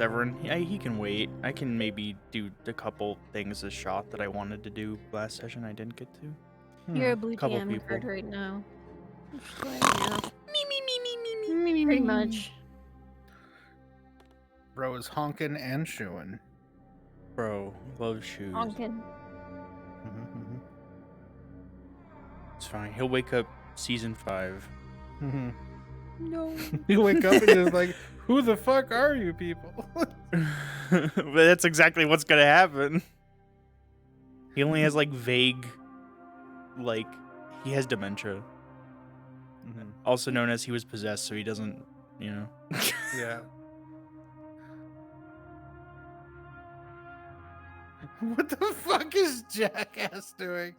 Severin, yeah, he can wait. I can maybe do a couple things as shot that I wanted to do last session I didn't get to. You're a blue Couple TM people. card right now. Just letting you know. Me. Pretty much. Bro is honkin' and shooing. Bro, love shoes. Honkin'. It's fine. He'll wake up season 5. No. You wake up and just like, who the fuck are you people? But that's exactly what's gonna happen. He only has like vague, like, he has dementia. Also known as he was possessed, so he doesn't, you know. Yeah. What the fuck is Jackass doing?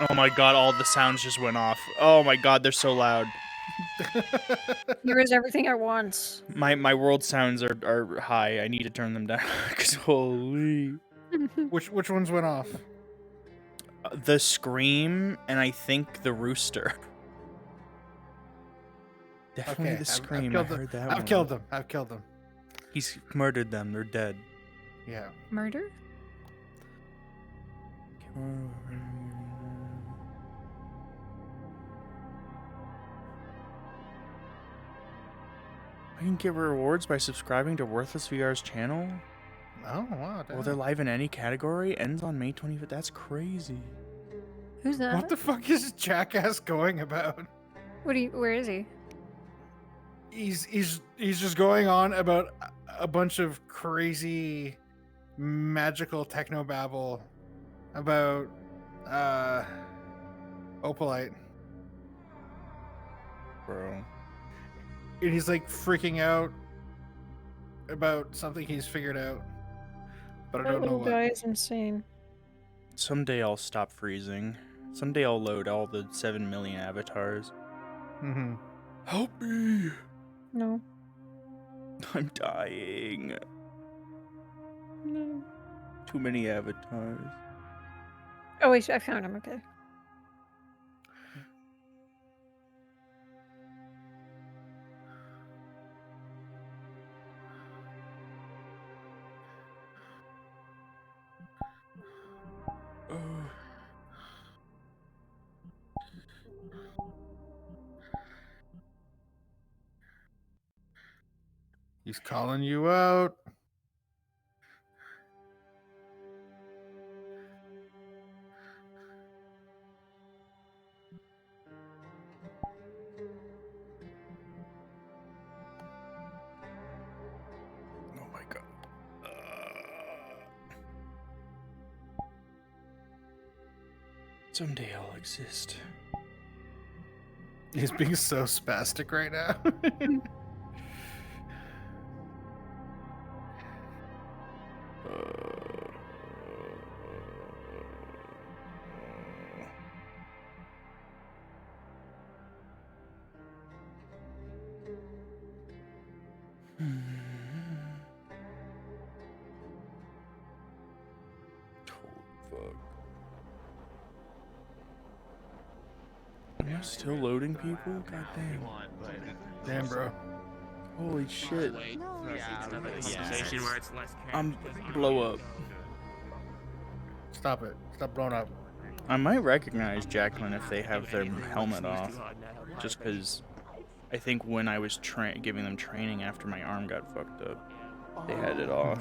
Oh my god, all the sounds just went off. Oh my god, they're so loud. Here is everything at once. My world sounds are high. I need to turn them down because holy. Which ones went off? The scream and I think the rooster. Definitely Okay, the scream. I've killed I heard that I've one. killed them. I've killed them. He's murdered them. They're dead. Yeah. Murder? I can get rewards by subscribing to Worthless VR's channel. Oh wow. Well, they're live in any category. Ends on May 25th. That's crazy. Who's that? What the fuck is Jackass going about? Where is he? He's just going on about a bunch of crazy magical techno babble about Opalite. Bro. And he's like freaking out about something he's figured out. But I That don't know little what. guy is insane. Someday I'll stop freezing. Someday I'll load all the 7 million avatars. Help me! No. I'm dying. No. Too many avatars. Oh wait, I found him. Okay. He's calling you out. Oh my god. Someday I'll exist. He's being so spastic right now. Am I still loading people? God damn. Damn, bro. Holy shit. Where it's less I'm blow up. Stop it. Stop blowing up. I might recognize Jacqueline if they have their helmet off. Just because I think when I was giving them training after my arm got fucked up, they had it off.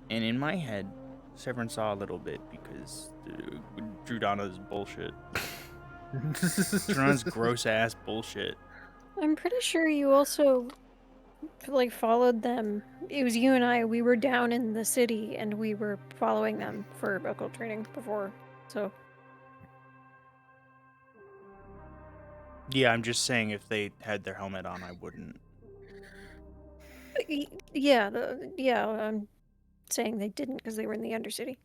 And in my head, Severin saw a little bit because Drudana's bullshit. Drudana's gross ass bullshit. I'm pretty sure you also like followed them. It was you and I. We were down in the city and we were following them for vocal training before. So Yeah, I'm just saying if they had their helmet on, I wouldn't. yeah, I'm saying they didn't because they were in the Undercity.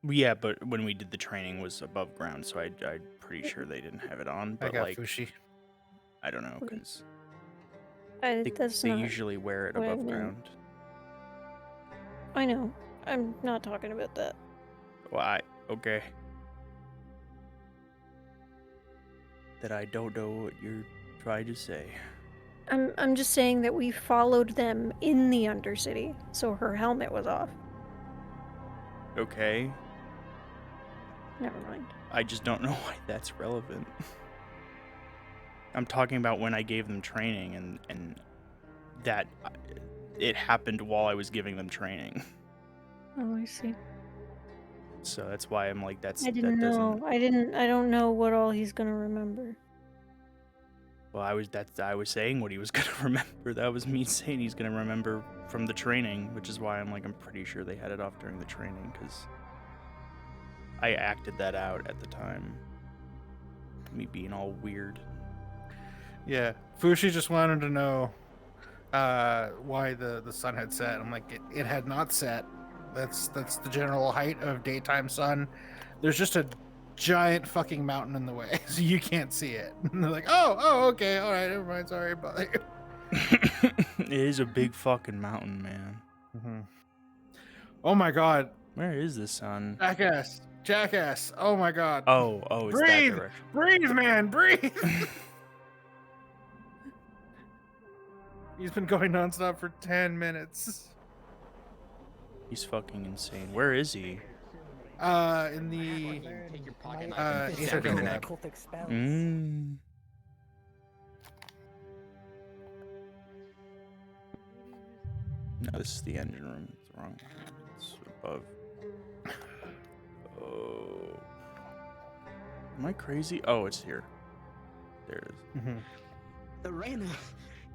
Yeah, but when we did the training was above ground, so I'm pretty sure they didn't have it on. I But got like, Fushi. I don't know, because That's they not usually wear it what I above meant. ground. I know. I'm not talking about that. Why? Okay. That I don't know what you're trying to say. I'm just saying that we followed them in the Undercity, so her helmet was off. Okay. Never mind. I just don't know why that's relevant. I'm talking about when I gave them training and that it happened while I was giving them training. Oh, I see. So that's why I'm like, I that didn't doesn't. know. I don't know what all he's gonna remember. Well, I was saying what he was gonna remember. That was me saying he's gonna remember from the training, which is why I'm like, I'm pretty sure they had it off during the training, because I acted that out at the time. Me being all weird. Yeah, Fushi just wanted to know why the sun had set. I'm like, it had not set. That's the general height of daytime sun. There's just a giant fucking mountain in the way, so you can't see it. And they're like, oh, okay, all right, never mind, sorry about that. It is a big fucking mountain, man. Mm-hmm. Oh my god, Where is the sun? jackass! Oh my god! Oh, it's that breathe, direction. breathe, man, breathe. He's been going nonstop for 10 minutes. He's fucking insane. Where is he? In the Severin lab. No, this is the engine room. It's wrong. It's above. Oh. Am I crazy? Oh, it's here. There it is. Arena,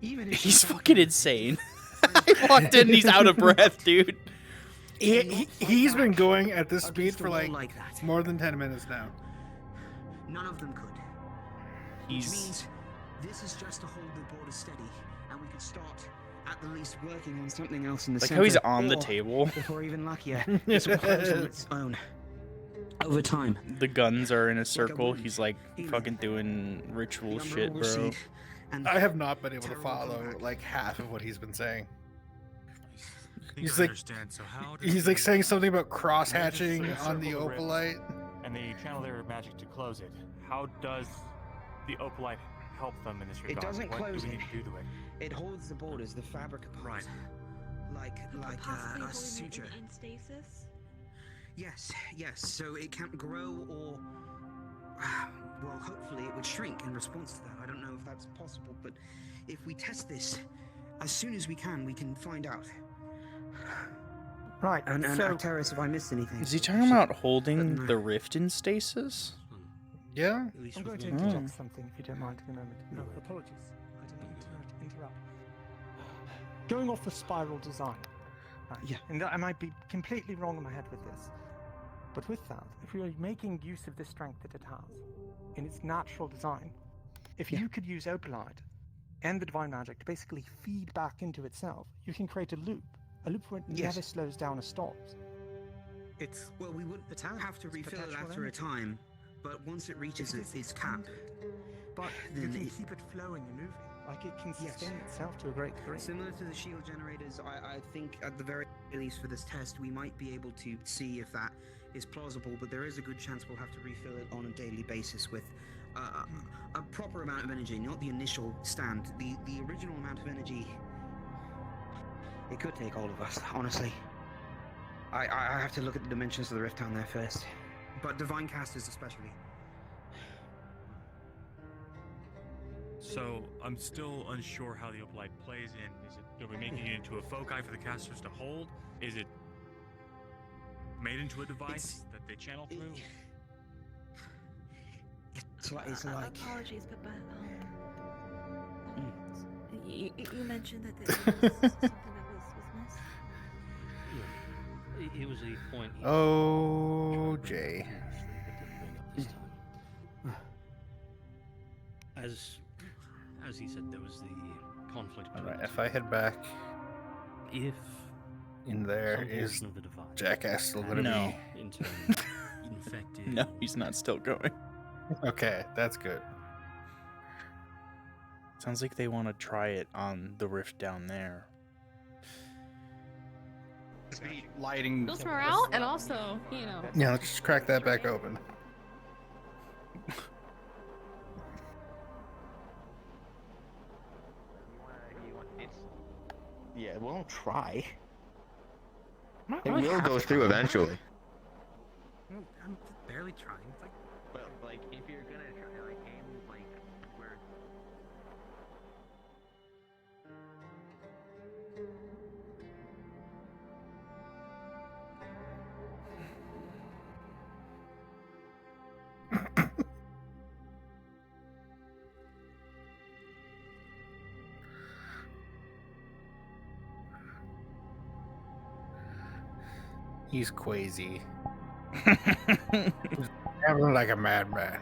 even if He's fucking insane. I walked in, he's out of breath, dude. He's been going at this speed for like that. more than 10 minutes now. None of them could. Which means this is just to hold the border steady, and we could start at the least working on something else in the Like center. how he's on the or, table. If we're even luckier, this will close on its own. Over time. The guns are in a circle. He's like fucking doing ritual shit, bro. I have not been able to follow like half of what he's been saying. He's like, saying something about cross hatching on the opalite. And they channel their magic to close it. How does the opalite help them in this regard? It doesn't what close do we it. need to do to it? It holds the borders, the fabric apart. Like a suture. In stasis? Yes. So it can't grow or... Well, hopefully it would shrink in response to that. I don't know if that's possible, but if we test this, as soon as we can find out. Right, And so... Arcturus, if I missed anything. Is he talking about holding the rift in stasis? Yeah. I'm going to interject something, if you don't mind, in a moment. No, apologies. I didn't mean to interrupt. Going off the spiral design. Right. Yeah. And I might be completely wrong in my head with this. But with that, if we are making use of the strength that it has, in its natural design, if you could use opalite and the divine magic to basically feed back into itself, you can create a loop where it never slows down or stops. Well, we would have to refill it after a time, but once it reaches its cap, but then you can keep it flowing and moving. Like it can sustain itself to a great degree. Similar to the shield generators, I think at the very least for this test, we might be able to see if that is plausible, but there is a good chance we'll have to refill it on a daily basis with a proper amount of energy, not the initial stand. The original amount of energy, it could take all of us, honestly. I have to look at the dimensions of the rift down there first. But divine casters especially. So I'm still unsure how the opalite plays in. Is it, are we making it into a foci for the casters to hold? Is it made into a device that they channel through? It's like Apologies, but you mentioned that this was something that was missed. It was a point. Oh, Jay. As he said, there was the conflict. All right, if I head back If in there, some is portion of the device Jackass still gonna No. be? into infected. No, he's not still going. Okay, that's good. Sounds like they want to try it on the rift down there. Lighting. Boost morale, and also, you know. Yeah, let's just crack that back open. Yeah, we'll try. Not It really will go half through trying. eventually. I'm just barely trying. It's like, Well, like, if you're gonna try, like, aim, like, where... He's quasi. He's traveling like a madman.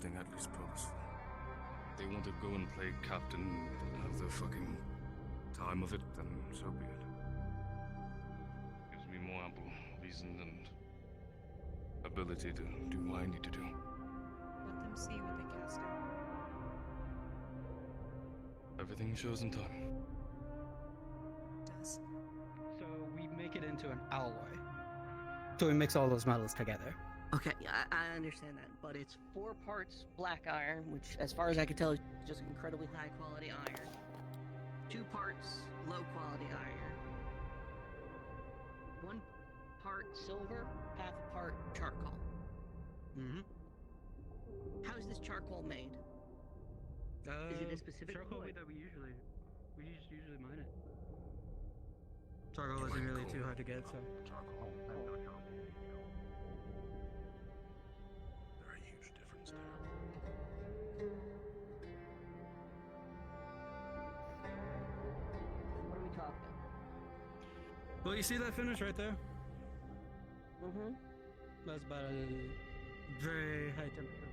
Thing at least purposeful. They want to go and play captain and have the fucking time of it, then so be it. Gives me more ample reason and ability to do what I need to do. Let them see what they cast out. Everything shows in time. Does. So we make it into an alloy. So we mix all those metals together. Okay, I understand that, but it's 4 parts black iron, which, as far as I can tell, is just incredibly high quality iron. 2 parts low quality iron. 1 part silver, half a part charcoal. Mm-hmm. How is this charcoal made? Is it a specific charcoal wood? that we usually mine it. Charcoal isn't really too hard to get, so. There are huge difference there. What are we talking? Well, you see that finish right there? Mm-hmm. That's about a very high temperature.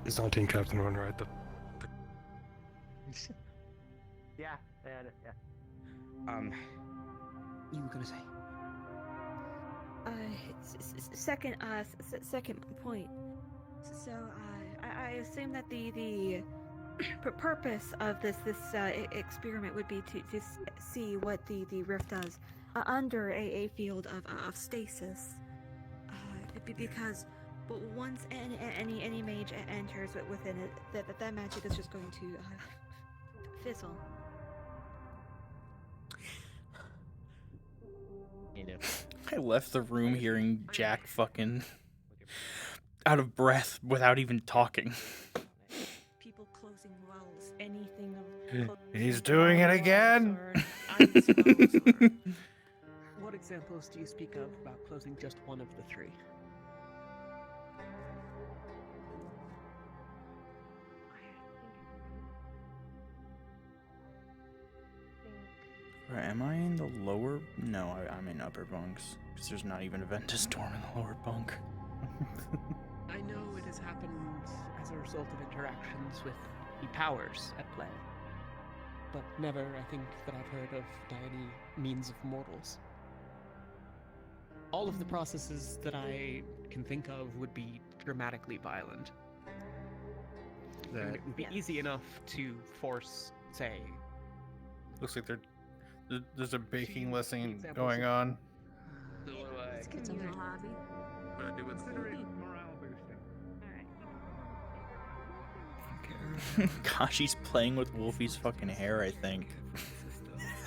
It's not Team Captain One, right? Yeah, yeah. You were gonna say? Second point. So, I assume that the purpose of this experiment would be to see what the rift does under a field of stasis. Because once any mage enters within it, that magic is just going to fizzle. I left the room hearing Jack fucking out of breath without even talking. People closing wells, anything of. He's doing it again. What examples do you speak of about closing just one of the 3? Am I in the lower? No, I'm in upper bunks. Because there's not even a Ventus Storm in the lower bunk. I know it has happened as a result of interactions with the powers at play, but never, I think, that I've heard of by any means of mortals. All of the processes that I can think of would be dramatically violent. It would be easy enough to force say. Looks like there's a baking lesson going on. It's a little hobby. Gosh, he's playing with Wolfie's fucking hair, I think.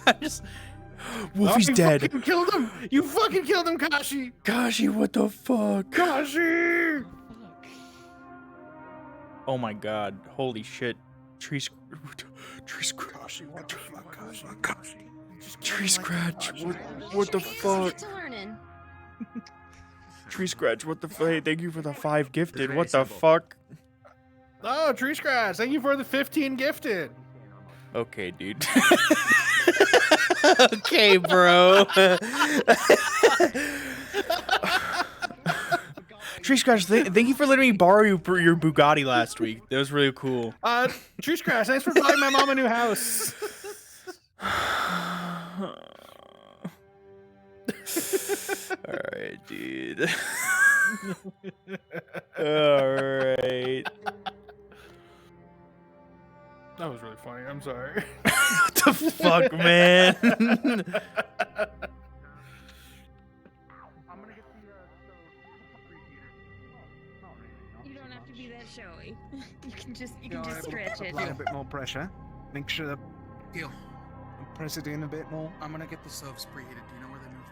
I just... Wolfie's you dead. Fucking killed him! You fucking killed him, Kashi! Kashi, what the fuck? Kashi! Oh my god. Holy shit. Tree scratch. What the fuck, Kashi? Tree scratch. What the fuck? Tree scratch. What the fuck? Hey, thank you for the 5 gifted. What the fuck? Oh, Tree Scratch, thank you for the 15 gifted. Okay, dude. Okay, bro. Tree Scratch, thank you for letting me borrow your Bugatti last week. That was really cool. Tree Scratch, thanks for buying my mom a new house. Alright, dude. Alright. That was really funny. I'm sorry. What the fuck, man? You don't have to be that showy. You can just stretch it. Apply a bit more pressure. Make sure the press it in a bit more. I'm gonna get the stoves preheated. Do you know where they moved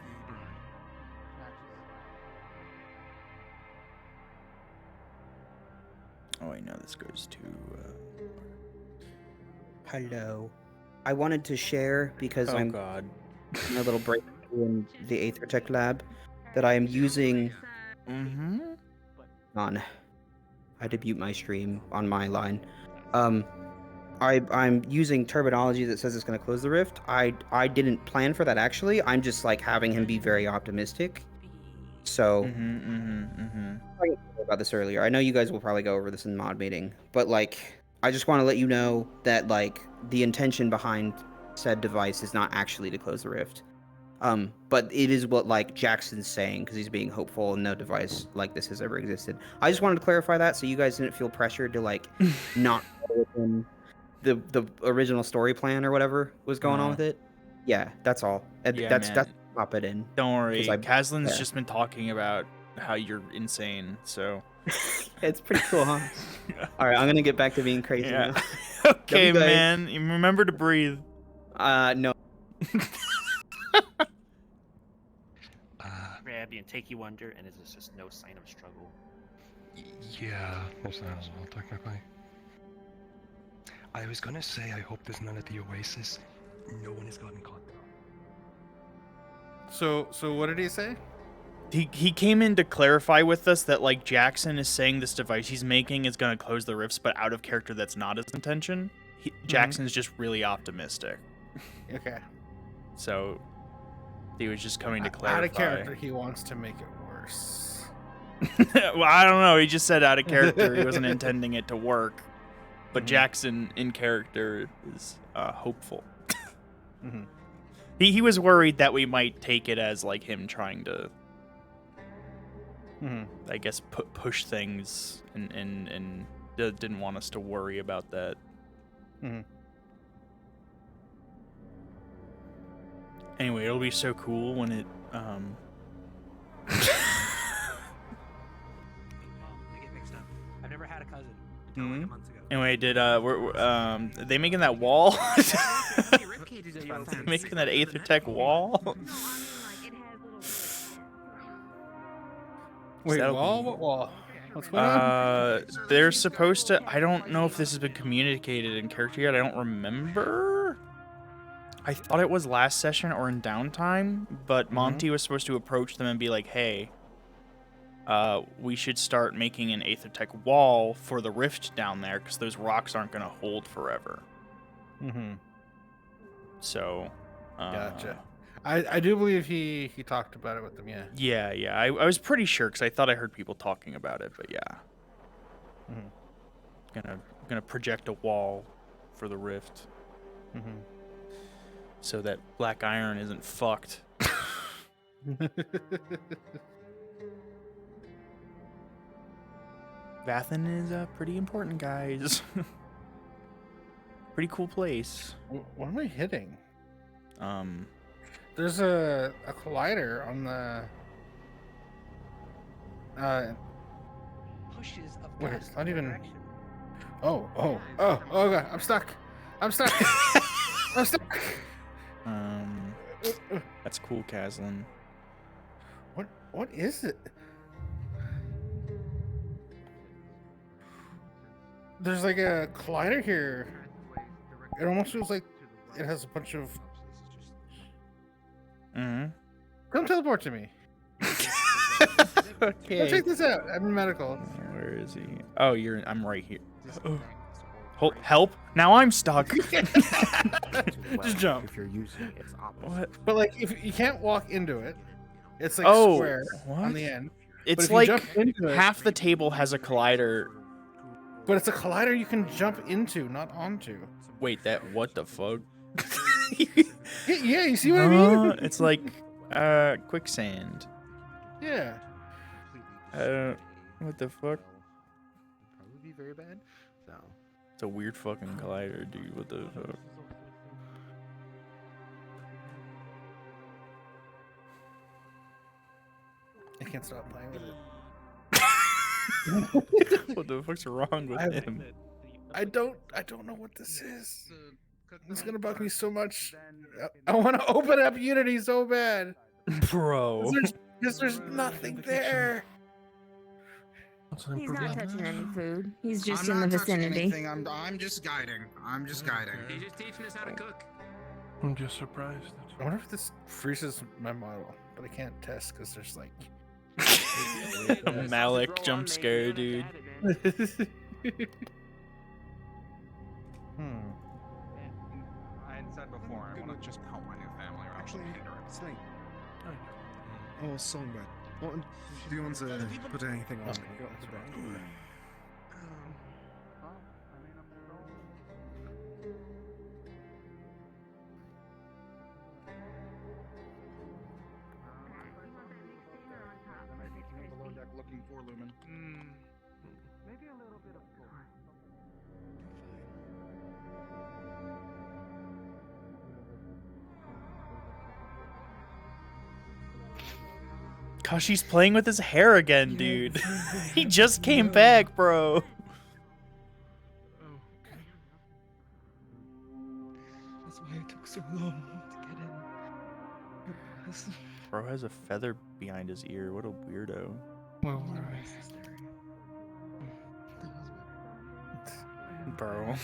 the Oh, wait, no, this goes to... Hello. I wanted to share because Oh, I'm God. in a little break in the Aether Tech lab that I am using on. I had to mute my stream on my line. I'm using terminology that says it's going to close the rift. I didn't plan for that actually. I'm just like having him be very optimistic. So I talked about this earlier. I know you guys will probably go over this in mod meeting, but like I just want to let you know that like the intention behind said device is not actually to close the rift. But it is what like Jackson's saying because he's being hopeful and no device like this has ever existed. I just wanted to clarify that so you guys didn't feel pressured to like not go within the original story plan or whatever was going on with it. Yeah, that's all. Yeah, that's man. pop it in. Don't worry. 'Cause Kaslin's just been talking about how you're insane, so... It's pretty cool, huh? All right, I'm gonna get back to being crazy. Yeah. Now. Okay, man. You remember to breathe. No. Grab you and take you under, and there's just no sign of struggle. Yeah, there's that as well, technically. I was gonna say, I hope there's none at the Oasis. No one has gotten caught. So what did he say? He came in to clarify with us that like Jackson is saying this device he's making is going to close the rifts, but out of character that's not his intention. Jackson's just really optimistic. Okay. So he was just coming to clarify. Out of character, he wants to make it worse. Well, I don't know. He just said out of character. He wasn't intending it to work. But Jackson in character is hopeful. He was worried that we might take it as like him trying to, I guess, push things and didn't want us to worry about that. Anyway, it'll be so cool when it I've never had a cousin. Until like a month ago. Anyway, are they making that wall? Making that Aether Tech wall? Wait, wall? What wall? What's going on? They're supposed to... I don't know if this has been communicated in character yet. I don't remember. I thought it was last session or in downtime, but Monty was supposed to approach them and be like, hey, we should start making an Aether Tech wall for the rift down there because those rocks aren't going to hold forever. So... Gotcha. I do believe he talked about it with them, yeah. Yeah. I was pretty sure because I thought I heard people talking about it, but yeah. Gonna project a wall for the rift. So that Black Iron isn't fucked. Vathan is pretty important, guys. Pretty cool place. What am I hitting? Um, There's a collider on the. Pushes of Wait, gas it's not in even. direction. Oh god! I'm stuck. I'm stuck. I'm stuck. That's cool, Caslin. What is it? There's like a collider here. It almost feels like it has a bunch of. Come teleport to me. Okay. Go check this out. I'm in medical. Where is he? Oh, I'm right here. Help! Now I'm stuck. Just jump. If you're using it, it's opposite. What? But like, if you can't walk into it, it's like square on the end. It's But if you like jump into it, half the table has a collider. But it's a collider you can jump into, not onto. Wait, what the fuck? Yeah, you see what I mean? It's like quicksand. Yeah. What the fuck? Probably be very bad. So. It's a weird fucking collider, dude. What the fuck? I can't stop playing with it. What the fuck's wrong with him? I don't know what this is. It's gonna bug me so much. I want to open up Unity so bad, bro. Because there's nothing there. He's not touching any food. He's just I'm in the not touching vicinity. anything. I'm just guiding. I'm just guiding. He's just teaching us how to cook. I'm just surprised. I wonder if this freezes my model, but I can't test because there's like a Malik jump scare, dude. I had said before, I want to just help my new family rather than hinder it. Say, oh, songbird. What do you want to put anything on? Below deck looking for Lumen. Maybe a little bit of both. Kashi's playing with his hair again, dude. He just came back, bro. That's why it took so long to get in. Bro has a feather behind his ear. What a weirdo. Well, Bro.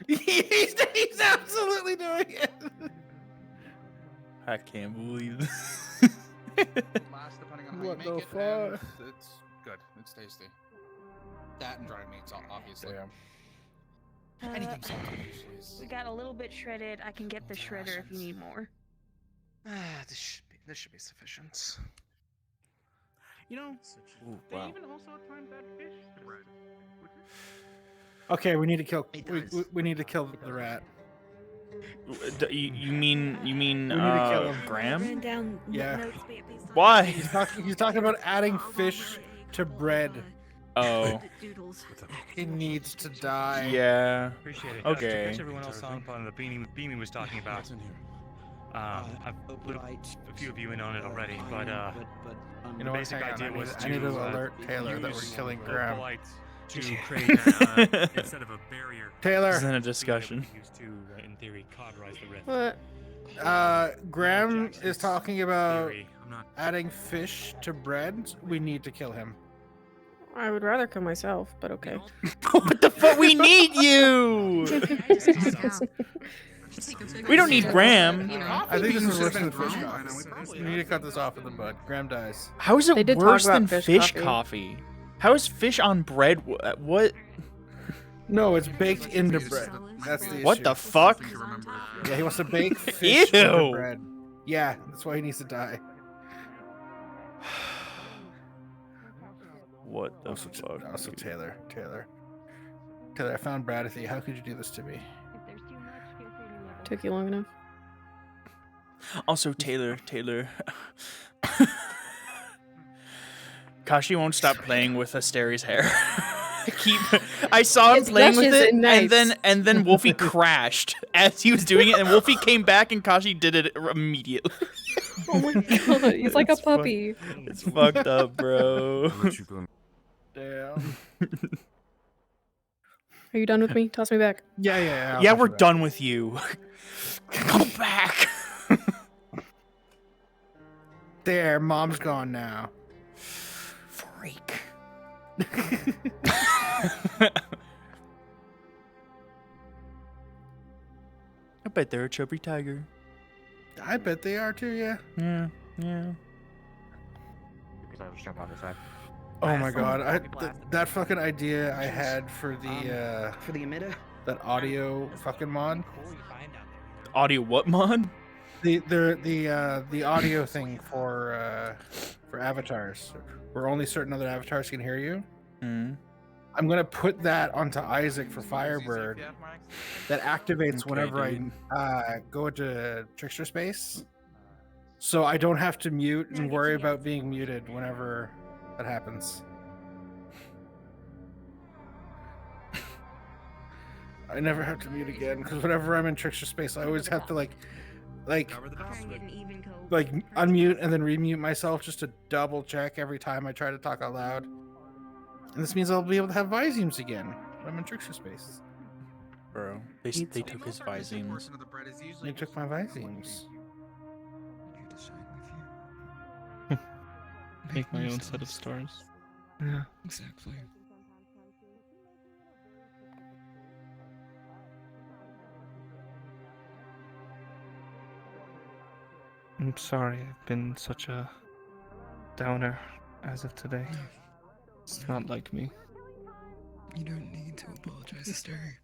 He's absolutely doing it. I can't believe this. Last, depending on how What you make the it, fuck? and it's good. It's tasty. That and dried meats, obviously. Anything salty usually is. We got a little bit shredded. I can get the shredder if you need more. This should be sufficient. You know, Ooh, they wow. even also timed that fish bread. Okay, we need to kill. We need to kill the rat. You mean We need to kill him. Graham? Down Yeah. notes, Why? He's talking about adding fish to bread. Oh. He needs to die. Yeah. Appreciate it. Okay. To catch everyone else on the Beanie was talking about. I've put a few of you in on it already, but You know the what? basic Hang on, idea was I need to to alert Taylor that we're use killing the Graham. lights to create instead of a barrier. Taylor. This isn't a discussion. Used to, in theory, cauterize the rift. What? Graham is talking about Theory. I'm not. adding fish to bread. We need to kill him. I would rather kill myself, but okay. What the fuck? We need you! We don't need Graham. I think this is worse than fish coffee. We need to cut this off in the bud. Graham dies. How is They it did talk worse about than fish fish coffee. coffee? How is fish on bread? What? No, it's baked into bread. That's the issue. What the fuck? Yeah, he wants to bake fish into Ew. bread. Yeah, that's why he needs to die. What the fuck? Also, Taylor, I found Bradithy. How could you do this to me? Took you long enough. Also, Taylor. Kashi won't stop playing with Asteri's hair. I saw him It's playing with luscious it, and nice. and then Wolfie crashed as he was doing it, and Wolfie came back, and Kashi did it immediately. Oh my god, he's like a puppy. It's fucked up, bro. Damn. Are you done with me? Toss me back. Yeah. Yeah, we're done with you. Come back. There, mom's gone now. Freak. I bet they're a chubby tiger. I bet they are too, yeah. Yeah. Because I was jumping on the side. Oh my god, that fucking idea I had for the emitter, that audio fucking mod. Audio what mod? The audio thing for avatars, where only certain other avatars can hear you. Mm. I'm gonna put that onto Isaac for Firebird. That activates whenever I go into Trickster space, so I don't have to mute and worry about being muted whenever that happens. I never have to mute again because whenever I'm in Trickster space, I always have to like unmute and then remute myself just to double check every time I try to talk out loud. And this means I'll be able to have Viziums again when I'm in Trickster space. Bro, they took his Viziums. They took my Viziums. Make my own set of stars. Yeah, exactly. I'm sorry I've been such a downer as of today. It's not like me. You don't need to apologize, Asteria.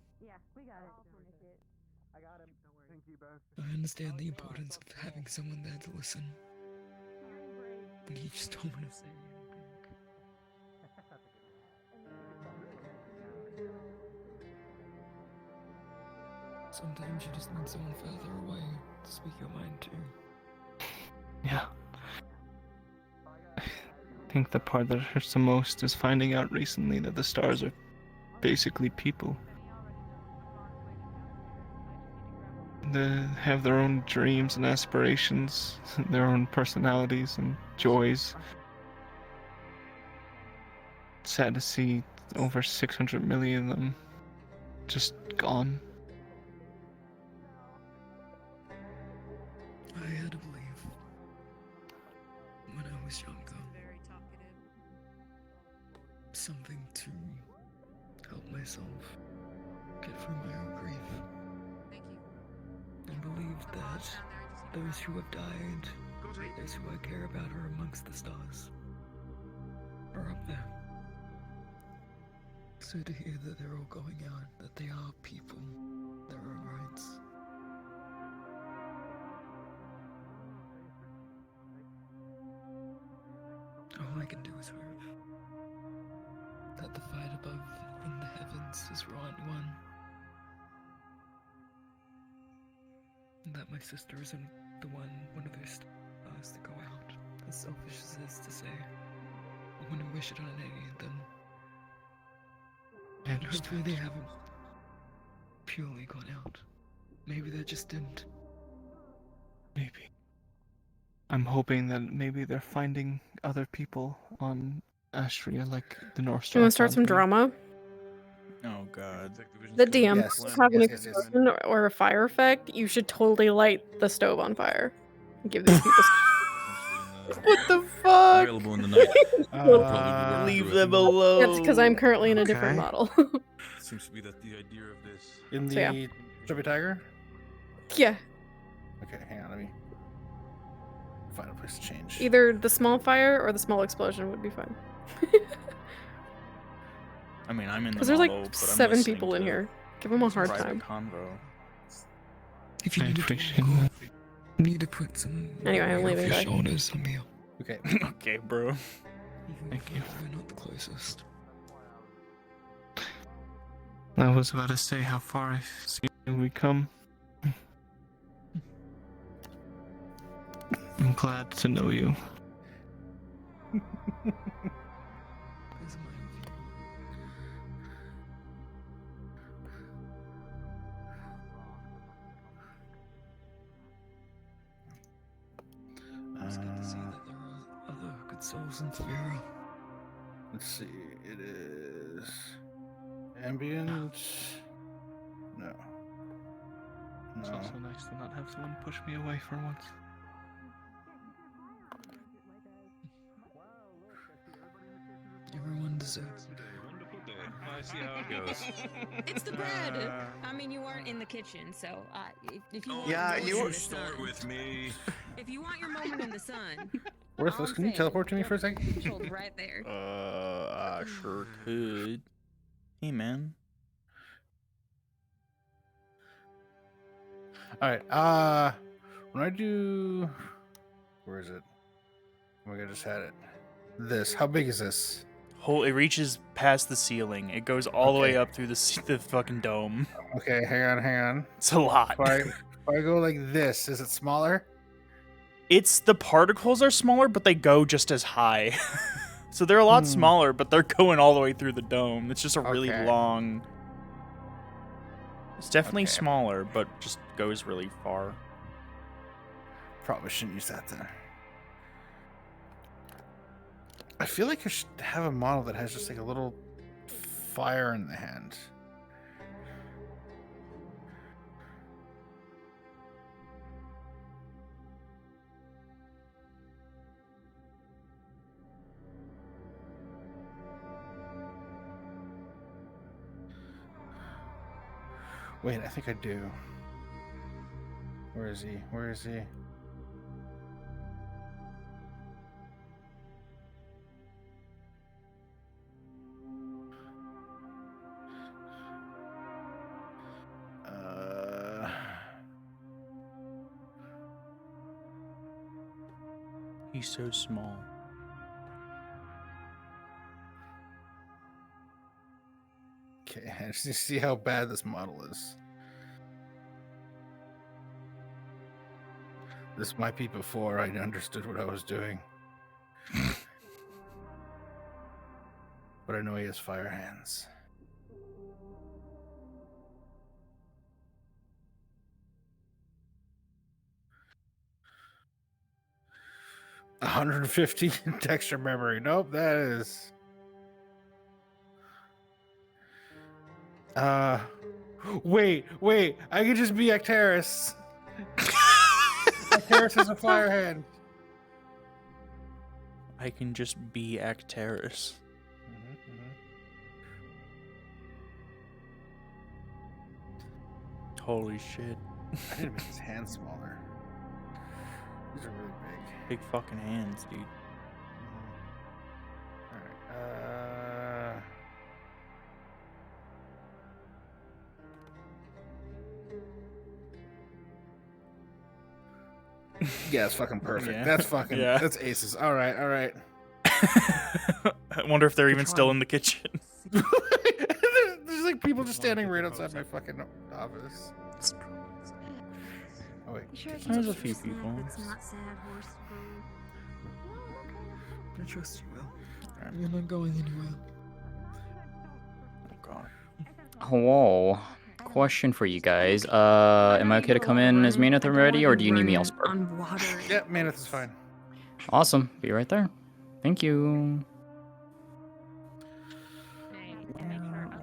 I understand the importance of having someone there to listen. But you just don't want to say anything. Sometimes you just need someone further away to speak your mind to. Yeah. I think the part that hurts the most is finding out recently that the stars are basically people. They have their own dreams and aspirations, their own personalities and joys. It's sad to see over 600 million of them just gone. I had to believe when I was younger. Something to help myself get through my own grief. I believed that those who have died, those who I care about are amongst the stars, are up there. So to hear that they're all going out, that they are people, their own rights. All I can do is hope that the fight above in the heavens is won. And that my sister isn't one of those stars to go out. As selfish as it is to say, I wouldn't wish it on any of them. And hopefully they haven't purely gone out. Maybe they're just dimmed. Maybe. I'm hoping that maybe they're finding other people on Astria, like the North Star. You want to start some drama? Oh god. The DM Yes. have an Yes. explosion or a fire effect. You should totally light the stove on fire. And give these people. What the fuck? Available in the night. Leave them alone. That's because I'm currently in a different model. Seems to be that the idea of this. In the So, yeah. Chubby Tiger? Yeah. Okay, hang on, let me find a place to change. Either the small fire or the small explosion would be fine. I mean, I'm in the Because there's like model, but I'm 7 listening people in to here. Give them a hard private time. convo. If you I need to appreciate go, that. you need to put some Anyway, I'm weight off leaving, your bye. shoulders, Emil. Okay. Okay, bro. Even Thank if you. we're not the closest. I was about to say how far I see we come. I'm glad to know you. As my view, see that there are other good souls in Severa. Let's see. It is ambient. No. It's also nice to not have someone push me away for once. Everyone deserves it. I see how it goes. It's the bread. I mean, you weren't in the kitchen, so if you want Yeah, your you moment were. in the Start sun, with me. if you want your moment in the sun, Worthless, can you teleport to me for a second? hold right there. I sure could. Hey, man. All right. When I do, where is it? Oh my god, I just had it. This. How big is this? It reaches past the ceiling. It goes all the way up through the fucking dome. Okay, hang on. It's a lot. If I go like this, is it smaller? The particles are smaller, but they go just as high. So they're a lot smaller, but they're going all the way through the dome. It's just a really long. It's definitely smaller, but just goes really far. Probably shouldn't use that then. I feel like I should have a model that has just like a little fire in the hand. Wait, I think I do. Where is he? Where is he? He's so small. Okay, I just need to see how bad this model is. This might be before I understood what I was doing. But I know he has fire hands. $150 texture memory. Nope, that is. Wait. I could just be Actaris. Actaris has a fire hand. I can just be Actaris. Holy shit. I need to make his hands smaller. These are really big. Big fucking hands, dude. Alright, yeah, it's fucking perfect. Yeah. That's fucking, Yeah. that's aces. Alright. I wonder if they're even still in the kitchen. There's like people just standing right outside my fucking office. Oh wait. There's a few people. It's not sad horse food. I trust you, Will. You're not going anywhere. Oh god. Hello. Question for you guys. Am I okay to come in as Maneth when ready, or do you need me elsewhere? Yeah, Maneth is fine. Awesome. Be right there. Thank you.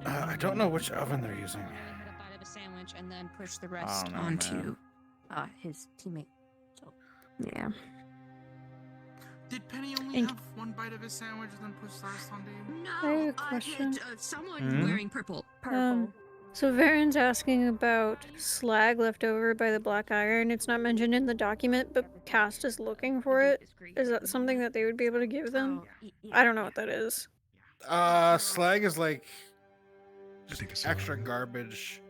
I don't know which oven they're using. Bite of a sandwich and then push the I rest don't know, onto man. his teammate. So, yeah. Did Penny only have one bite of his sandwich and then push the rest onto you? No, I have a question. Someone wearing purple. So Veren's asking about slag left over by the black iron. It's not mentioned in the document, but Cast is looking for it. Is that something that they would be able to give them? I don't know what that is. Slag is like just extra garbage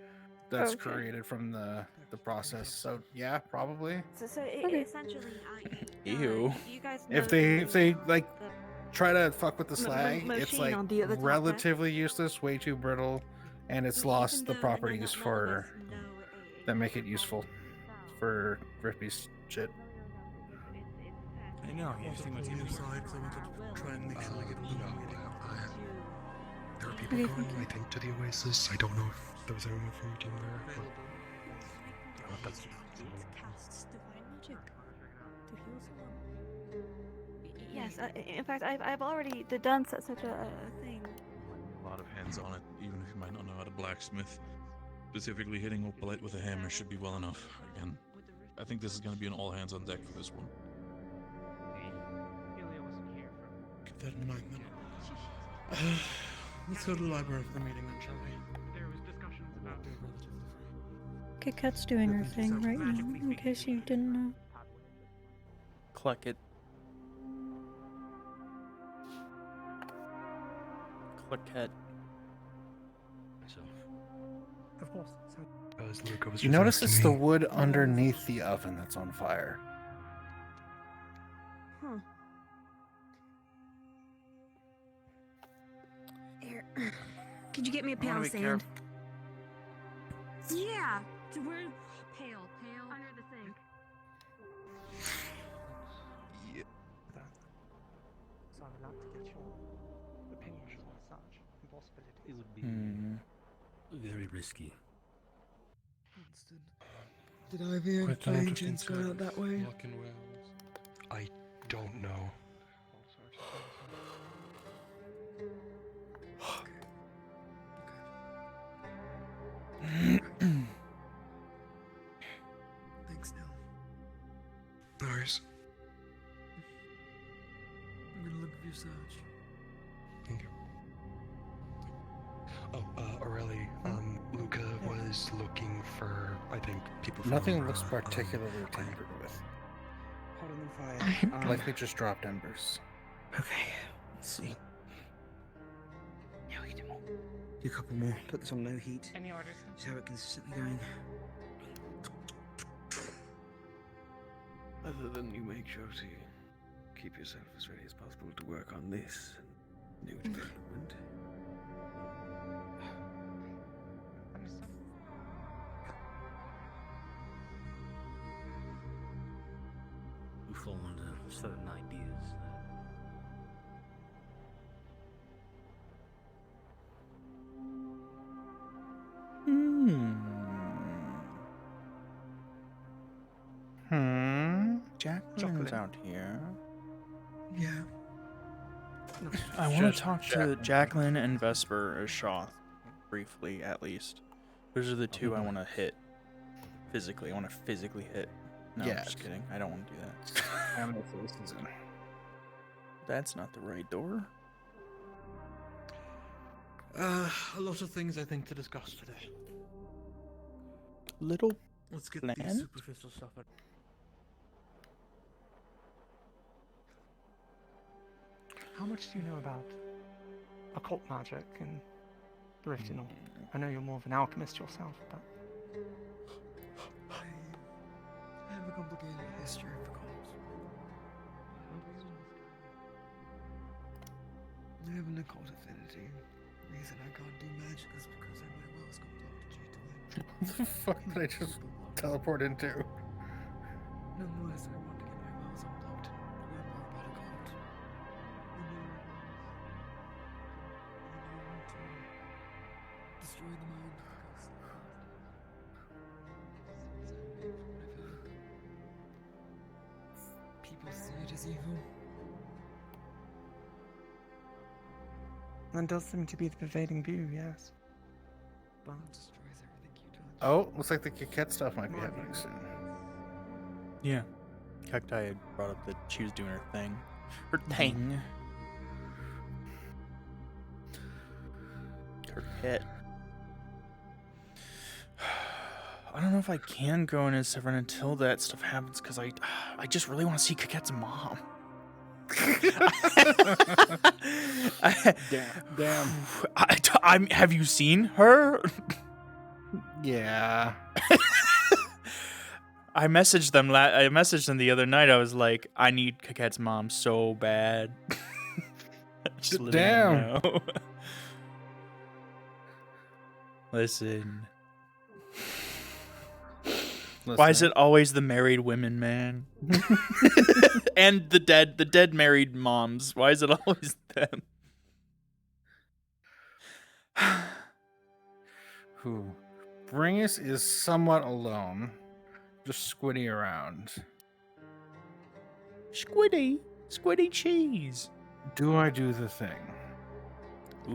that's created from the process. So yeah, probably. So essentially, Ew. you guys know If they like try to fuck with the slag, it's machine like on the other top, right? relatively useless, way too brittle, and it's lost the properties for that make it useful for Rippy's shit. I know, you just think either side, so I want to try and make sure I get a little There are people going, I think, to the Oasis. I don't know if there was anyone from your team there, but... Cast's divine magic to heal someone. Yes, in fact, I've already done such a thing. A lot of hands on it, even if you might not know how to blacksmith. Specifically hitting Opalite with a hammer should be well enough. Again, I think this is going to be an all hands on deck for this one. Keep that in mind then. Let's go to the library for the meeting then, shall we? There was discussions about Kit Kat's doing her thing right now, in case you didn't know. Cluck it. Clucket. Of course. So, You notice it's the wood underneath the oven that's on fire. Huh. Here. Could you get me a I wanna pail of be sand? Yeah. Where? Pail. Under the sink. Yeah. So I would like to get your opinions on such possibilities. It would be very risky. Did Ivy Quite by an any interesting chance go out that way? Walking wells. I don't know. Thanks, Nell. No worries. I'm gonna look for your search. Thank you. Oh, Aurelie, Luca was looking for, I think, people from... Nothing looks particularly tampered with. Hotter than fire. Like they just dropped embers. Okay, let's see. Yeah, we can do a couple more. Put this on low heat. Any orders? See how it consistently going. Other than you make sure to keep yourself as ready as possible to work on this new development. We fall under certain ideas. Jacqueline's out here. Yeah. I want to talk to Jacqueline and Vesper as Shoth, briefly at least. Those are the two I want to hit physically. I want to physically hit. No, Yeah. I'm just kidding. I don't want to do that. That's not the right door. A lot of things I think to discuss today. Little Let's get planet? the superficial stuff out. How much do you know about occult magic and the Rift and all? I know you're more of an alchemist yourself, but... I have a complicated history of the cults. I have an occult affinity. The reason I can't do magic is because my will is blocked due to What the fuck did I just teleport into? Nonetheless, I want to get my wells unblocked and learn more about occult. I know it is. I want to destroy the mind because people see it as evil. That does seem to be the pervading view, yes. Bomb destroys everything you touch. Oh, looks like the Kikette stuff might be happening soon. Yeah. Cacti had brought up that she was doing her thing. Her thing. Her pet. I don't know if I can go into Severin until that stuff happens because I just really want to see Kikette's mom. Damn. Have you seen her? Yeah. I messaged them. I messaged them the other night. I was like, I need Kikette's mom so bad. Just let them Damn. know. Listen. Why is it always the married women, man? And the dead married moms. Why is it always them? Who? Bringus is somewhat alone, just squiddy around. Squiddy. Squiddy cheese. Do I do the thing?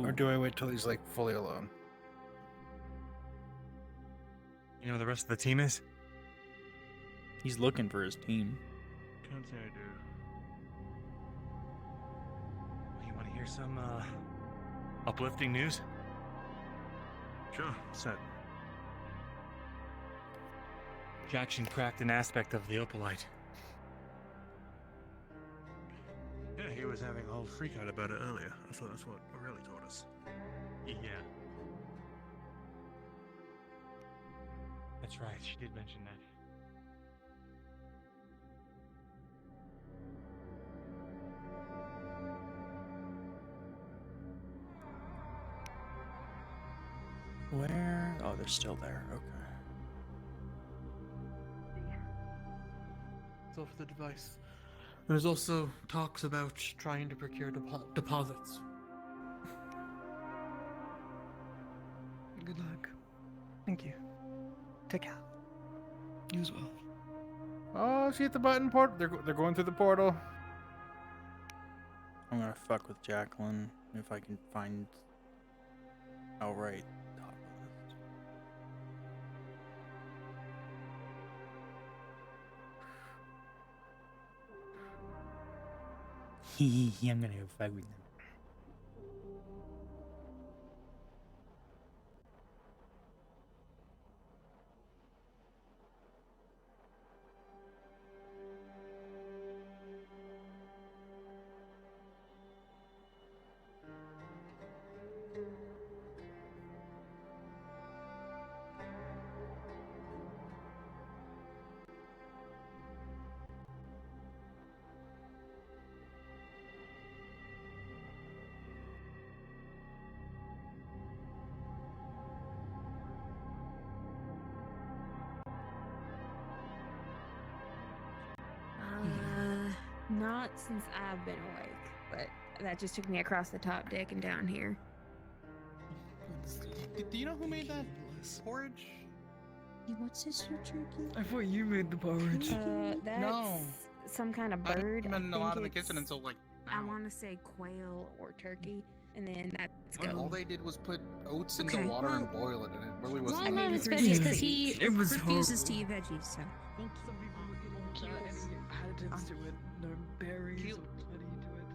Or do I wait till he's like fully alone? You know where the rest of the team is? He's looking for his team. Can't say I do. Well, you want to hear some uplifting news? Sure. Set. Jackson cracked an aspect of the opalite. Yeah, he was having a whole freak out about it earlier. I thought that's what Aurelie told us. Yeah. That's right, she did mention that. Where? Oh, they're still there. Okay. It's all for the device. There's also talks about trying to procure deposits. Good luck. Thank you. Take care. You as well. Oh, she hit the button. They're going through the portal. I'm gonna fuck with Jacqueline if I can find outright top list. I'm gonna go fuck with them. Not since I've been awake, but that just took me across the top deck and down here. Do you know who made that porridge? What's this, your turkey? I thought you made the porridge. That's some kind of bird. I didn't know think out of the it's- kitchen until like I now. want to say quail or turkey, and then that's Well, all go. they did was put oats into Okay, water and well- boil it, and it really Well, wasn't. I mean, it's Yeah. veggies because he It was refuses to horrible. eat veggies. So thank you. Some people were getting any additives to it. No berries or plenty to it.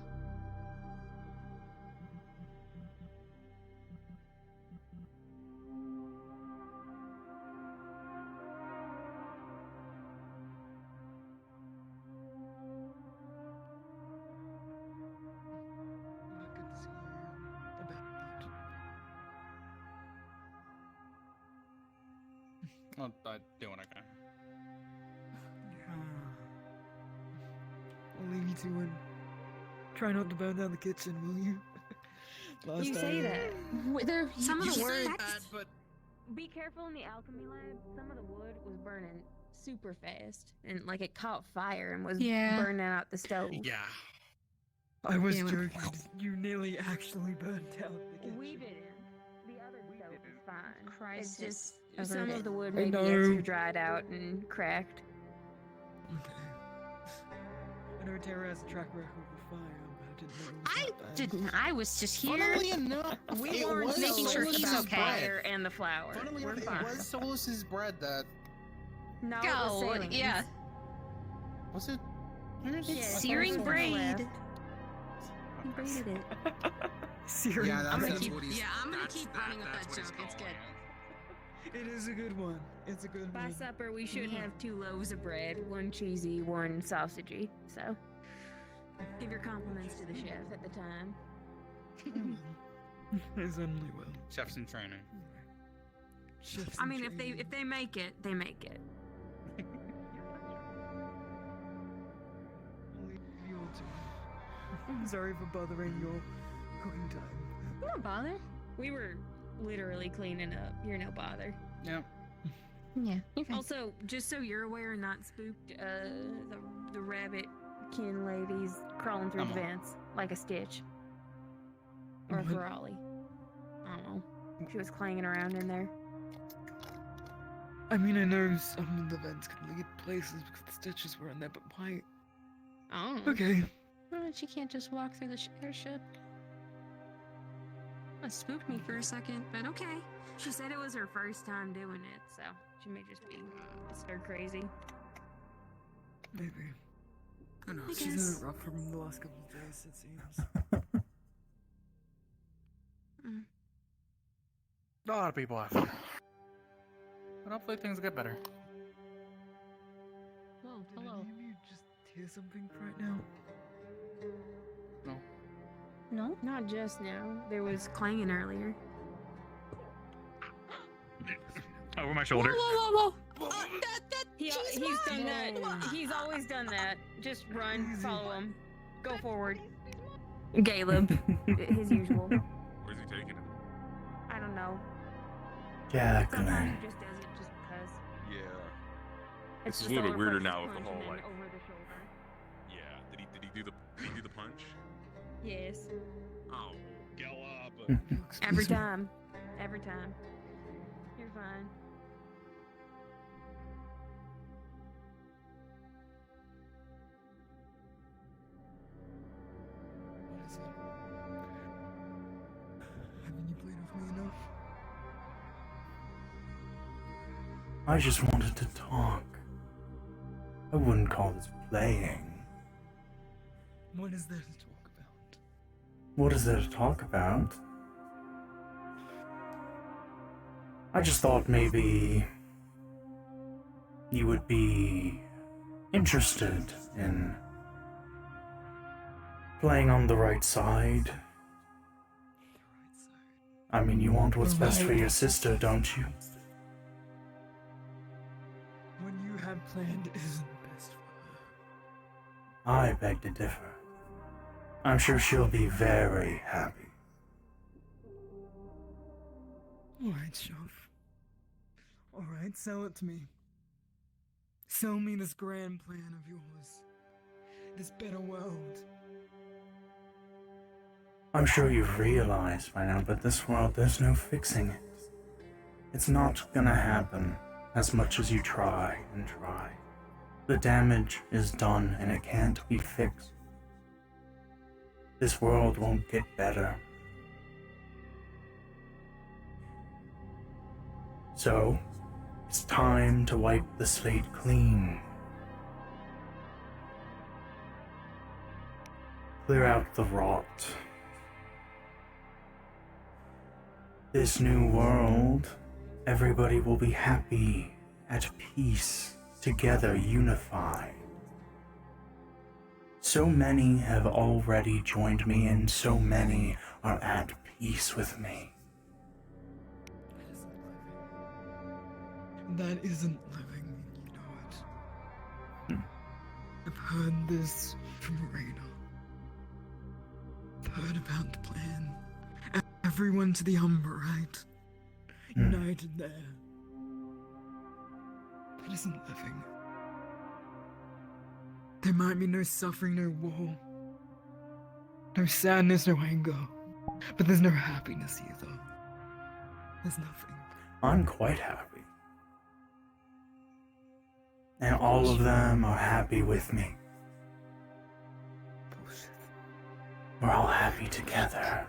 Not good to see you about Well, I do what I can. I'll leave you to it. Try not to burn down the kitchen, will you? Last You time- say that. There, some of You the say words. that, but Be careful in the alchemy lab. Some of the wood was burning super fast, and like it caught fire and was Yeah. burning out the stove. yeah. I was Yeah, joking. You nearly actually burned down the kitchen. We didn't. The other stove is fine. Crisis It's just some of the wood I maybe know. extra dried out and cracked. Okay. I know Tara has a track record with fire, but I didn't know it was I that bad. didn't. I was just here. Funnily enough, We it weren't was making sure Solus's he's okay. bread. Fire and the flour. Funnily We're enough, fine. it was Solus's bread that No, it Oh, was Salem's. yeah. was it. It's Yours? searing braid. left. He braided it. Searing Yeah, I'm gonna that's keep. what he's. Yeah, I'm gonna that's- keep running with that's that what he's joke. It's calling good. it. It is a good one. It's a good By one. supper, we should have 2 loaves of bread, 1 cheesy, 1 sausagey. So, give your compliments to the chef at the time. It's only well. Chef's in training. Chef's I in mean, training. if they make it, they make it. I'll leave you all to it. I'm sorry for bothering your cooking time. Don't bother. We were literally cleaning up. You're no bother. Yep. Yeah. Also, just so you're aware, not spooked. The rabbit kin ladies crawling through Come the on. vents like a Stitch or a What? Ferrari. I don't know. She was clanging around in there. I mean, I know some of the vents could lead places because the stitches were in there, but why? I don't know. Okay. that she can't just walk through the airship. That spooked me for a second, but okay. She said it was her first time doing it, so she may just be stir crazy. Maybe. I know. She's had it rough from the last couple of days, it seems. A lot of people have. But hopefully things get better. Whoa, Did hello. any of you just hear something right now? No. No? Not just now. There was clanging earlier. Over my shoulder. Whoa, whoa, whoa, whoa! He's done that. He's always done that. Just run, follow him, go forward. Caleb, his usual. Where's he taking him? I don't know. Jacqueline. Sometimes he just does it just because. Yeah. It's This is just a little bit over weirder versus now with the punch whole and then like. over the shoulder. Yeah. Did he do the punch? Yes. Oh, Caleb. Every time. Every time. You're fine. What is it? Haven't you played with me enough? I just wanted to talk. I wouldn't call this playing. What is there to talk about? What is there to talk about? I just thought maybe you would be interested in playing on the right side. I mean, you want what's best for your sister, don't you? What you had planned isn't best for her. I beg to differ. I'm sure she'll be very happy. Alright, Shove. Alright, sell it to me. Sell me this grand plan of yours. This better world. I'm sure you've realized by now, but this world, there's no fixing it. It's not gonna happen as much as you try and try. The damage is done and it can't be fixed. This world won't get better. So, it's time to wipe the slate clean. Clear out the rot. This new world, everybody will be happy, at peace, together, unified. So many have already joined me, and so many are at peace with me. That isn't living, you know it. I've heard this from Raina. I've heard about the plan. Everyone to the Umbra, right? United there. That isn't living. There might be no suffering, no war. No sadness, no anger. But there's no happiness either. There's nothing. I'm quite happy. And all of them are happy with me. Bullshit. We're all happy together.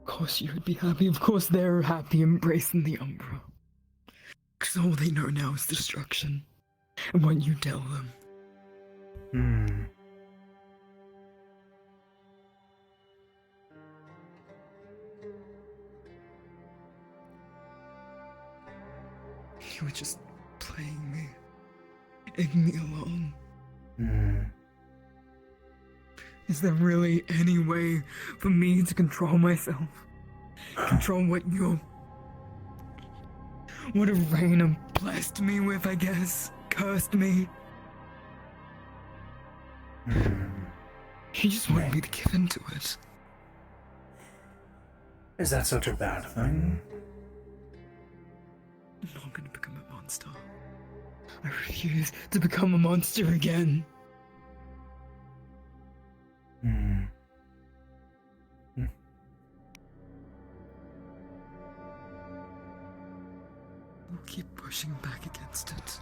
Of course you would be happy. Of course they're happy embracing the Umbra. Because all they know now is destruction. And what you tell them. You were just playing me. Egging me along. Is there really any way for me to control myself? Control what Raina blessed me with, I guess? Cursed me? You just want me to give in to it. Is that such a bad thing? I'm not gonna become a monster. I refuse to become a monster again. will keep pushing back against it.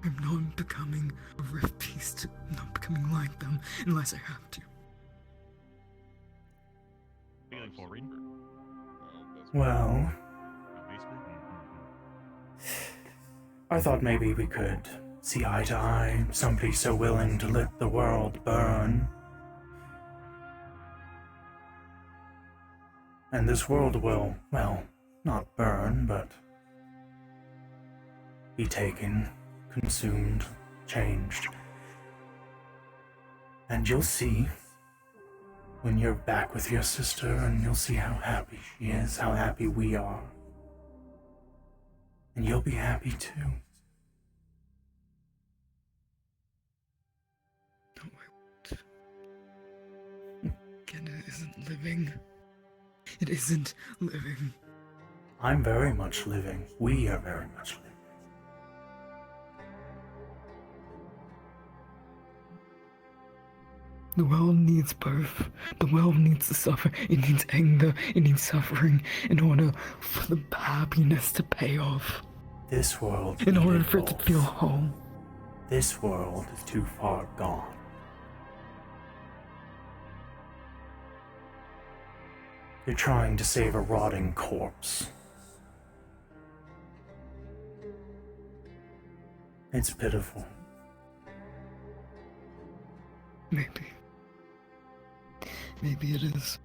I'm not becoming a rift beast. I'm not becoming like them unless I have to. Feeling forward. Well, I thought maybe we could see eye to eye, somebody so willing to let the world burn. And this world will, well, not burn, but be taken, consumed, changed. And you'll see when you're back with your sister, and you'll see how happy she is, how happy we are. And you'll be happy too. No, I won't. Kenna isn't living. It isn't living. I'm very much living. We are very much living. The world needs birth. The world needs to suffer. It needs anger. It needs suffering in order for the happiness to pay off. This world In order needed for it to both. feel whole. This world is too far gone. You're trying to save a rotting corpse. It's pitiful. Maybe. Maybe it is.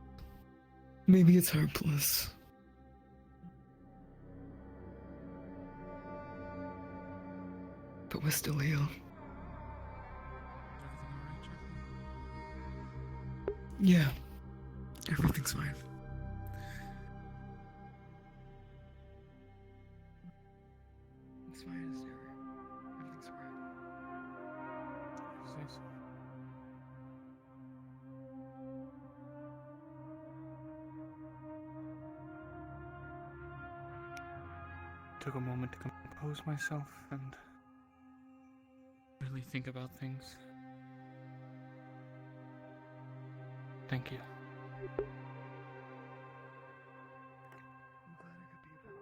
Maybe it's hopeless. But we're still here. Yeah. Everything's fine. It's fine, Sarah. Everything's alright. Say so. Took a moment to compose myself and really think about things. Thank you. I'm glad I could be of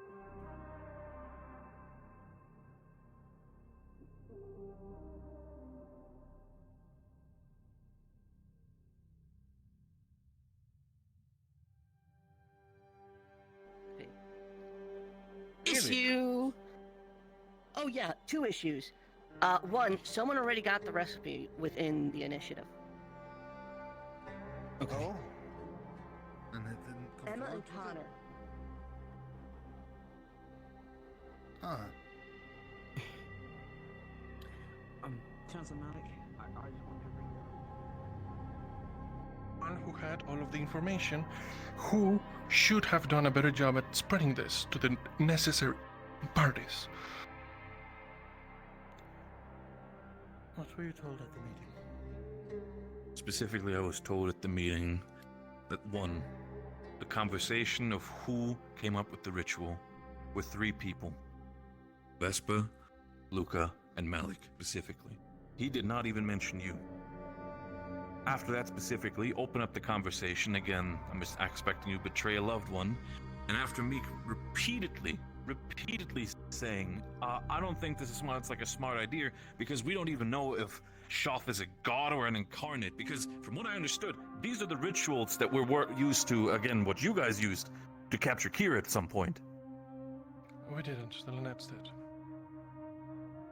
help. Issue. Oh yeah, 2 issues. One, someone already got the recipe within the initiative. Okay. Oh. And it didn't come Emma and forward with it? Connor. Huh. Chancellor Malik, I just want to bring One who had all of the information, who should have done a better job at spreading this to the necessary parties. What were you told at the meeting? Specifically, I was told at the meeting that 1, the conversation of who came up with the ritual were 3 people. Vespa, Luca, and Malik specifically. He did not even mention you. After that specifically, open up the conversation. Again, I'm just expecting you to betray a loved one. And after me repeatedly saying, I don't think this is smart, it's like a smart idea, because we don't even know if Shoth is a god or an incarnate, because from what I understood, these are the rituals that we're used to, again, what you guys used to capture Kira at some point. We didn't, the Lynette's did.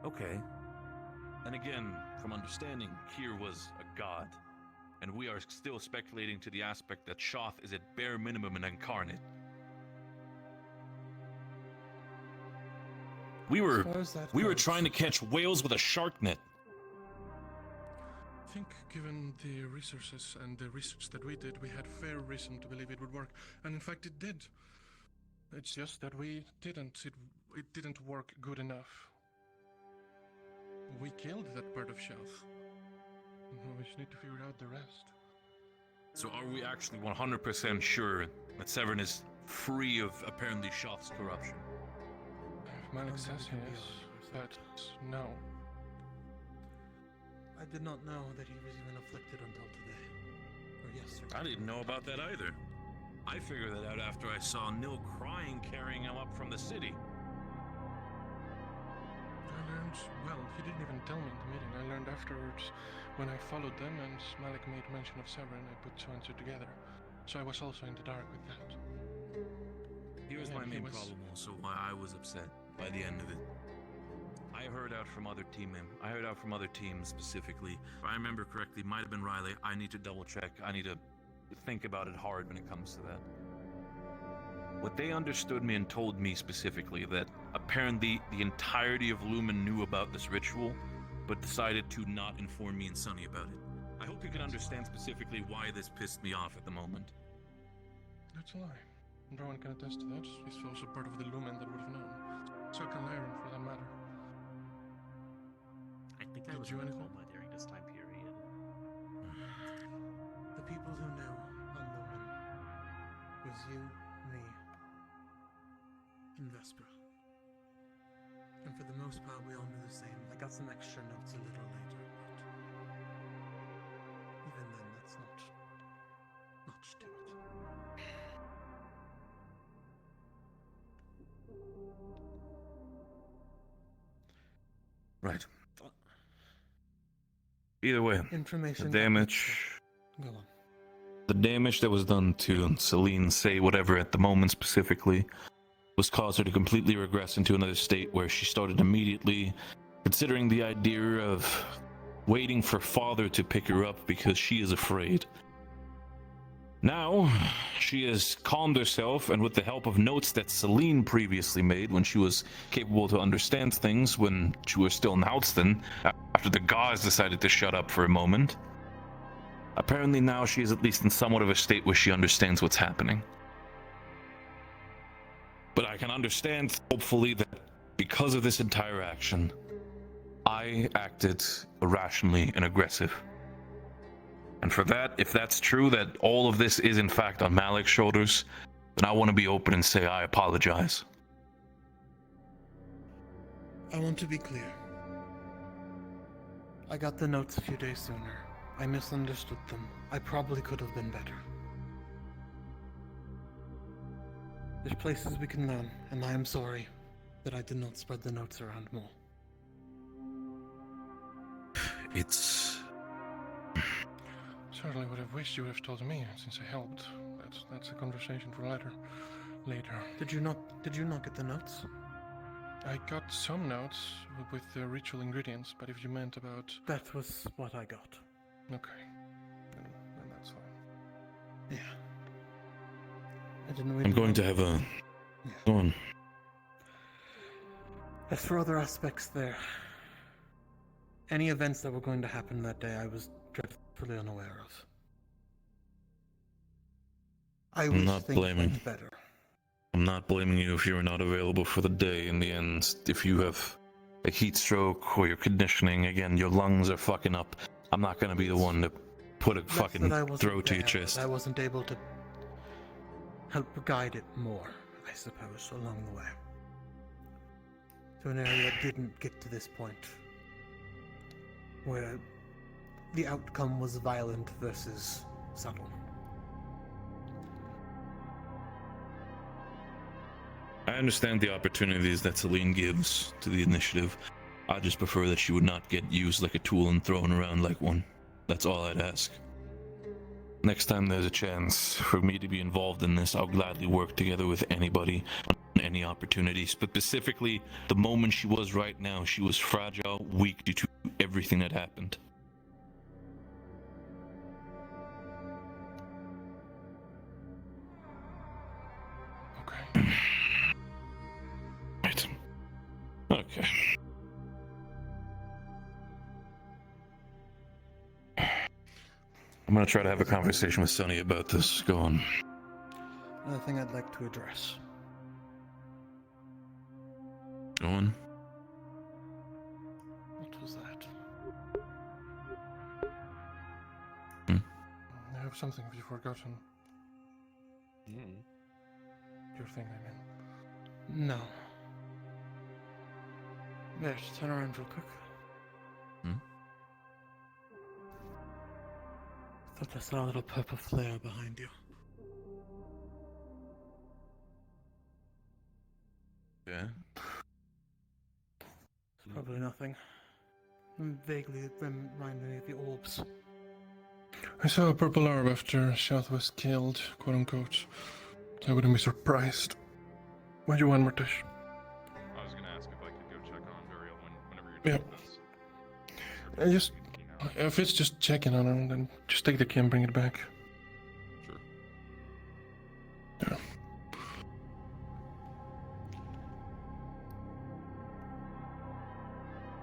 Okay. And again, from understanding, Kier was a god. And we are still speculating to the aspect that Shoth is at bare minimum an incarnate. We were trying to catch whales with a shark net. I think given the resources and the research that we did, we had fair reason to believe it would work. And in fact it did. It's just that we didn't. It didn't work good enough. We killed that part of Shoth. We just need to figure out the rest. So are we actually 100% sure that Severin is free of apparently Shoth's corruption? Malik says yes, but no. I did not know that he was even afflicted until today. Or yesterday. I didn't know about that either. I figured that out after I saw Nil crying carrying him up from the city. I learned, well, he didn't even tell me in the meeting. I learned afterwards when I followed them and Malik made mention of Severin, I put two and two together. So I was also in the dark with that. Here's my main problem also, why I was upset by the end of it. I heard out from other teams specifically. If I remember correctly, might have been Riley. I need to double check. I need to think about it hard when it comes to that. What they understood me and told me specifically, that apparently the entirety of Lumen knew about this ritual, but decided to not inform me and Sunny about it. I hope you can understand specifically why this pissed me off at the moment. That's a lie. Rowan can attest to that. He's also part of the Lumen that would have known. So can Lyron, for that matter. I think I was in a coma during this time period. The people who knew on Lumen was you, me, and Vesper. And for the most part, we all knew the same. I got some extra notes a little later, but even then, that's not much to it. Right. Either way, Information the damage... Go on. The damage that was done to Celine, say whatever at the moment specifically, was caused her to completely regress into another state where she started immediately considering the idea of waiting for father to pick her up because she is afraid. Now, she has calmed herself, and with the help of notes that Celine previously made when she was capable to understand things when she was still in Houston, after the gods decided to shut up for a moment, apparently now she is at least in somewhat of a state where she understands what's happening. But I can understand, hopefully, that because of this entire action, I acted irrationally and aggressive. And for that, if that's true, that all of this is in fact on Malik's shoulders, then I want to be open and say I apologize. I want to be clear. I got the notes a few days sooner. I misunderstood them. I probably could have been better. There's places we can learn, and I am sorry that I did not spread the notes around more. It's... Certainly would have wished you would have told me, since I helped. That's a conversation for later. Did you not get the notes? I got some notes with the ritual ingredients, but if you meant about... That was what I got. Okay. Then that's fine. Yeah. I didn't really I'm going to have a... Yeah. Go on. As for other aspects there, any events that were going to happen that day, I was dreadfully unaware of. I wish things went better. I'm not blaming you if you were not available for the day in the end. If you have a heat stroke or your conditioning, again, your lungs are fucking up. I'm not going to be the one to put a fucking throat to your chest. I wasn't able to help guide it more, I suppose, along the way. To an area that didn't get to this point. Where the outcome was violent versus subtle. I understand the opportunities that Celine gives to the initiative. I just prefer that she would not get used like a tool and thrown around like one. That's all I'd ask. Next time there's a chance for me to be involved in this, I'll gladly work together with anybody on any opportunities. But specifically, the moment she was right now, she was fragile, weak due to everything that happened. Okay. Right. Okay. I'm gonna try to have a conversation with Sunny about this. Go on. Another thing I'd like to address. Go on. What was that? I have something you've forgotten. Your thing, I mean. No. There, turn around real quick. Thought I saw a little purple flare behind you. Okay. It's probably nothing. Vaguely remind me of the orbs. I saw a purple orb after Shoth was killed, quote unquote. I wouldn't be surprised. What do you want, Mortish? I was gonna ask if I could go check on Burial whenever you're Yep. done with this. I just, if it's just checking on him, then just take the key and bring it back. Sure. Yeah.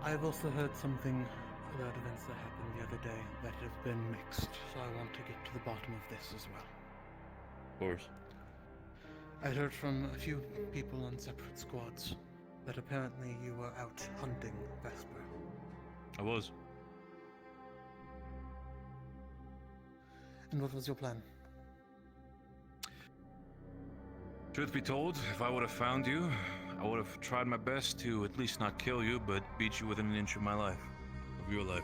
I've also heard something about events that happened the other day that have been mixed, so I want to get to the bottom of this as well. Of course. I heard from a few people on separate squads that apparently you were out hunting Vesper. I was. And what was your plan? Truth be told, if I would have found you, I would have tried my best to at least not kill you, but beat you within an inch of my life. Of your life.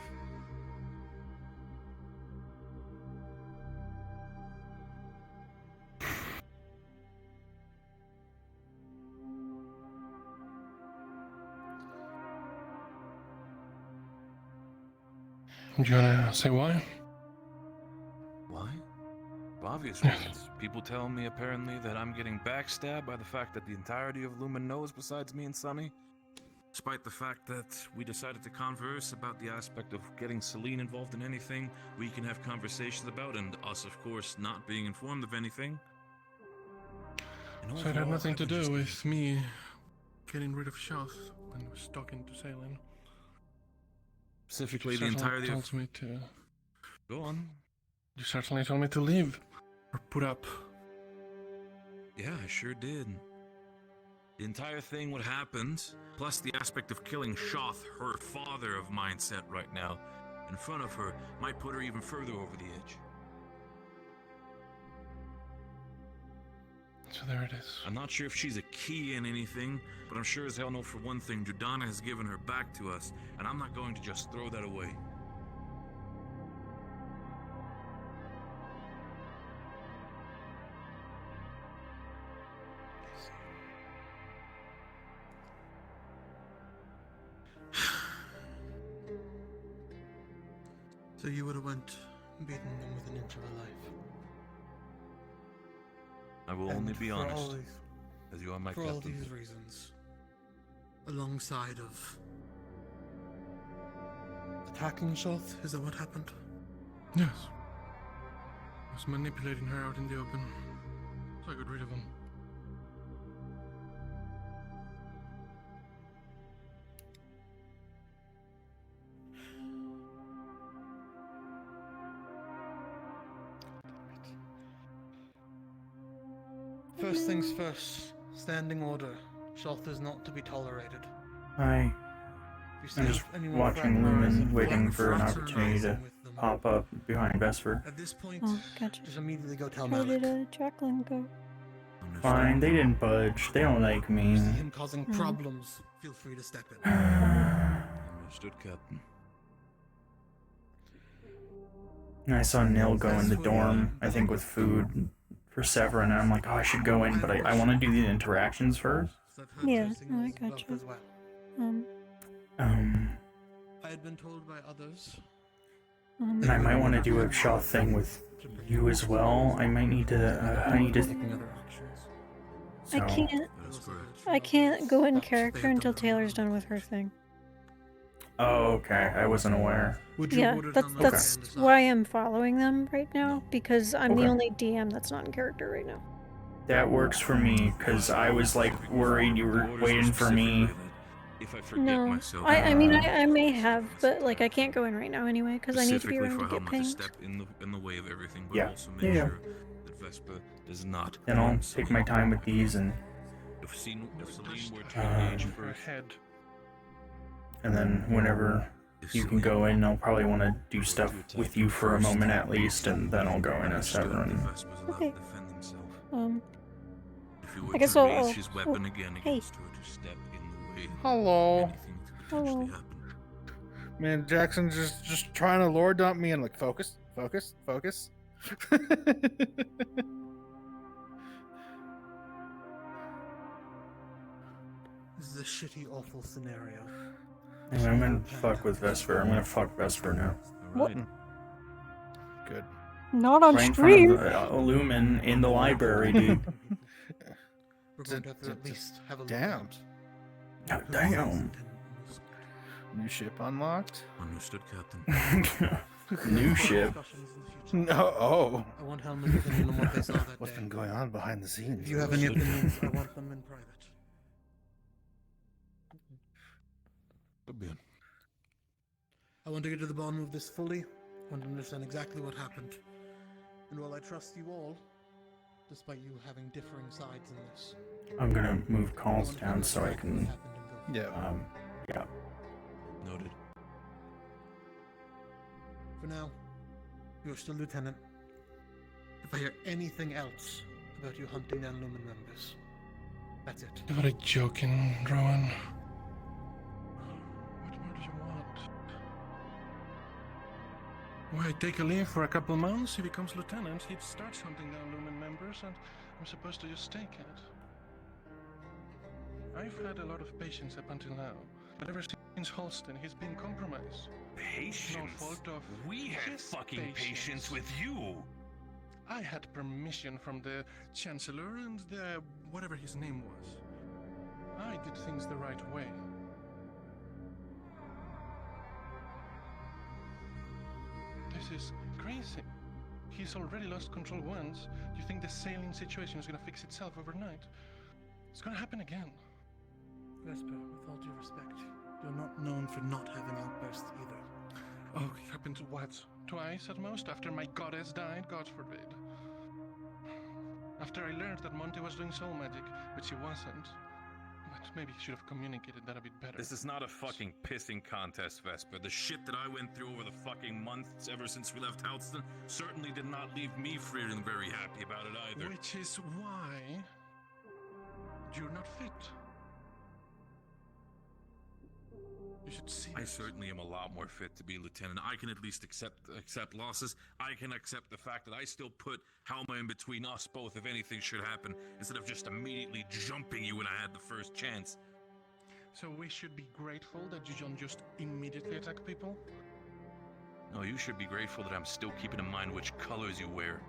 Do you wanna say why? Why? For obvious reasons. People tell me apparently that I'm getting backstabbed by the fact that the entirety of Lumen knows besides me and Sunny. Despite the fact that we decided to converse about the aspect of getting Celine involved in anything we can have conversations about, and us, of course, not being informed of anything. And So it had overall, nothing to I've been do just- with me getting rid of Shoth when I was talking to Salem. Specifically, You the certainly entirety told of... me to. Go on. You certainly told me to leave. Or put up. Yeah, I sure did. The entire thing, what happened, plus the aspect of killing Shoth, her father of mindset right now, in front of her, might put her even further over the edge. So there it is. I'm not sure if she's a key in anything, but I'm sure as hell know for one thing, Jordana has given her back to us, and I'm not going to just throw that away. So you would have went beaten them with an inch of a life. I will And only be for all honest, these- as you are my for all captain. these reasons, alongside of attacking Shoth, is that what happened? Yes. I was manipulating her out in the open, so I got rid of him. First things first, standing order. Shoth is not to be tolerated. I'm If you just see anyone watching fraternize Lumen, and waiting for an fraternizing opportunity to with them, pop up behind Vesper. At this point, Oh, gotcha. just immediately go tell Where Malik. did Jacqueline go? Fine, they didn't budge. They don't like me. See him causing problems, feel free to step in. Understood, Captain. And I saw Nil go in the dorm, I think with food for Severin, and I'm like, oh, I should go in, but I want to do the interactions first. Yeah, no, I gotcha. I had been told by others. And I might want to do a Shaw thing with you as well. I might need to, I need to... I can't go in character until Taylor's done with her thing. Oh, okay. I wasn't aware. Yeah, that's why I'm following them right now, because I'm the Okay. only DM that's not in character right now. That works for me, because I was, like, worried you were waiting for me. If I forget No, myself, I mean, I may have, but, like, I can't go in right now anyway, because I need to be specifically around for to how get not to paint. step in the way of everything, but Yeah. also make Yeah. sure that Vespa does not. Then I'll harm take Celine. my time with these, and If Celine were to engage first, and then whenever you can go in, I'll probably want to do stuff with you for a moment at least, and then I'll go in as Severin. Okay. if he were I guess to I'll- raise his weapon again hey. against her to step in the way, Hello. Hello. Man, Jackson's just trying to lore dump me and like focus. This is a shitty, awful scenario. Anyway, I'm gonna fuck with Vesper. I'm gonna fuck Vesper now. What? Good. Not on Right in front stream. of the Lumen in the library, dude. We're going to have to at least have a look Damn. at Oh, damn. New ship unlocked. Understood, Captain. New ship. No. Oh. I want Helmet's opinion on what they saw that What's day. been going on behind the scenes? If you have any opinions, I want them in private. I want to get to the bottom of this fully. I want to understand exactly what happened. And while I trust you all, despite you having differing sides in this, I'm gonna move calls down so I can. Yeah. Yeah. Noted. for now, you're still Lieutenant. If I hear anything else about you hunting down Lumen members, that's it. You were joking, Rowan. What more do you want? Why, take a leave for a couple months, he becomes lieutenant, he starts hunting down Lumen members, and I'm supposed to just take it. I've had a lot of patience up until now, but ever since Holston, he's been compromised. Patience? No fault of We had his fucking patience with you! I had permission from the Chancellor and the whatever his name was. I did things the right way. This is crazy. He's already lost control once. Do you think the sailing situation is gonna fix itself overnight? It's gonna happen again. Vesper, with all due respect, you're not known for not having outbursts either. Oh, it happened what? Twice at most, after my goddess died, God forbid. After I learned that Monty was doing soul magic, which he wasn't. But maybe he should have communicated that a bit better. This is not a fucking pissing contest, Vesper. The shit that I went through over the fucking months ever since we left Houston certainly did not leave me feeling very happy about it either. Which is why you're not fit. You should see. I certainly am a lot more fit to be lieutenant. I can at least accept losses. I can accept the fact that I still put Helma in between us both if anything should happen, instead of just immediately jumping you when I had the first chance. So we should be grateful that you don't just immediately attack people? No, you should be grateful that I'm still keeping in mind which colors you wear.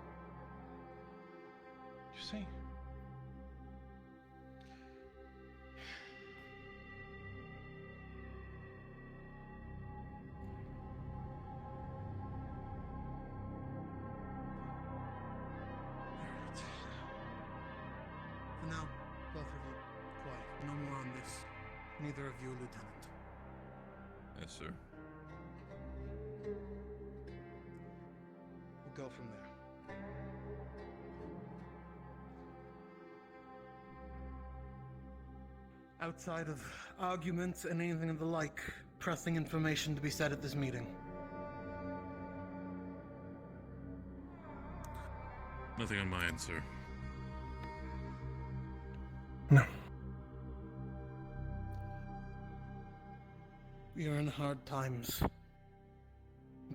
You see? For now, both of you, quiet. No more on this. Neither of you, Lieutenant. Yes, sir. We'll go from there. Outside of arguments and anything of the like, pressing information to be said at this meeting. Nothing on my end, sir. No. We are in hard times.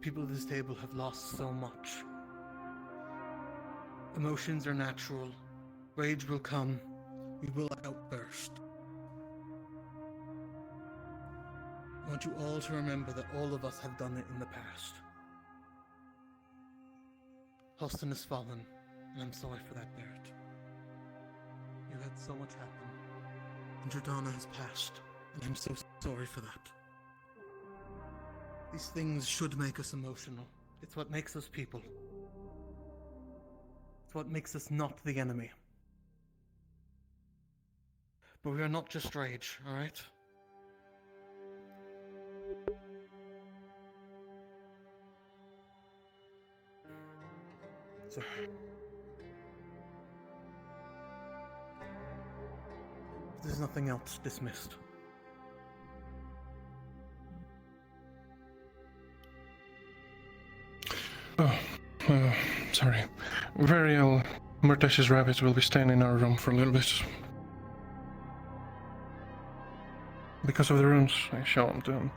People at this table have lost so much. Emotions are natural. Rage will come. We will outburst. I want you all to remember that all of us have done it in the past. Huston has fallen, and I'm sorry for that, Barrett. You had so much happen, and Jordana has passed, and I'm so sorry for that. These things should make us emotional. It's what makes us people. It's what makes us not the enemy. But we are not just rage, alright? So... if there's nothing else, dismissed. Sorry. Varial Murtash's rabbit will be staying in our room for a little bit. Because of the runes I showed him to him.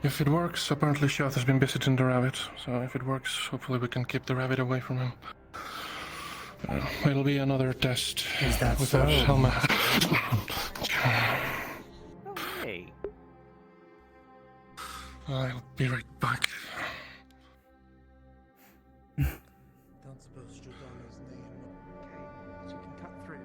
If it works, apparently Shoth has been visiting the rabbit, so if it works, hopefully we can keep the rabbit away from him. It'll be another test Is that without so? Helma. I'll be right back. Don't suppose Giordano's name. Okay, so you can cut through.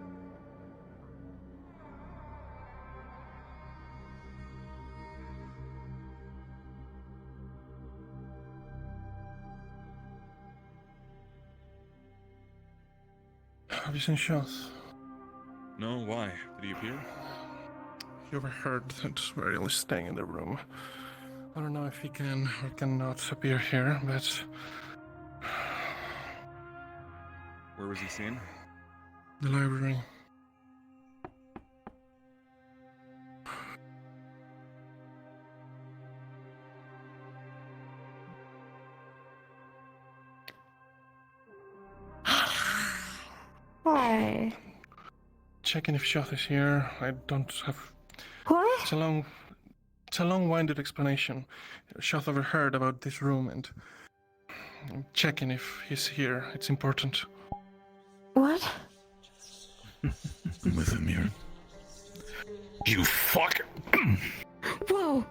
Have you seen Shoth? No, why? Did he appear? You overheard that Varial is staying in the room. I don't know if he can or cannot appear here, but... Where was he seen? The library. Why? Checking if Shoth is here. I don't have... What? It's a long-winded explanation. Shoth overheard about this room and... I'm checking if he's here. It's important. What? I'm with him here. You fuck! Whoa!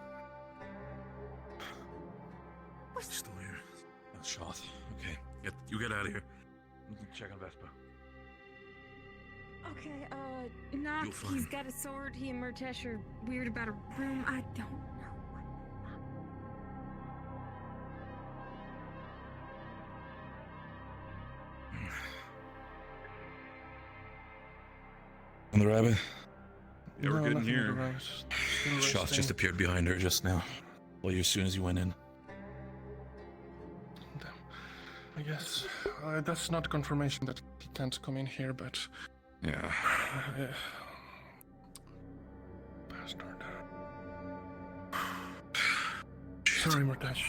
Still here. That's Shoth. Okay, you get out of here. Check on Vespa. Okay, Knock, he's got a sword. He and Murtesh are weird about a room. I don't know what. On the rabbit? Yeah, we're No, getting nothing here. otherwise. Shoth Resting. just appeared behind her just now. Well, as soon as you went in. I guess that's not confirmation that he can't come in here, but... Yeah. Bastard. Sorry, Murtesh.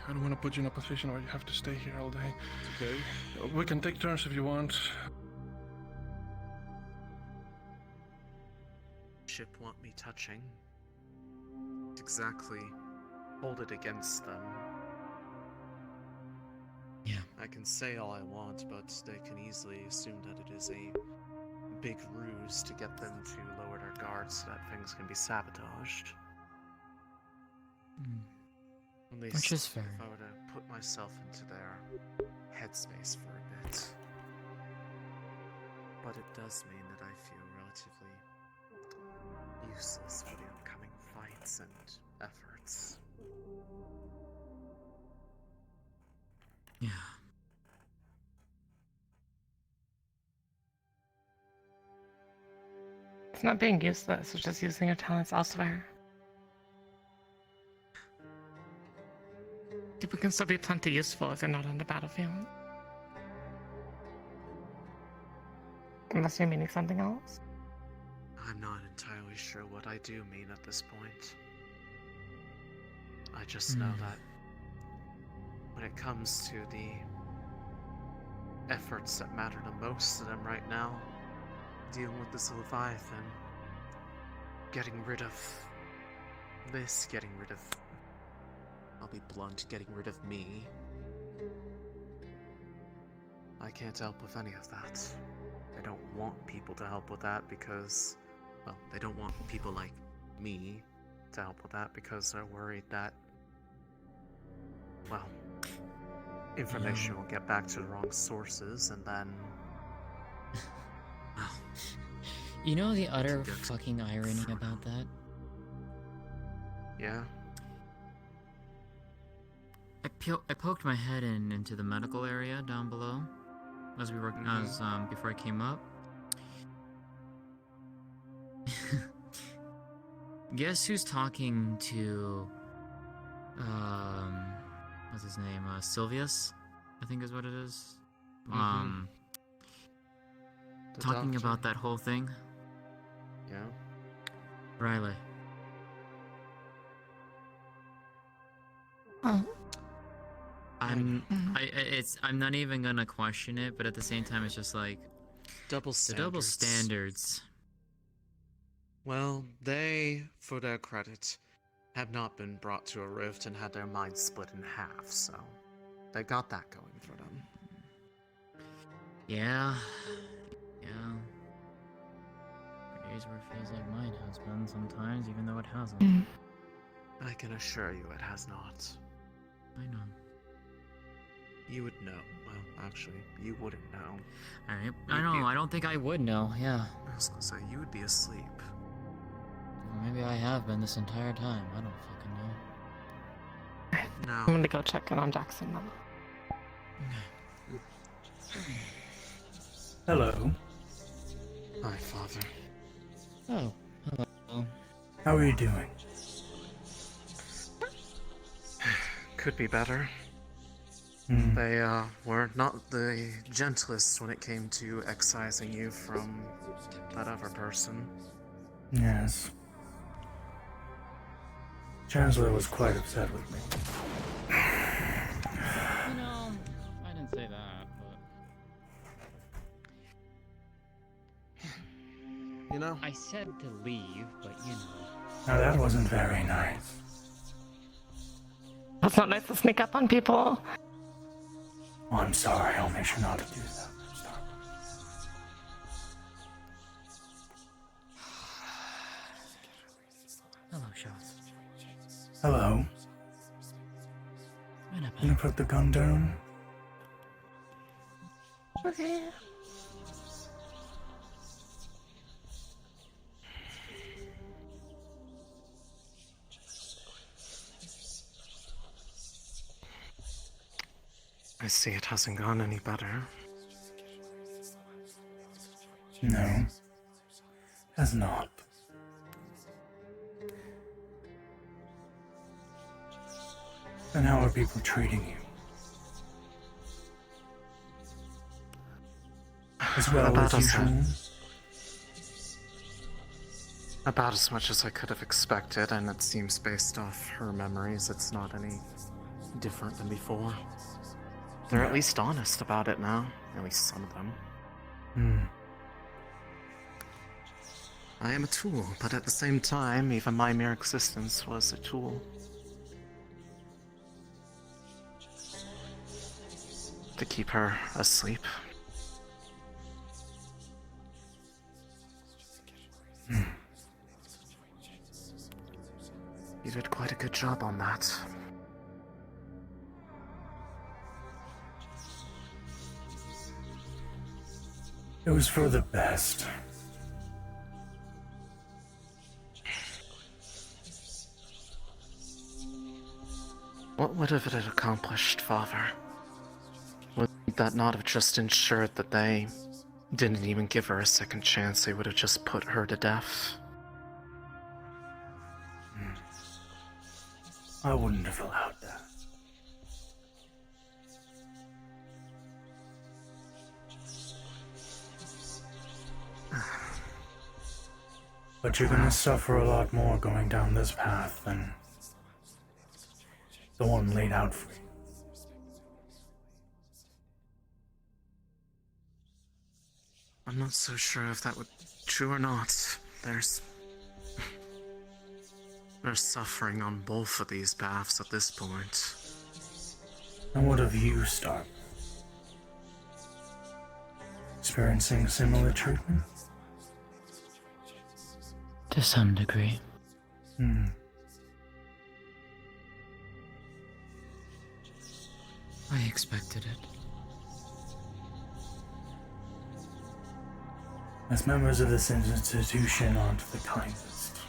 I don't want to put you in a position where you have to stay here all day. Okay. We can take turns if you want. Ship want me touching? Exactly. Hold it against them. Yeah. I can say all I want, but they can easily assume that it is a big ruse to get them to lower their guards so that things can be sabotaged. At least Which is fair. if I were to put myself into their headspace for a bit. But it does mean that I feel relatively useless for the upcoming fights and efforts. Yeah. It's not being useless, it's just using your talents elsewhere. People can still be plenty useful if they're not on the battlefield. Unless you're meaning something else. I'm not entirely sure what I do mean at this point. I just know that when it comes to the efforts that matter the most to them right now, dealing with this Leviathan, getting rid of this, getting rid of, I'll be blunt, getting rid of me, I can't help with any of that. I don't want people to help with that because, well, they don't want people like me to help with that because they're worried that, well, information will get back to the wrong sources and then... You know the utter fucking irony about that? Yeah? I poked my head into the medical area down below as we were before I came up. Guess who's talking to what's his name? Sylvius, I think is what it is. Talking doctor. about that whole thing. Yeah? Riley. Oh. I'm not even gonna question it, but at the same time it's just like Double the standards. double standards. Well, they, for their credit, have not been brought to a rift and had their minds split in half, so they got that going for them. Yeah. Days where it feels like mine has been sometimes, even though it hasn't. I can assure you it has not. I know. You would know. Well, actually, you wouldn't know. I know, I don't think I would know, yeah. I was gonna say, you would be asleep. Or maybe I have been this entire time. I don't fucking know. No. I'm gonna go check in on Jackson now. Hello. Hi, Father. Oh, hello. How are you doing? Could be better. Hmm. They were not the gentlest when it came to excising you from that other person. Yes. Chancellor was quite upset with me. You know, I didn't say that, but... You know? I said to leave, but you know. Now that wasn't very nice. It's not nice to sneak up on people. Oh, I'm sorry, I'll make sure not to do that. Hello, Shots. Hello. Can you put the gun down? Okay. I see it hasn't gone any better. No. Has not. And how are people treating you? As well About as usual? About as much as I could have expected, and it seems based off her memories, it's not any different than before. They're at least honest about it now. At least some of them. Hmm. I am a tool, but at the same time, even my mere existence was a tool. To keep her asleep. You did quite a good job on that. It was for the best. What would have it accomplished, Father? Would that not have just ensured that they didn't even give her a second chance? They would have just put her to death. I wouldn't have allowed that. But you're gonna suffer a lot more going down this path than the one laid out for you. I'm not so sure if that would be true or not. There's suffering on both of these paths at this point. And what have you started? Experiencing similar treatment? To some degree. Hmm. I expected it. As members of this institution aren't the kindest.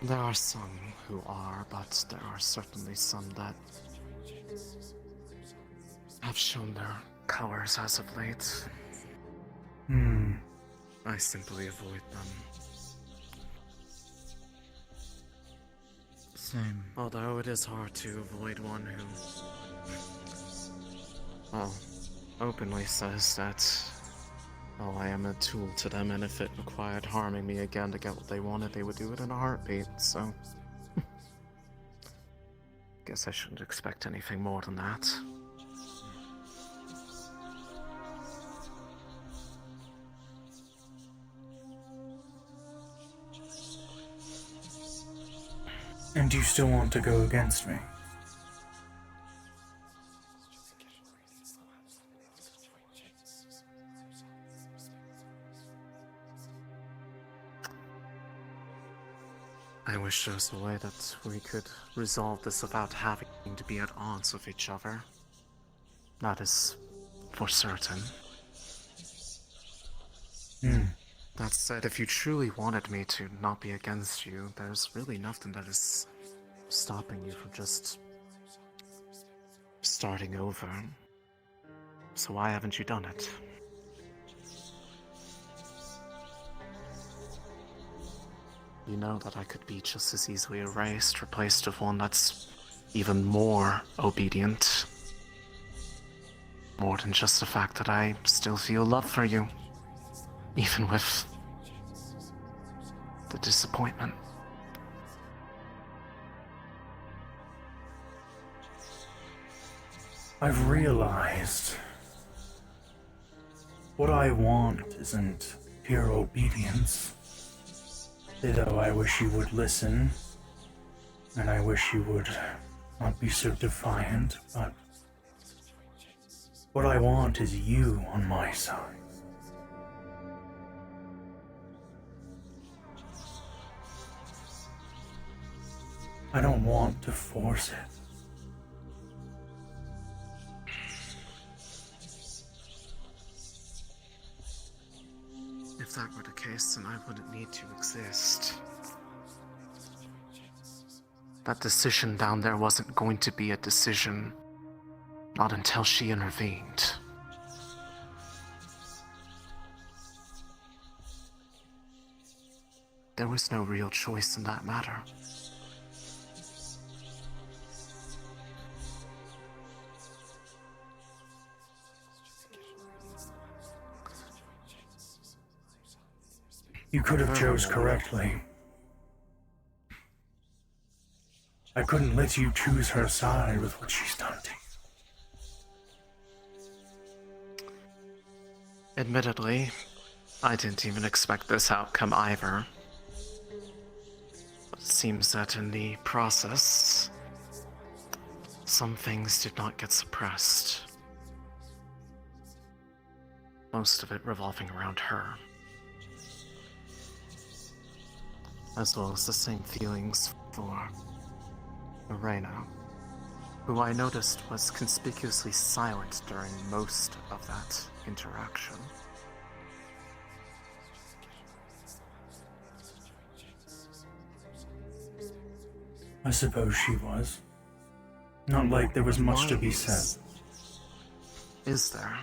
There are some who are, but there are certainly some that have shown their colors as of late. Hmm. I simply avoid them. Same. Although it is hard to avoid one who, well, openly says that, oh, I am a tool to them, and if it required harming me again to get what they wanted, they would do it in a heartbeat, so... Guess I shouldn't expect anything more than that. And you still want to go against me? I wish there was a way that we could resolve this without having to be at odds with each other. That is for certain. That said, if you truly wanted me to not be against you, there's really nothing that is stopping you from just starting over. So why haven't you done it? You know that I could be just as easily erased, replaced with one that's even more obedient. More than just the fact that I still feel love for you. Even with the disappointment. I've realized what I want isn't pure obedience. Though I wish you would listen, and I wish you would not be so defiant, but what I want is you on my side. I don't want to force it. If that were the case, then I wouldn't need to exist. That decision down there wasn't going to be a decision. Not until she intervened. There was no real choice in that matter. You could have chose correctly. I couldn't let you choose her side with what she's done to you. Admittedly, I didn't even expect this outcome either. But it seems that in the process, some things did not get suppressed. Most of it revolving around her. As well as the same feelings for Lorena, who I noticed was conspicuously silent during most of that interaction. I suppose she was. Not like there was much to be said. Is there?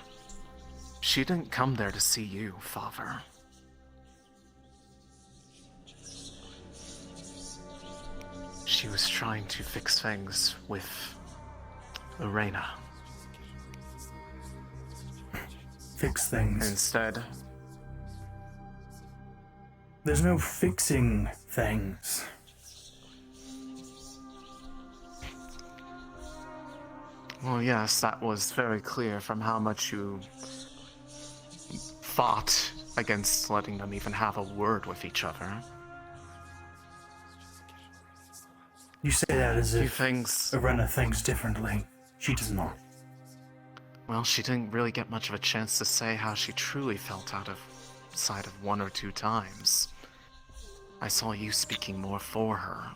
She didn't come there to see you, Father. She was trying to fix things with Lorena. Fix things? Instead. There's no fixing things. Well, yes, that was very clear from how much you fought against letting them even have a word with each other. You say that as if things... Lorena thinks differently. She does not. Well, she didn't really get much of a chance to say how she truly felt outside of one or two times. I saw you speaking more for her.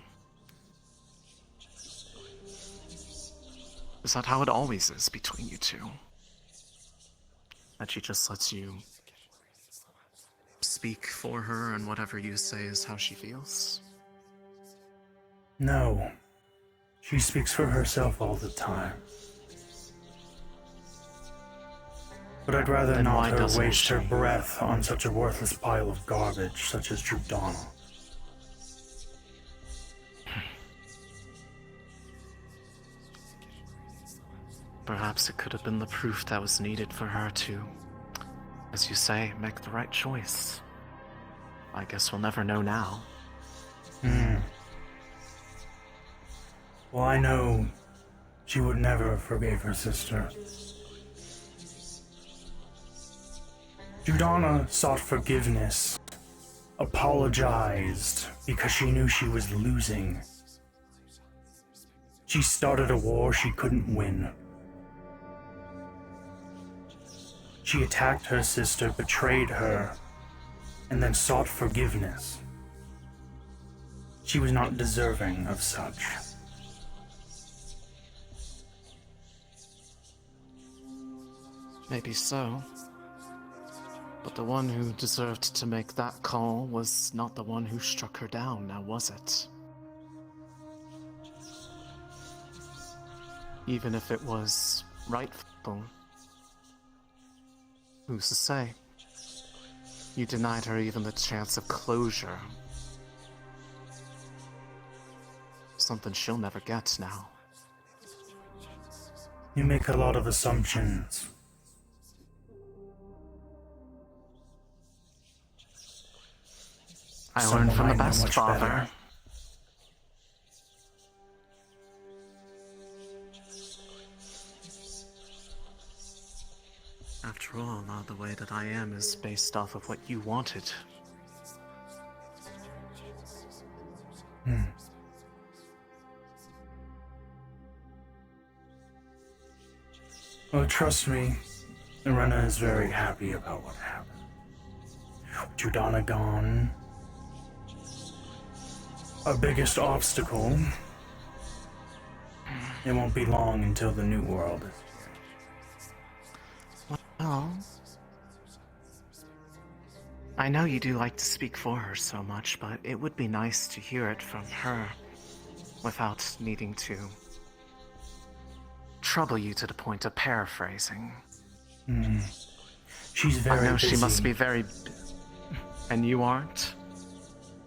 Is that how it always is between you two? That she just lets you speak for her and whatever you say is how she feels? No. She speaks for herself all the time. But I'd rather Then not why her doesn't waste her she? breath on such a worthless pile of garbage such as Judana. Perhaps it could have been the proof that was needed for her to, as you say, make the right choice. I guess we'll never know now. Well, I know she would never forgive her sister. Judana sought forgiveness, apologized because she knew she was losing. She started a war she couldn't win. She attacked her sister, betrayed her, and then sought forgiveness. She was not deserving of such. Maybe so. But the one who deserved to make that call was not the one who struck her down, now was it? Even if it was rightful, who's to say? You denied her even the chance of closure. Something she'll never get now. You make a lot of assumptions. I learned from the Someone I know best, much Father. better. After all, the way that I am is based off of what you wanted. Well, trust me, Irena is very happy about what happened. Judana gone. Our biggest obstacle. It won't be long until the new world is here. Well, I know you do like to speak for her so much, but it would be nice to hear it from her without needing to trouble you to the point of paraphrasing. She's very I know busy. she must be very... And you aren't?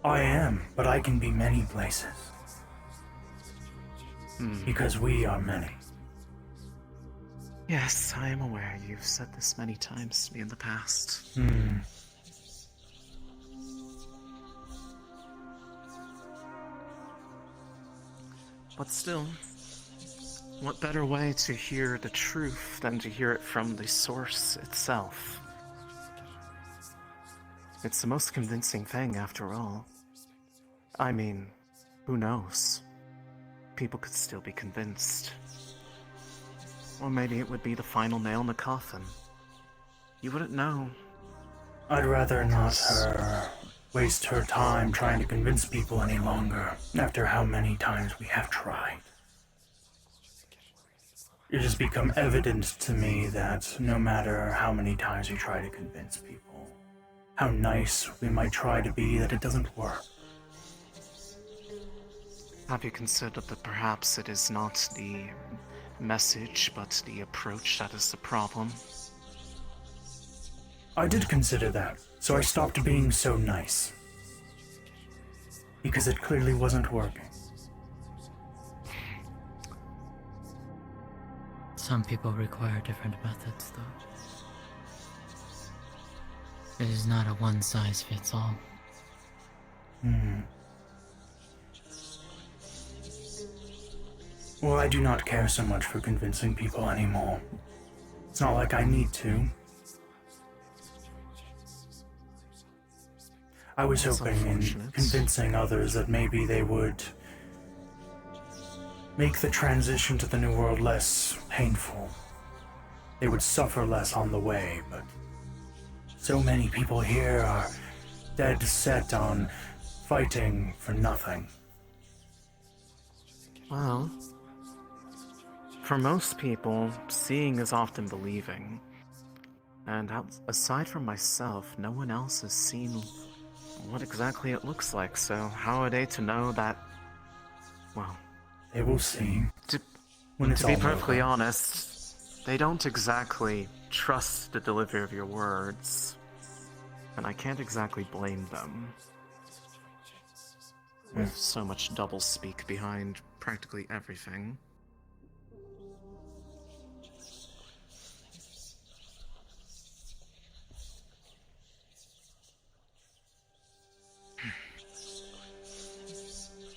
I am, but I can be many places. Because we are many. Yes, I am aware. You've said this many times to me in the past. But still, what better way to hear the truth than to hear it from the source itself? It's the most convincing thing, after all. I mean, who knows? People could still be convinced. Or maybe it would be the final nail in the coffin. You wouldn't know. I'd rather not her waste her time trying to convince people any longer, after how many times we have tried. It has become evident to me that no matter how many times we try to convince people, how nice we might try to be, that it doesn't work. Have you considered that perhaps it is not the message, but the approach that is the problem? I did consider that, so I stopped being so nice. Because it clearly wasn't working. Some people require different methods, though. It is not a one-size-fits-all. Well, I do not care so much for convincing people anymore. It's not like I need to. I was That's hoping in unfortunate. convincing others that maybe they would make the transition to the new world less painful. They would suffer less on the way, but so many people here are dead set on fighting for nothing. Well, for most people, seeing is often believing. And aside from myself, no one else has seen what exactly it looks like, so how are they to know that, well... They will see. To when it's be all perfectly over. honest, they don't exactly trust the delivery of your words. And I can't exactly blame them. With so much doublespeak behind practically everything.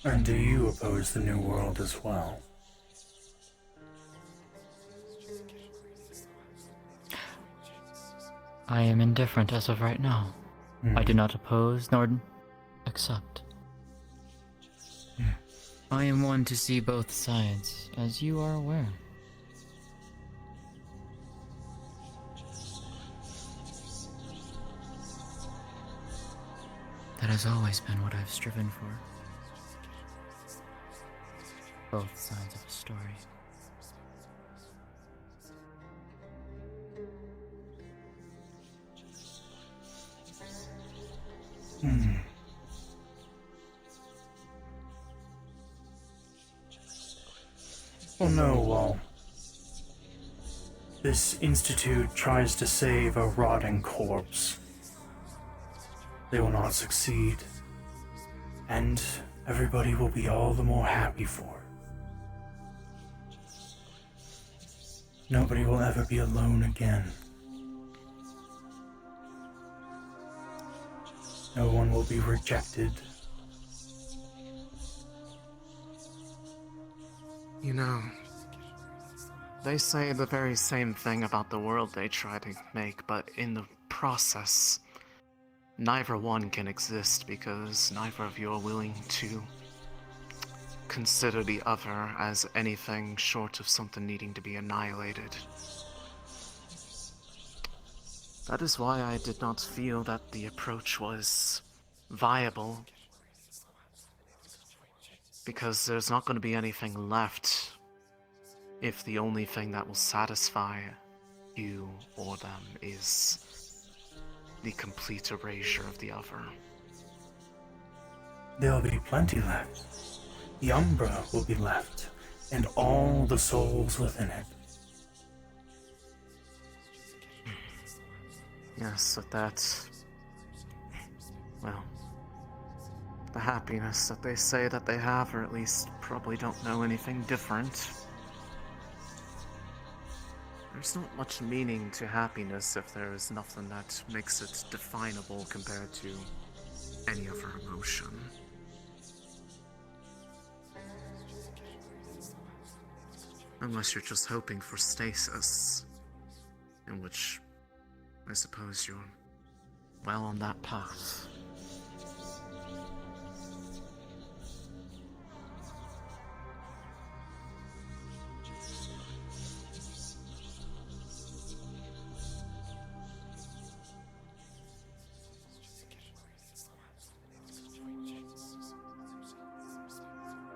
And do you oppose the new world as well? I am indifferent as of right now. I do not oppose nor accept. I am one to see both sides, as you are aware. That has always been what I've striven for. both sides of a story. Well, no, well, this institute tries to save a rotting corpse. They will not succeed, and everybody will be all the more happy for it. Nobody will ever be alone again. No one will be rejected. You know, they say the very same thing about the world they try to make, but in the process, neither one can exist because neither of you are willing to consider the other as anything short of something needing to be annihilated. That is why I did not feel that the approach was viable. Because there's not going to be anything left if the only thing that will satisfy you or them is the complete erasure of the other. There'll be plenty left. The Umbra will be left, and all the souls within it. Yes, but that... well... the happiness that they say that they have, or at least probably don't know anything different. There's not much meaning to happiness if there is nothing that makes it definable compared to any other emotion. Unless you're just hoping for stasis, in which I suppose you're well on that path.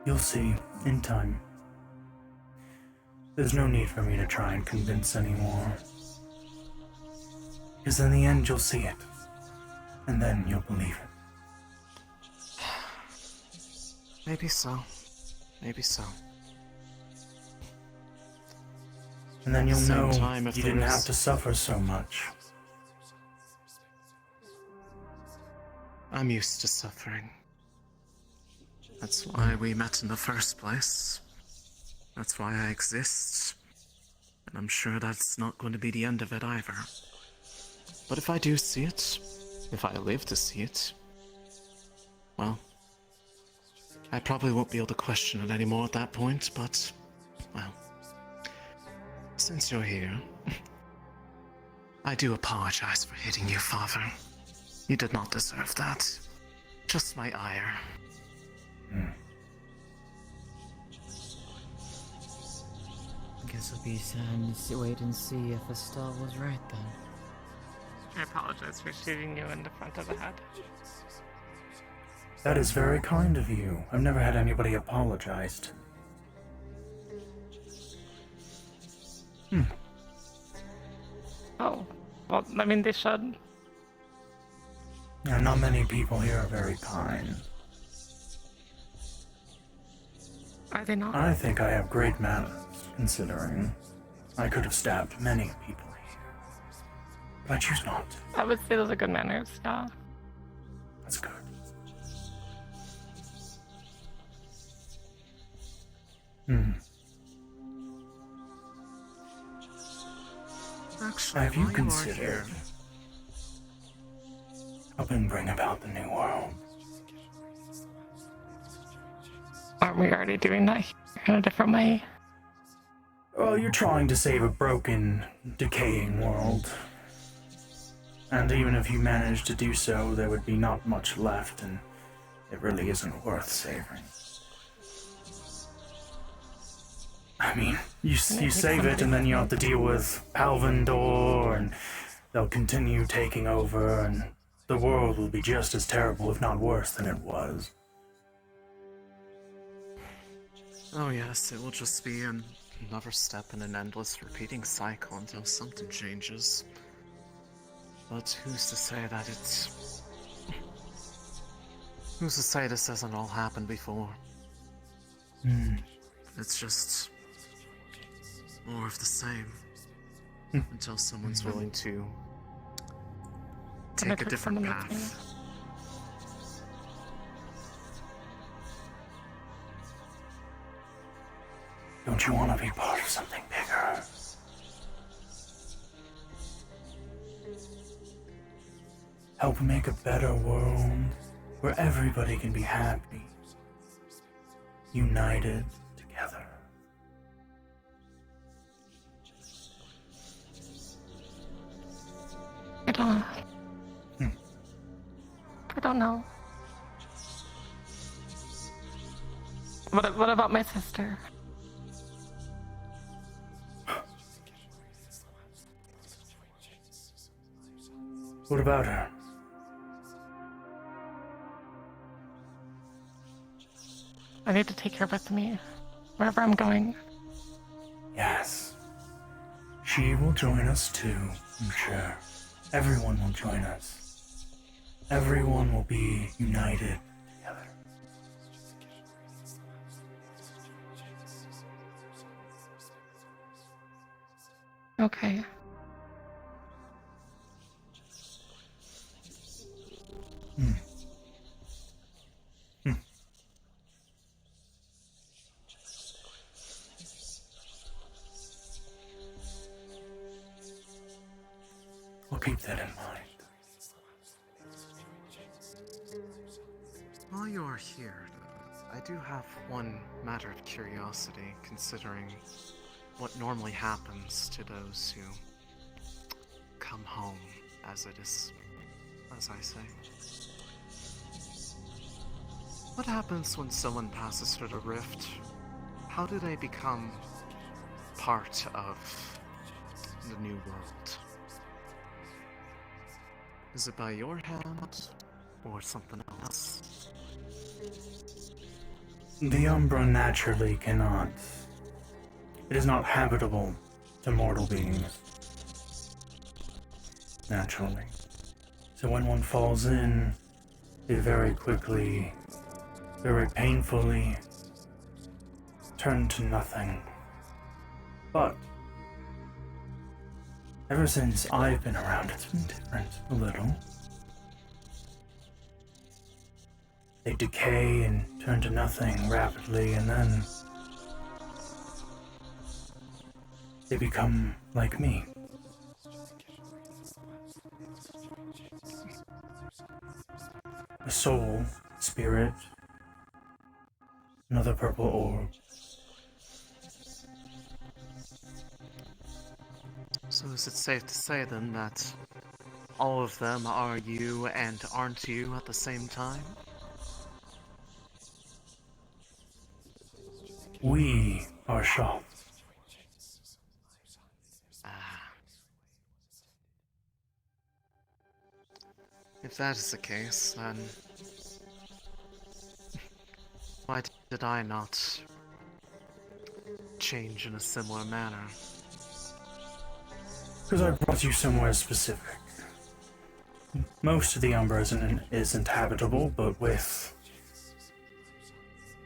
You'll see, in time. There's no need for me to try and convince anymore. Because in the end, you'll see it. And then you'll believe it. Maybe so. Maybe so. And then you'll know if you didn't have to suffer so much. I'm used to suffering. That's why we met in the first place. That's why I exist. And I'm sure that's not going to be the end of it either. But if I do see it, if I live to see it, well, I probably won't be able to question it anymore at that point, but, well, since you're here, I do apologize for hitting you, Father. You did not deserve that. Just my ire. Guess it'll be time to wait and see if Estelle was right then. I apologize for shooting you in the front of the head. That is very kind of you. I've never had anybody apologize to me. Oh, well, I mean, they should. Yeah, not many people here are very kind. Are they not? I think I have great manners, considering I could have stabbed many people here. But I choose not to. I would say those are good manners, yeah. That's good. Actually, have you while considered are here, helping bring about the new world? Aren't we already doing that in a different way? Well, you're trying to save a broken, decaying world. And even if you managed to do so, there would be not much left, and it really isn't worth saving. I mean, you save it, and then you have to deal with Palvindor, and they'll continue taking over, and the world will be just as terrible, if not worse, than it was. Oh yes, it will just be another step in an endless repeating cycle until something changes. But who's to say that it's... Who's to say this hasn't all happened before? It's just... more of the same. Until someone's willing to... take a different path. Don't you want to be part of something bigger? Help make a better world where everybody can be happy, united together. I don't know. What about my sister? What about her? I need to take her with me, wherever I'm going. Yes. She will join us too, I'm sure. Everyone will join us. Everyone will be united together. Okay. We'll keep that in mind. While you are here, I do have one matter of curiosity, considering what normally happens to those who come home, as it is, as I say. What happens when someone passes through the rift? How do they become part of the new world? Is it by your hand, or something else? The Umbra naturally cannot. It is not habitable to mortal beings. Naturally. So when one falls in, they very quickly, very painfully turn to nothing. But ever since I've been around, it's been different a little. They decay and turn to nothing rapidly, and then they become like me. A soul, spirit, another purple orb. So is it safe to say then that all of them are you and aren't you at the same time? We are Shaw. If that is the case, then why did I not change in a similar manner? Because I brought you somewhere specific. Most of the Umbra isn't habitable, but with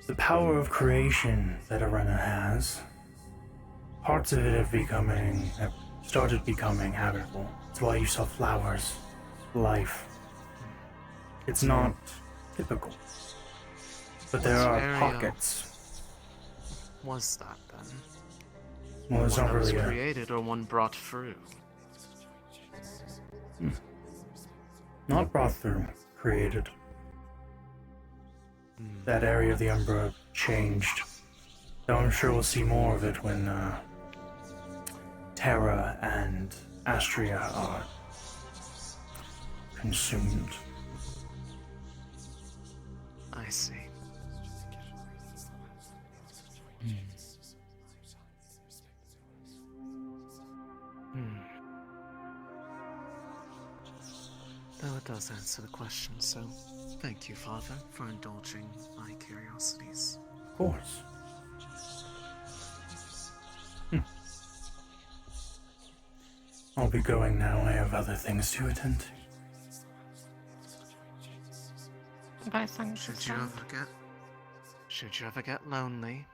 the power of creation that Arena has, parts of it have started becoming habitable. That's why you saw flowers, life. It's not typical. But there What are area pockets. was that then? Well, it's one not that was really created or one brought through? not brought through, created. That area of the Umbra changed. Though I'm sure we'll see more of it when Terra and Astria are consumed. I see. Though it does answer the question, so thank you, Father, for indulging my curiosities. Of course. I'll be going now. I have other things to attend to. Bye, son. Should you ever get lonely?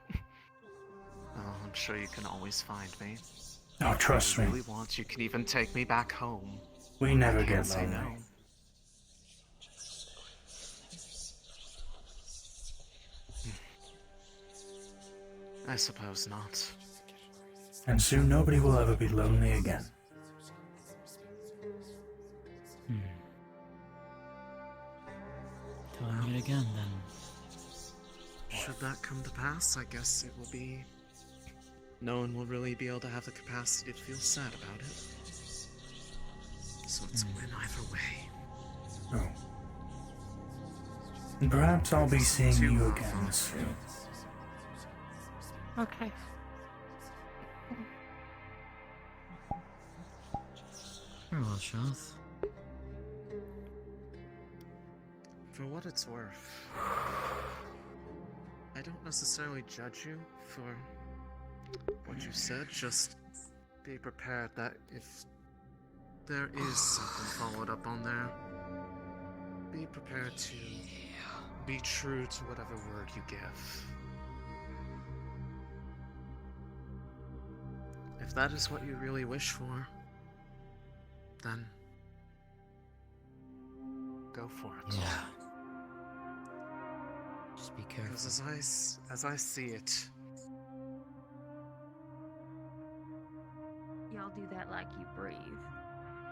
Oh, I'm sure you can always find me. Oh, trust if you me. really want, you can even take me back home. We never I get can't say lonely. no. I suppose not. And soon nobody will ever be lonely again. Till I meet again, then. Should that come to pass, I guess it will be... No one will really be able to have the capacity to feel sad about it. So it's a win either way. Oh. And perhaps I'll be seeing you again soon. Okay. Very well, Shoth. For what it's worth, I don't necessarily judge you for what you said, just be prepared that if there is something followed up on there, be prepared to be true to whatever word you give. If that is what you really wish for, then go for it. Yeah. Just be careful. Because as I see it, Y'all do that like you breathe.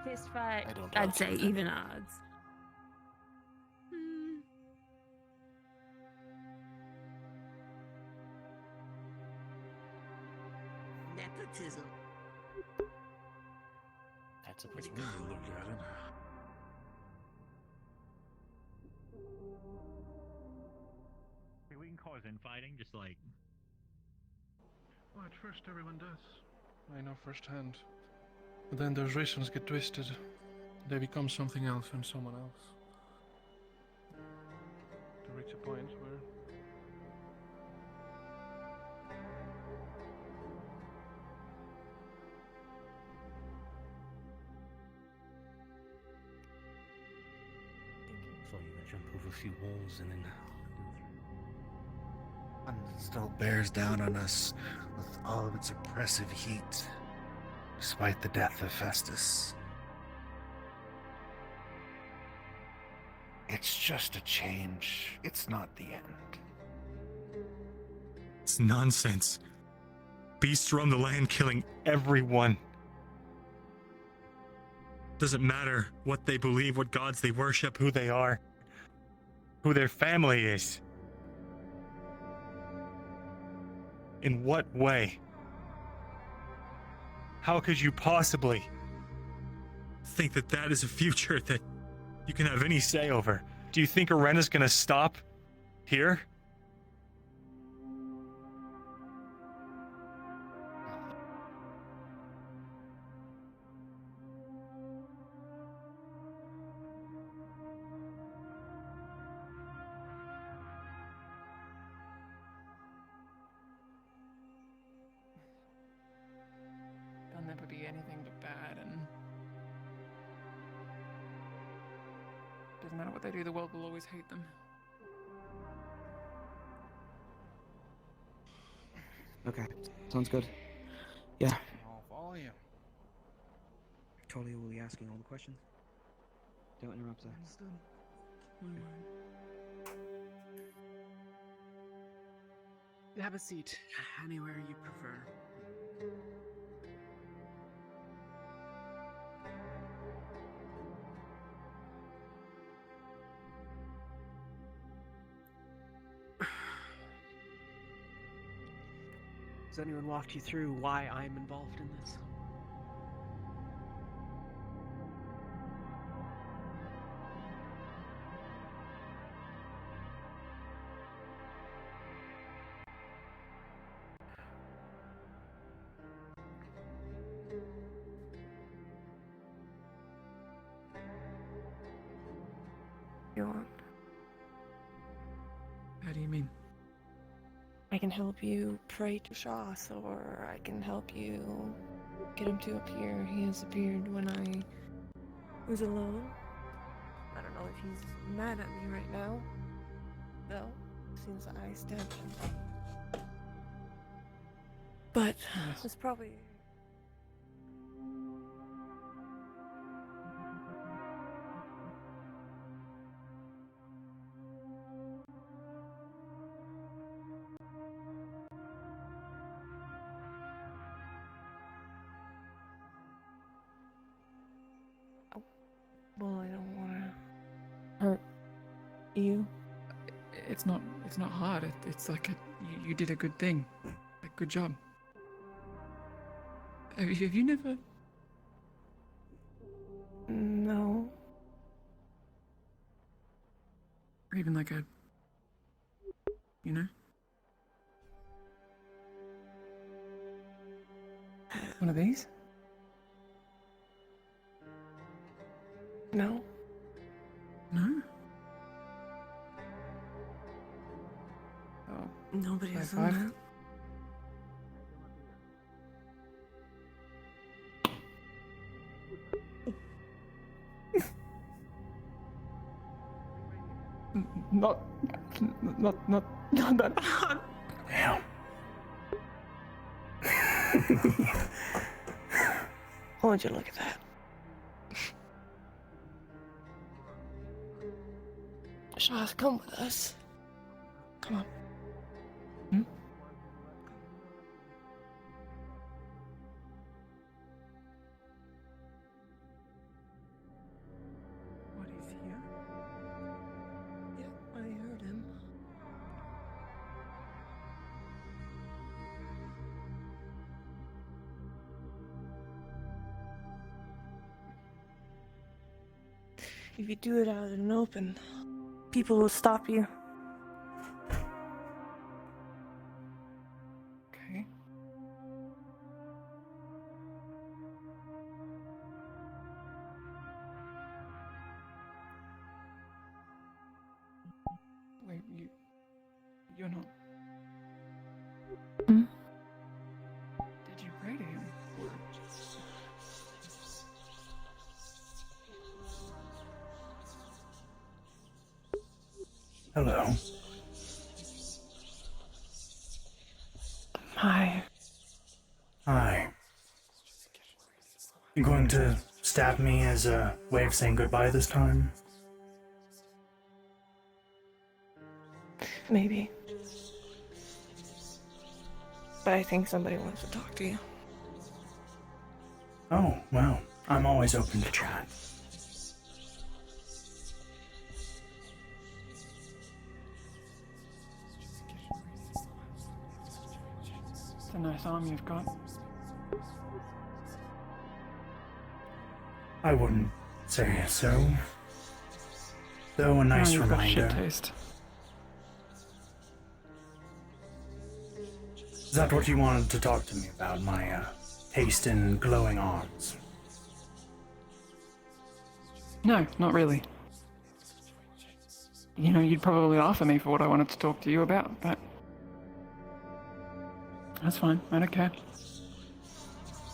Fist fight, I don't I'd say argue that. even odds. Nepotism. That's a pretty good look at it. We can cause infighting, just like. Well, at first everyone does. I know firsthand. But then those reasons get twisted. They become something else and someone else. To reach a point where... So you can jump over a few walls and then and it still bears down on us with all of its oppressive heat, despite the death of Festus. It's just a change. It's not the end. It's nonsense. Beasts roam the land killing everyone. Doesn't matter what they believe, what gods they worship, who they are, who their family is. In what way? How could you possibly think that that is a future that you can have any say over? Do you think Arena's gonna stop here? They'll never be anything but bad, and doesn't matter what they do, the world will always hate them. Okay, sounds good. Yeah. I'll follow you. Talia will be asking all the questions. Don't interrupt her. Understood. have a seat anywhere you prefer. Has anyone walked you through why I'm involved in this? You want? How do you mean? I can help you pray to Shoth, or I can help you get him to appear. He has appeared when I was alone. I don't know if he's mad at me right now, though, since I stabbed him. But it's probably... Well, I don't want to hurt you. It's not hard. It's like you did a good thing. Like, good job. Have you never... No. Or even like a... You know? One of these? No. No? Nobody has High five. done Not that hard. Damn. Why would you look at that? Shoth, come with us. Come on. What, he's here? Yeah, I heard him. If you do it out in an open, people will stop you. Okay. Wait, you're not... Hmm? Did you pray to him? Hello. Hi. Hi. You going to stab me as a way of saying goodbye this time? Maybe. But I think somebody wants to talk to you. Oh, well, I'm always open to chat. It's a nice arm you've got. I wouldn't say so. Though a nice You've got reminder. shit taste. Is that what you wanted to talk to me about, my taste in glowing arms? No, not really. You know, you'd probably laugh at me for what I wanted to talk to you about, but... That's fine, I don't care.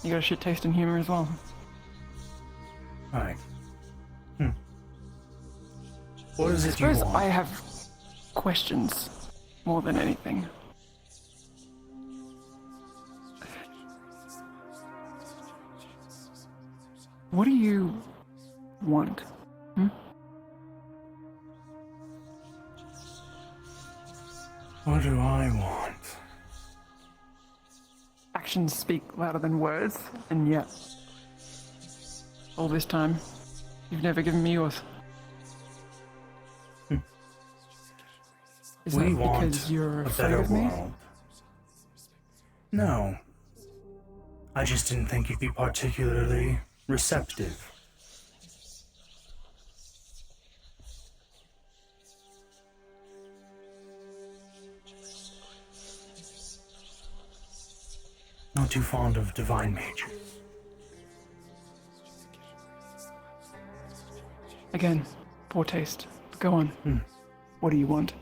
You got a shit taste in humor as well. Right. What is I it you suppose want? I have questions more than anything. What do you want? What do I want? Actions speak louder than words, and yet, all this time, you've never given me yours. Is We that want because you're a afraid better of me? world. No. I just didn't think you'd be particularly receptive. Not too fond of divine mages. Again, poor taste. Go on. What do you want?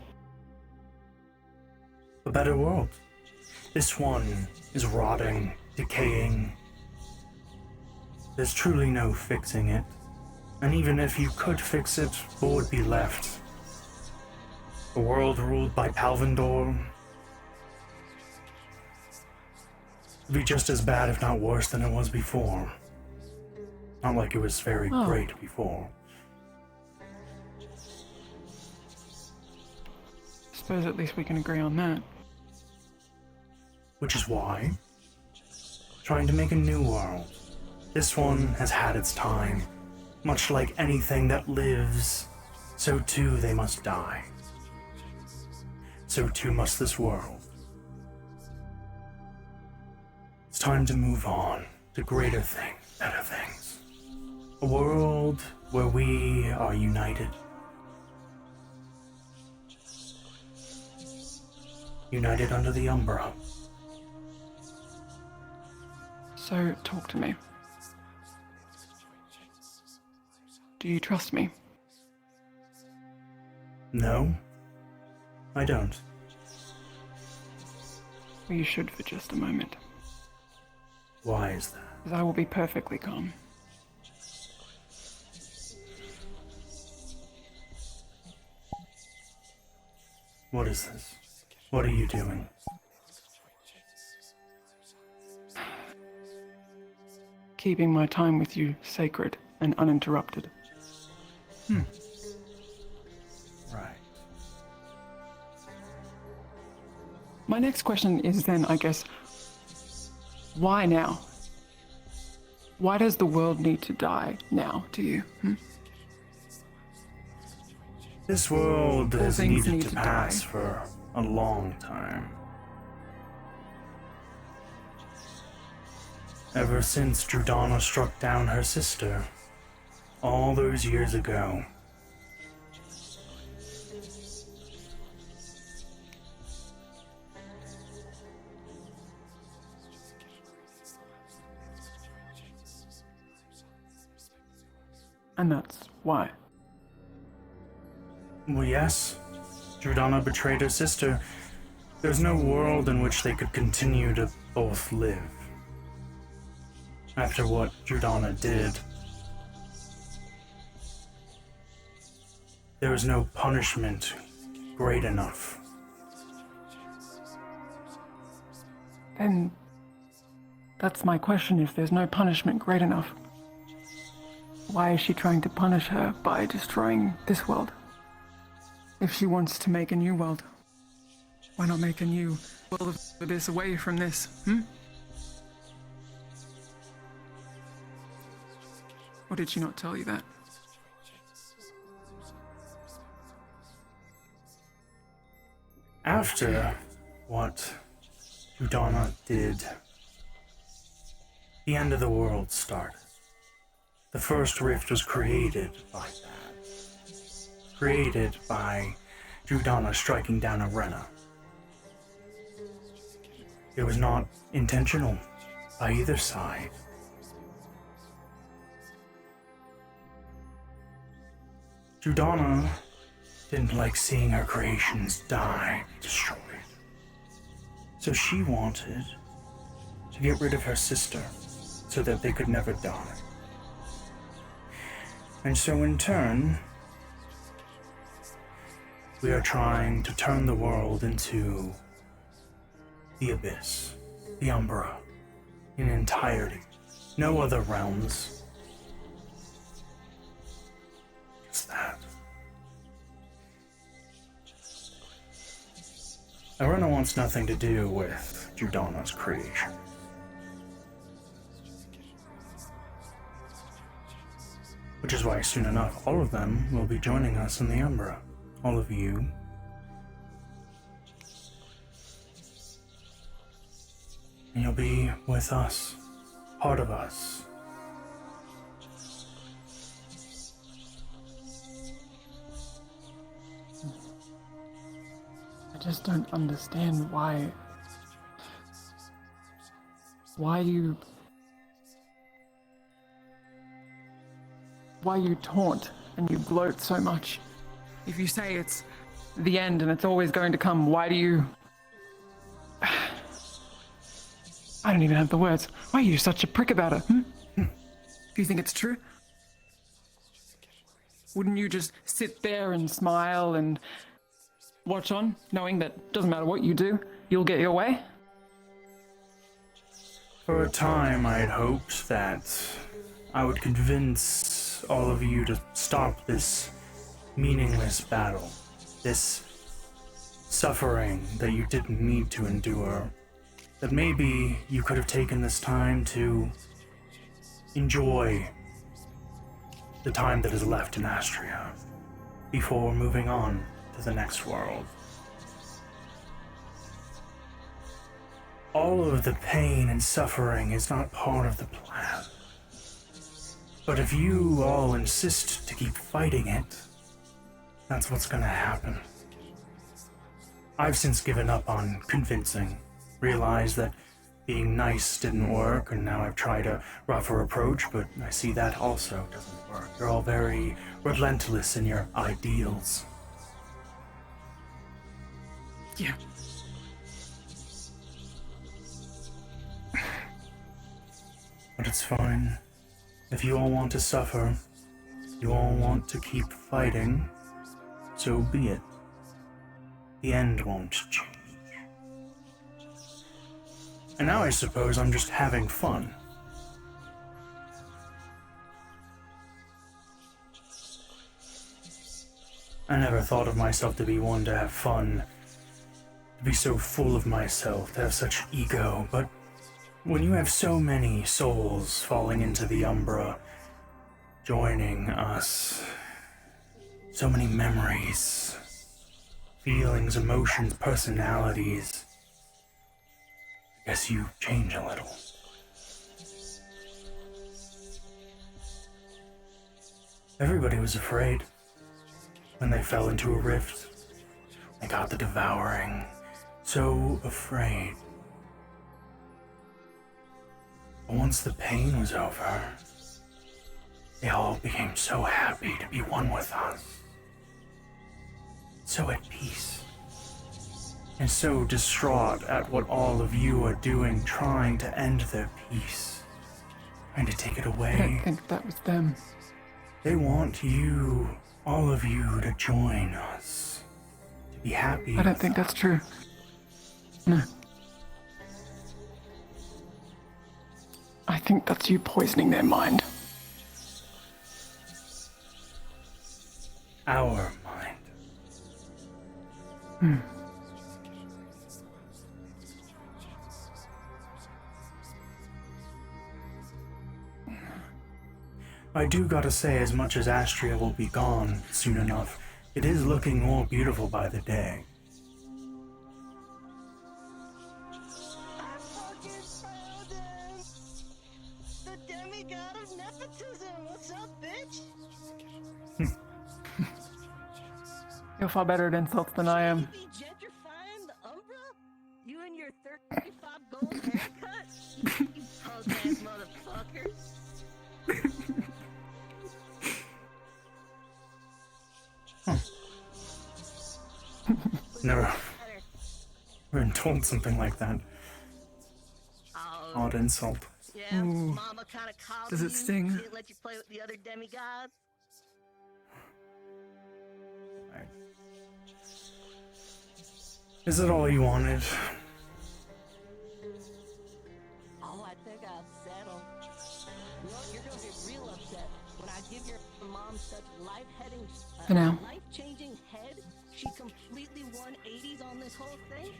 a better world. This one is rotting, decaying. There's truly no fixing it. And even if you could fix it, what would be left? A world ruled by Palvindor? It'd be just as bad, if not worse, than it was before. Not like it was very great before. Suppose at least we can agree on that. Which is why, trying to make a new world. This one has had its time. Much like anything that lives, so too they must die. So too must this world. It's time to move on to greater things, better things. A world where we are united. United under the Umbra. So, talk to me. Do you trust me? No, I don't. Well, you should for just a moment. Why is that? Because I will be perfectly calm. What is this? What are you doing? Keeping my time with you sacred and uninterrupted. Right. My next question is then, I guess, why now? Why does the world need to die now, to you? This world All has things needed need to to pass die. for a long time. Ever since Drudana struck down her sister, all those years ago. And that's why. Well, yes, Drudana betrayed her sister. There's no world in which they could continue to both live. After what Drudana did, there was no punishment great enough. Then that's my question. If there's no punishment great enough, why is she trying to punish her by destroying this world? If she wants to make a new world, why not make a new world of abyss away from this, Or did she not tell you that? After what Drudana did, the end of the world started. The first rift was created by that. Created by Drudana striking down Arena. It was not intentional by either side. Drudana didn't like seeing her creations die, destroyed. So she wanted to get rid of her sister so that they could never die. And so in turn, we are trying to turn the world into the Abyss, the Umbra, in entirety. No other realms. Just that. Arena wants nothing to do with Drudana's creation. Which is why soon enough all of them will be joining us in the Umbra. All of you. And you'll be with us. Part of us. I just don't understand why you taunt and you gloat so much. If you say it's the end and it's always going to come, why do you I don't even have the words. Why are you such a prick about it? Do you think it's true? Wouldn't you just sit there and smile and watch on, knowing that doesn't matter what you do, you'll get your way? For a time, I had hoped that I would convince all of you to stop this meaningless battle, this suffering that you didn't need to endure, that maybe you could have taken this time to enjoy the time that is left in Astria before moving on to the next world. All of the pain and suffering is not part of the plan. But if you all insist to keep fighting it, that's what's gonna happen. I've since given up on convincing, realized that being nice didn't work, and now I've tried a rougher approach, but I see that also doesn't work. You're all very relentless in your ideals. Yeah. But it's fine. If you all want to suffer, you all want to keep fighting, so be it. The end won't change. And now I suppose I'm just having fun. I never thought of myself to be one to have fun, to be so full of myself, to have such ego, but when you have so many souls falling into the Umbra, joining us, so many memories, feelings, emotions, personalities, I guess you change a little. Everybody was afraid when they fell into a rift. They got the devouring, so afraid. But once the pain was over, they all became so happy to be one with us. So at peace. And so distraught at what all of you are doing, trying to end their peace. Trying to take it away. I don't think that was them. They want you, all of you, to join us. To be happy. I don't think that's true. No. I think that's you poisoning their mind. Our mind. Hmm. I do gotta say, as much as Astria will be gone soon enough, it is looking more beautiful by the day. The demigod of nepotism! What's up, bitch? You're far better at insults than I am. Be gentrifying the Umbra? You and your 35 gold haircut? You punk-ass motherfucker. Never been told something like that. Odd insult. Yeah, Mama kind of coddled Does it you. sting? She didn't let you play with the other demigods. Is it all you wanted? Oh, I think I'll settle. You know, you're gonna get real upset when I give your mom such For now. life-changing head. She completely 180s on this whole thing,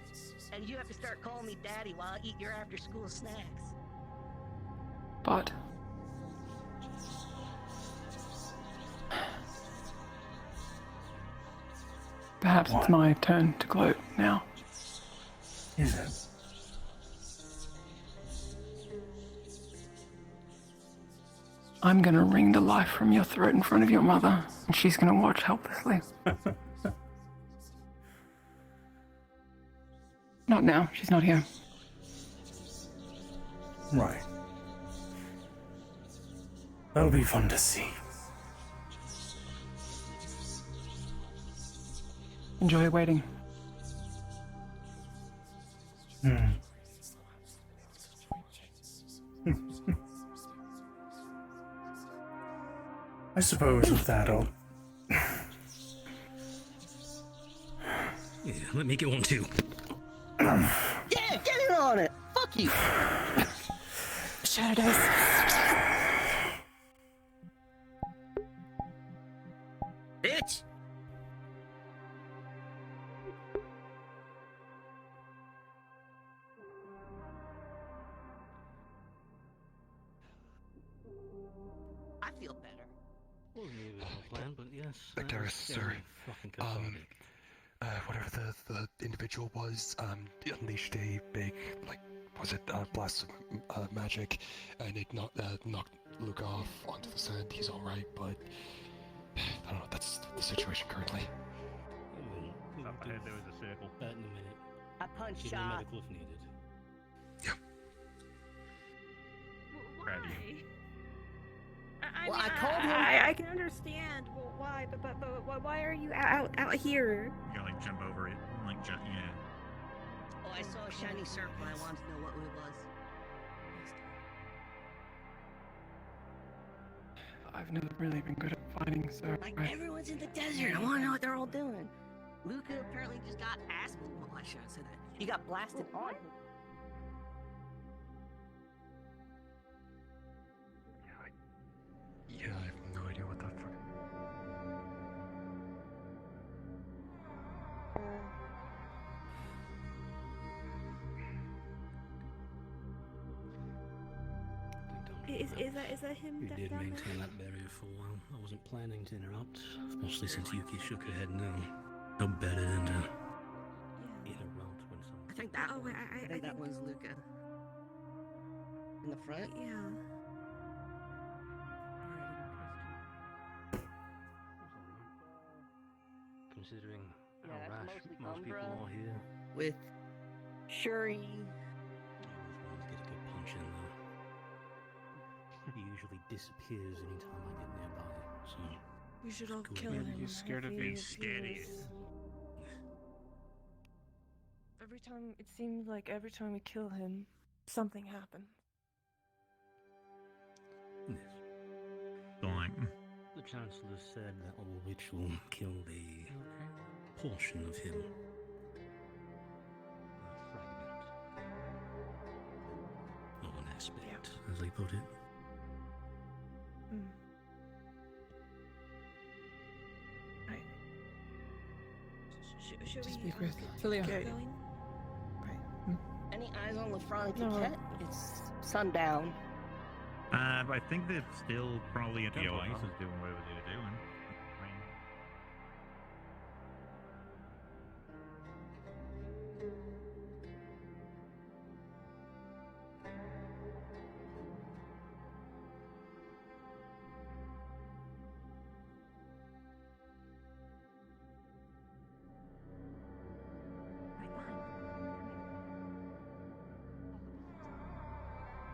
and you have to start calling me daddy while I eat your after-school snacks. But perhaps it's my turn to gloat now. Is it? I'm gonna wring the life from your throat in front of your mother, and she's gonna watch helplessly. Not now, she's not here. Right. That'll be fun to see. Enjoy waiting. I suppose with that, I'll. Yeah, let me get one too. Yeah, get in on it. Fuck you. Shadow dice. Bitch. I feel better. Wasn't the original plan, but yes. Gareth, sir. Fucking cathartic. Whatever the individual was, unleashed a big, like, was it blast of magic, and it knocked Luke off onto the sand. He's all right, but I don't know. That's the situation currently. Up ahead there was a circle. That in a minute. I punch Give me shot. medical if needed. Proud of you. Well, I called him. I can understand. Well, why? But why are you out here? You gotta like jump over it, like jump. Yeah. Oh, I saw a shiny circle. I wanted to know what it was. I've never really been good at fighting, so Like everyone's in the desert. I want to know what they're all doing. Luca apparently just got ass. Well, I shouldn't say that. He got blasted on. Yeah, I have no idea what that fucking. Is that him? We did maintain that barrier for a while. I wasn't planning to interrupt, especially since Yuki shook her head no. No better than to interrupt when someone. I think that one. I think that one's Luca. In the front? Yeah. Considering Yeah, how that's rash mostly most people Umbra. are here. With Shuri. Always wanted to get a good punch in there. He usually disappears anytime I get nearby, so. We should all Cool. kill Maybe him. he's scared of if being he scared of appears. you. Every time, it seems like every time we kill him, something happens. Yes. Like, The Chancellor said that all ritual killed a portion of him. A fragment. Or an aspect, as they put it. Should we Speak with Philia. Kate. Any eyes on LaFranc and No. Ket? It's sundown. but I think they're still probably at the Oasis doing whatever they're doing. I mean,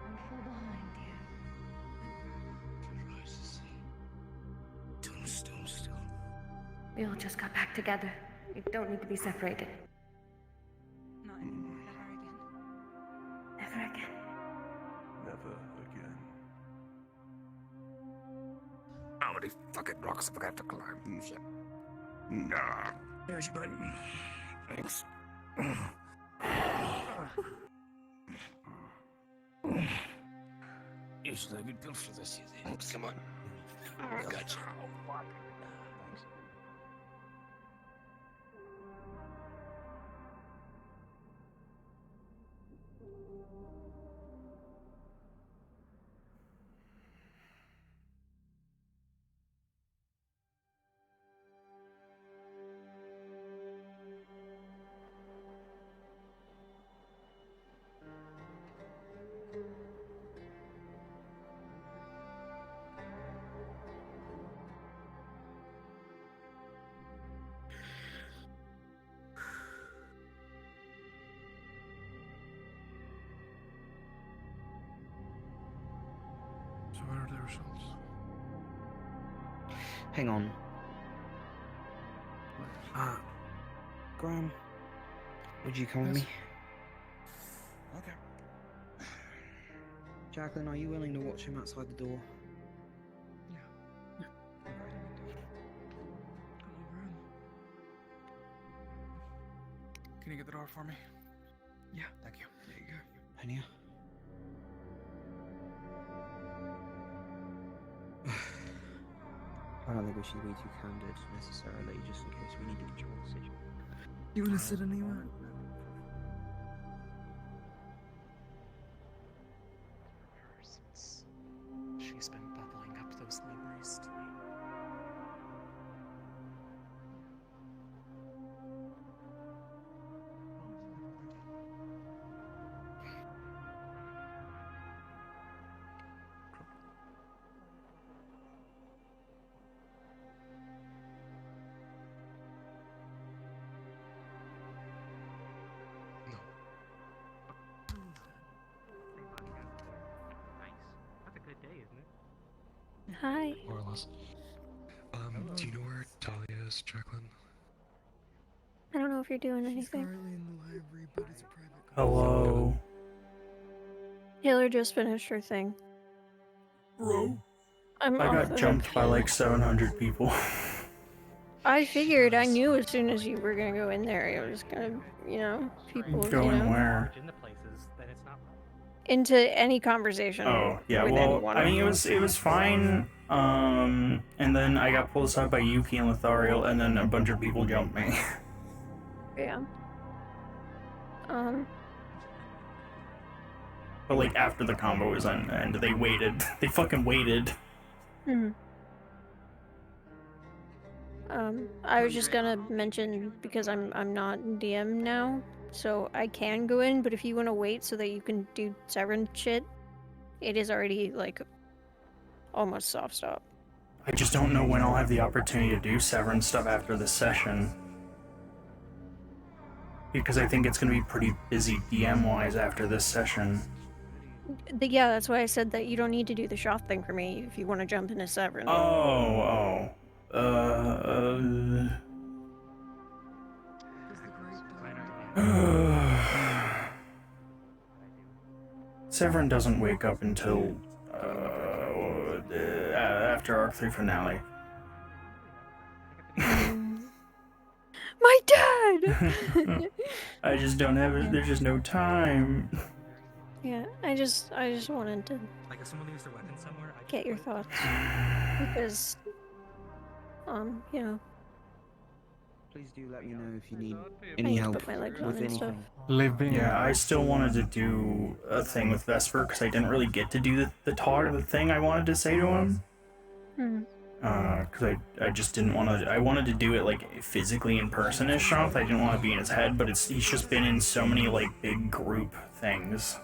I'm far behind you. Still. We all just got back together. We don't need to be separated. Not anymore. Never again. Never again. Never again. How many fucking rocks have I got to climb? Nah. There's your button. Thanks. You should have been built for this, you think? Come on. I got you. So where are the results? Hang on. Graham, would you come with me? Okay. Jacqueline, are you willing to watch him outside the door? Can you get the door for me? Yeah. Thank you. There you go. Anya? I don't think we should be too candid necessarily, just in case we need to control the situation. You wanna sit anywhere? Since she's been bubbling up those memories to me. That's a good day, isn't it? Hi. More or less. Do you know where Talia is, Jacqueline? I don't know if you're doing She's anything. currently in the library, but it's private. Hello. Taylor just finished her thing. Bro. I'm I off got the jumped hook. by like 700 people. I figured, I knew as soon as you were gonna go in there, it was gonna, you know, people, Going you know, where? Into places, then it's not. into any conversation. Oh, yeah, with well, anyone. I mean, it was fine, and then I got pulled aside by Yuki and Lothariel, and then a bunch of people jumped me. Yeah. But, like, after the combo was on, and they waited. They fucking waited. I was just gonna mention, because I'm not DM now, so I can go in, but if you want to wait so that you can do Severin shit, it is already, like, almost soft stop. I just don't know when I'll have the opportunity to do Severin stuff after this session. Because I think it's gonna be pretty busy DM-wise after this session. Yeah, that's why I said that you don't need to do the Shoth thing for me if you want to jump into Severin. Severin doesn't wake up until after Arc 3 finale. My dad! I just don't have it. There's just no time. Yeah, I just wanted to Like if someone leaves their weapon somewhere, I get your thoughts. Because, you know. Please do let me know if you need any need to help put my legs with on and stuff. anything. Yeah, I still wanted to do a thing with Vesper because I didn't really get to do the thing I wanted to say to him. Because I just didn't want to. I wanted to do it like physically in person as Shoth. I didn't want to be in his head, but he's just been in so many like big group things.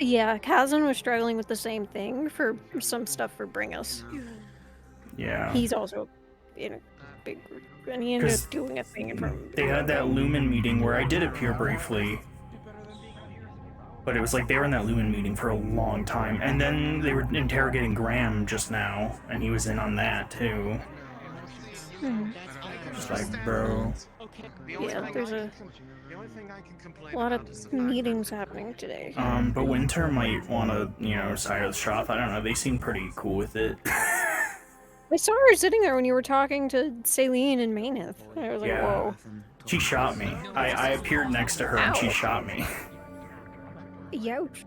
Yeah, Kazan was struggling with the same thing for some stuff for Bring Us. Yeah. He's also in a big group, and he ended up doing a thing in front of They had that Lumen meeting where I did appear briefly. But it was like they were in that Lumen meeting for a long time. And then they were interrogating Graham just now, and he was in on that too. Just like, bro. Yeah, there's a lot of meetings happening today. But Winter might want to, you know, side with Shoth. I don't know. They seem pretty cool with it. I saw her sitting there when you were talking to Saline and Maineth. I was like, Yeah. whoa. She shot me. I appeared next to her and she shot me. Youch.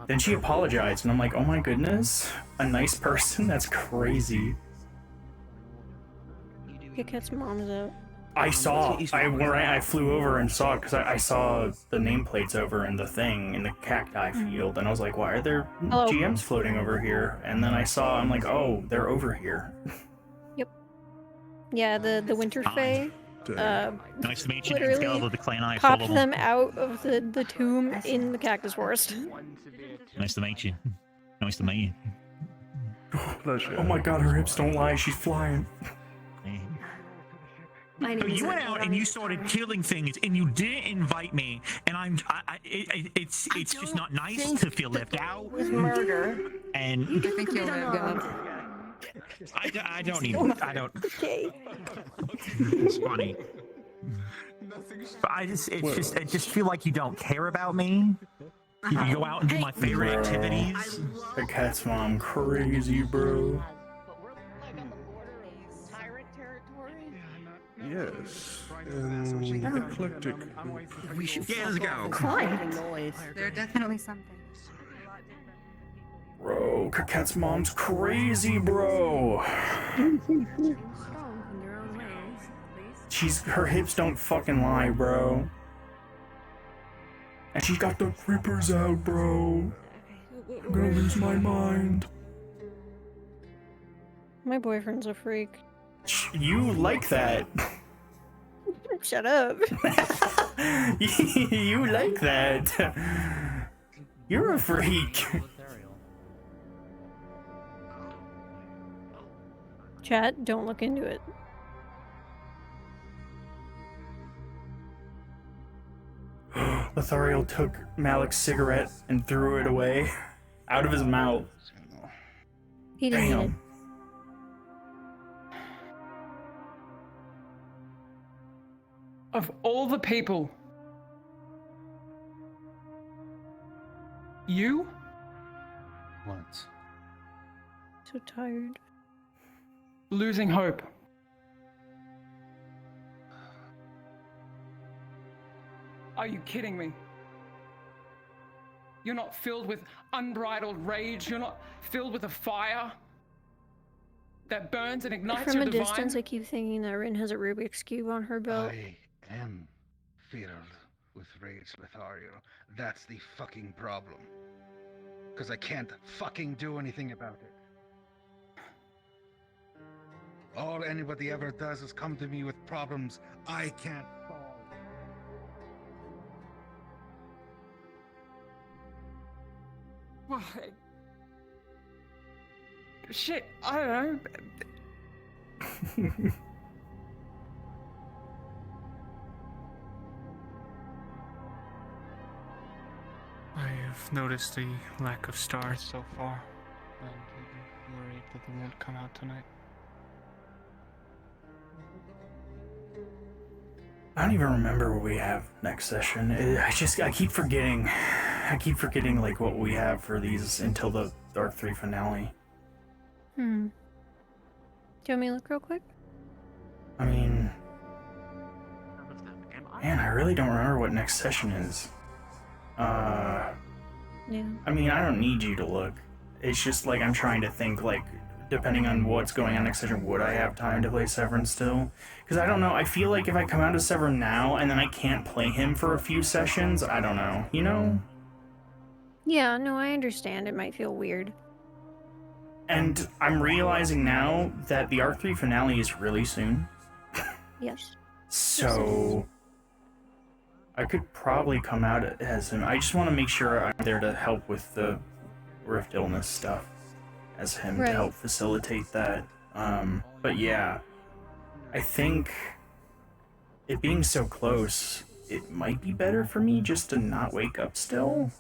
Then she apologized, and I'm like, oh my goodness, a nice person? That's crazy. Kit mom's out. I saw, I flew over and saw it because I saw the nameplates over in the thing, in the cacti field, and I was like, why are there GMs floating over here? And then I saw, I'm like, oh, they're over here. Yep. Yeah, the Winter Fae. Nice to meet you. Literally Skeletal, the clan I popped follow them out of the tomb in the Cactus Forest. Nice to meet you. Nice to meet you. Oh my god, her hips don't lie, she's flying. So you went out and you started killing things, and you didn't invite me, and it's just not nice to feel left out. With murder. And I think you'll live, God. I don't even. I don't. Okay. It's funny. But I just feel like you don't care about me. You go out and do my favorite activities. The cat's mom crazy, bro. Yes, an eclectic. We should Yeah, let's fuck off go. and stop making noise. There are definitely something. Bro, Coquette's mom's crazy, bro. Her hips don't fucking lie, bro. And she's got the creepers out, bro. I'm gonna lose my mind. My boyfriend's a freak. You like that. Shut up. You like that. You're a freak. Chat, don't look into it. Lothario took Malik's cigarette and threw it away out of his mouth. He didn't eat it. Of all the people, you? What? So tired. Losing hope. Are you kidding me? You're not filled with unbridled rage. You're not filled with a fire that burns and ignites From your a divine. distance, I keep thinking that Rin has a Rubik's Cube on her belt. I am filled with rage, Lothario. That's the fucking problem. Because I can't fucking do anything about it. All anybody ever does is come to me with problems I can't solve. Well, shit, I don't know. I've noticed the lack of stars so far, and I'm worried that they won't come out tonight. I don't even remember what we have next session. I keep forgetting. I keep forgetting like what we have for these until the Arc 3 finale. Do you want me to look real quick? I mean, man, I really don't remember what next session is. Yeah. I mean, I don't need you to look. It's just like I'm trying to think, like, depending on what's going on next session, would I have time to play Severin still? Because I don't know, I feel like if I come out of Severin now and then I can't play him for a few sessions, I don't know, you know? Yeah, no, I understand. It might feel weird. And I'm realizing now that the Arc 3 finale is really soon. Yes. So I could probably come out as him. I just want to make sure I'm there to help with the Rift illness stuff as him to help facilitate that. But yeah, I think it being so close, it might be better for me just to not wake up still.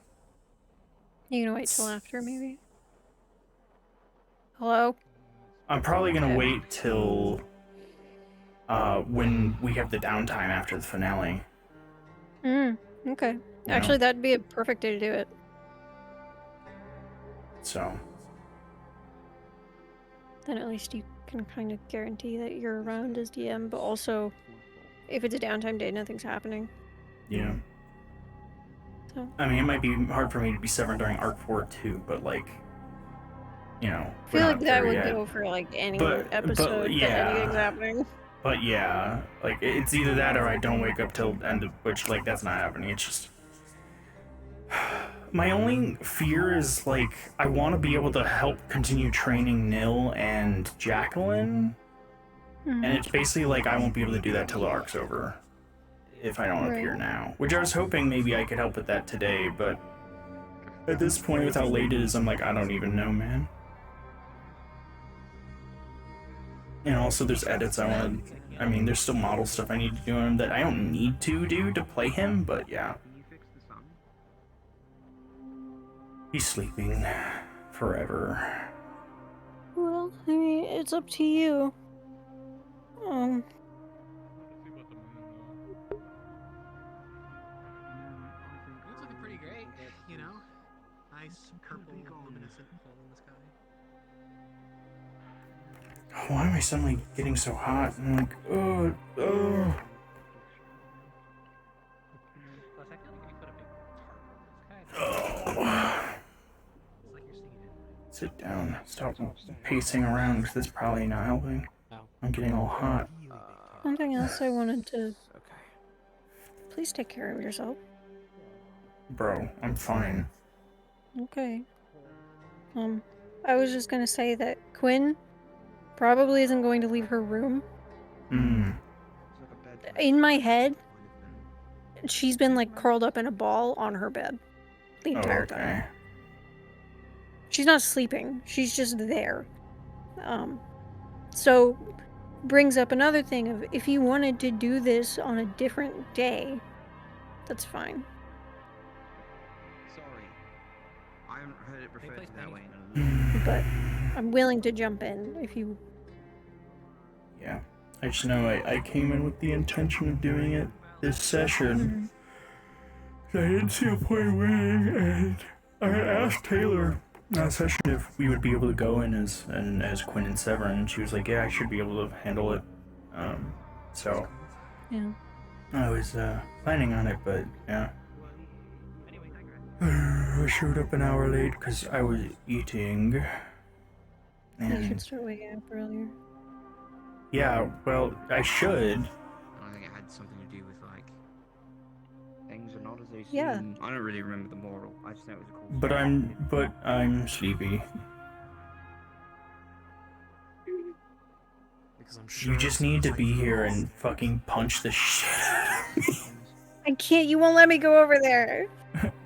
You gonna wait till after, maybe? Hello? I'm probably gonna wait till when we have the downtime after the finale. Okay. Yeah. Actually, that'd be a perfect day to do it. So Then at least you can kind of guarantee that you're around as DM, but also, if it's a downtime day, nothing's happening. yeah. So. I mean, it might be hard for me to be Severin during Arc 4 too, but like, you know, I feel like that would go for like any episode yeah. that anything's happening. But yeah, like it's either that or I don't wake up till end of, which like that's not happening. It's just my only fear is like I want to be able to help continue training Nil and Jacqueline, and it's basically like I won't be able to do that till the arc's over if I don't appear now. Which I was hoping maybe I could help with that today, but at this point, with how late it is, I'm like I don't even know, man. And also there's edits I mean, there's still model stuff I need to do on him that I don't need to do to play him, but yeah. He's sleeping forever. Well, I mean, it's up to you. It's looking pretty great, you know? Nice purple luminescent hole in the sky. Why am I suddenly getting so hot? I'm like, oh. Plus, I feel like if you put a big tarp on it, it's kind of like you're seeing it. Sit down. Stop pacing around because that's probably not helping. I'm getting all hot. Something else I wanted to. Please take care of yourself. Bro, I'm fine. Okay. I was just gonna say that Quinn probably isn't going to leave her room. In my head, she's been like curled up in a ball on her bed the entire time. She's not sleeping. She's just there. So brings up another thing of if you wanted to do this on a different day, that's fine. Sorry. I haven't heard it referred to that way. But I'm willing to jump in if you. Yeah. I just know I came in with the intention of doing it this session. I didn't see a point waiting, and I asked Taylor last session if we would be able to go in as Quinn and Severin, and she was like, yeah, I should be able to handle it. So Yeah. I was planning on it, but yeah. I showed up an hour late because I was eating. You should start waking up earlier. Yeah, well, I should. I don't think it had something to do with like things are not as they seem. Yeah. I don't really remember the moral. I just know it was a cool. But I'm sleepy. Because I'm sure You just need to be here and fucking punch the shit out of me. I can't. You won't let me go over there.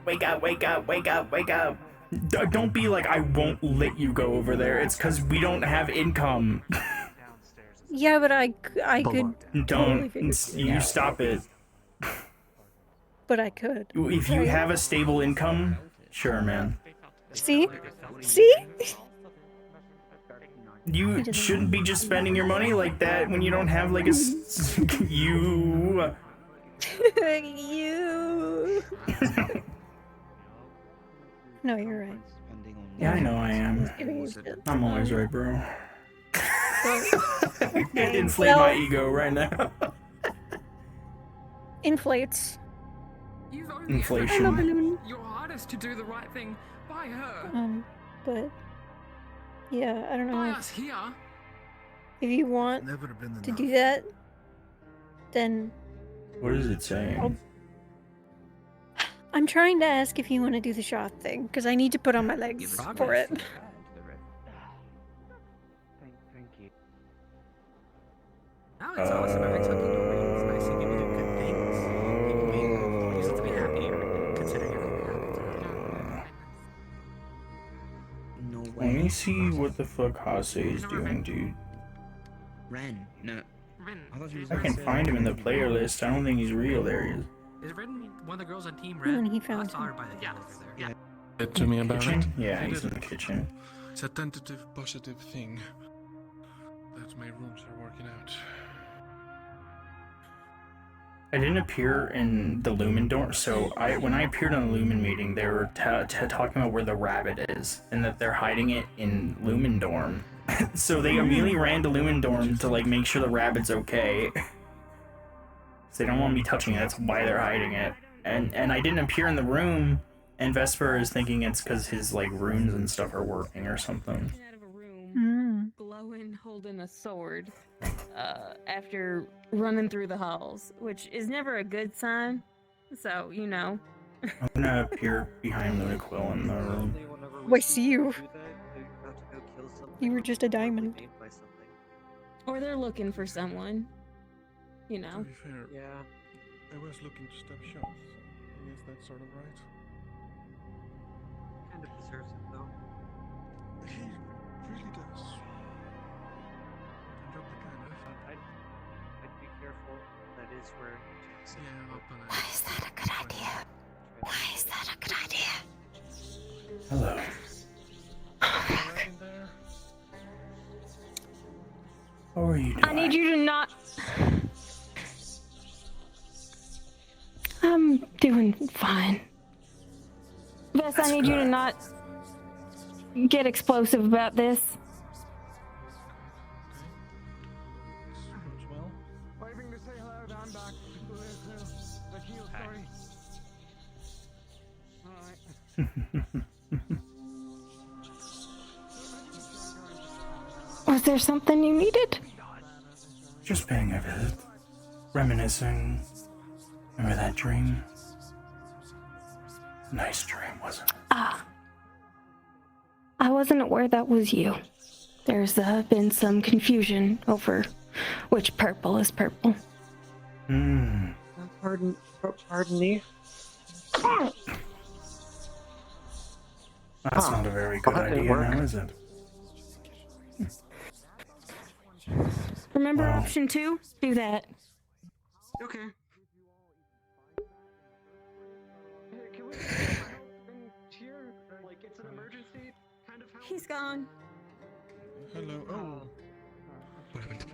Wake up, wake up, wake up, wake up. Don't be like, I won't let you go over there. It's because we don't have income. Yeah, but I could. Don't. Totally You stop it. But I could. If you have a stable income, sure, man. See? See? You shouldn't be just spending your money like that when you don't have like you. You. No, you're right. Yeah, I know I am. I'm always right, bro. Inflate my ego right now. Inflates. Inflation. Your hardest to do the right thing by her. But yeah, I don't know. By us here. If you want to do that, then What is it saying? I'm trying to ask if you want to do the shot thing because I need to put on my legs for it. Thank you. Now it's awesome. Every time you do it, it's nice and you do good things. People make reason to be happy, considering everything happens. No Let way. me see what the fuck Hase is doing, dude. Ren. No. I can find him in the player list. I don't think he's real. There he is. Is Ren one of the girls on Team And Red? then he found I saw her by the door over there. Yeah. To me about it. Kitchen? Yeah, I he's in the didn't. kitchen. It's a tentative positive thing that my rooms are working out. I didn't appear in the Lumen dorm, so when I appeared on the Lumen meeting, they were talking about where the rabbit is, and that they're hiding it in Lumen dorm. So they immediately ran to Lumen dorm to like make sure the rabbit's okay. So they don't want me touching it, that's why they're hiding it. And I didn't appear in the room, and Vesper is thinking it's because his like runes and stuff are working or something. Out of a room, glowing, holding a sword, after running through the halls, which is never a good sign. So, you know. I'm gonna appear behind Lunaquil in the room. I see you. You were just a diamond. Or they're looking for someone. You know. To be fair, I was looking to stop shots, so I guess that's sort of right. Kind of deserves it though. He really does. Drop the kind of. I'd be careful. That is where. Yeah, open it. Why is that a good idea? Why is that a good idea? Hello. Right in there. How are you doing? I need you to not. I'm doing fine. Bess, I need you to not get explosive about this. Good, I'm back. People there too. But heal, sorry. Was there something you needed? Just paying a visit. Reminiscing. Remember that dream? Nice dream, wasn't it? Ah. I wasn't aware that was you. There's been some confusion over which purple is purple. Pardon me? That's not a very good idea now, is it? Remember option 2? Do that. Okay. He's gone. Hello. Oh. What happened?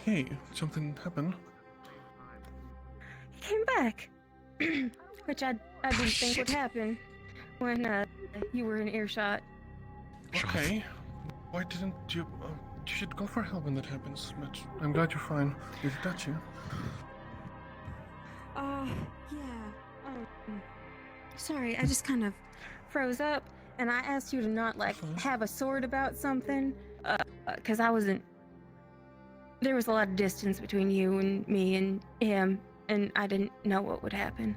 Hey, something happened. He came back. Which I didn't think would happen when you were in earshot. Okay. Why didn't you? You should go for help when that happens. But I'm glad you're fine. Did it touch you? Yeah. Sorry, I just kind of froze up, and I asked you to not have a sword about something, because I wasn't. There was a lot of distance between you and me and him, and I didn't know what would happen.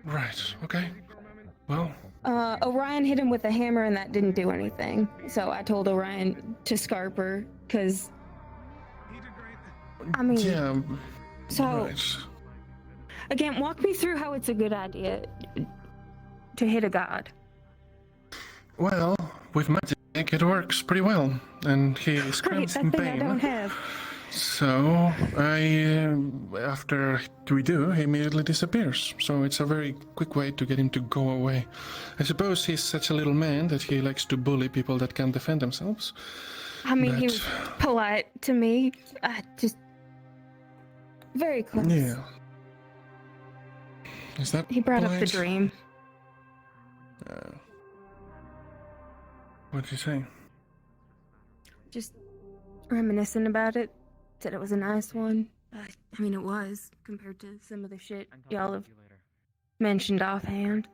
Right. Okay. Well. Orion hit him with a hammer, and that didn't do anything. So I told Orion to scarp her, because. I mean. Yeah. So. Right. Again, walk me through how it's a good idea to hit a god. Well, with magic, it works pretty well, and he screams in That thing pain. I don't have. So after we do, he immediately disappears. So it's a very quick way to get him to go away. I suppose he's such a little man that he likes to bully people that can't defend themselves. I mean, he But- was polite to me. Just very close. Yeah. Is that He brought up the polite? dream. What did he say? Just reminiscing about it. Said it was a nice one. I mean, it was compared to some of the shit y'all have mentioned offhand.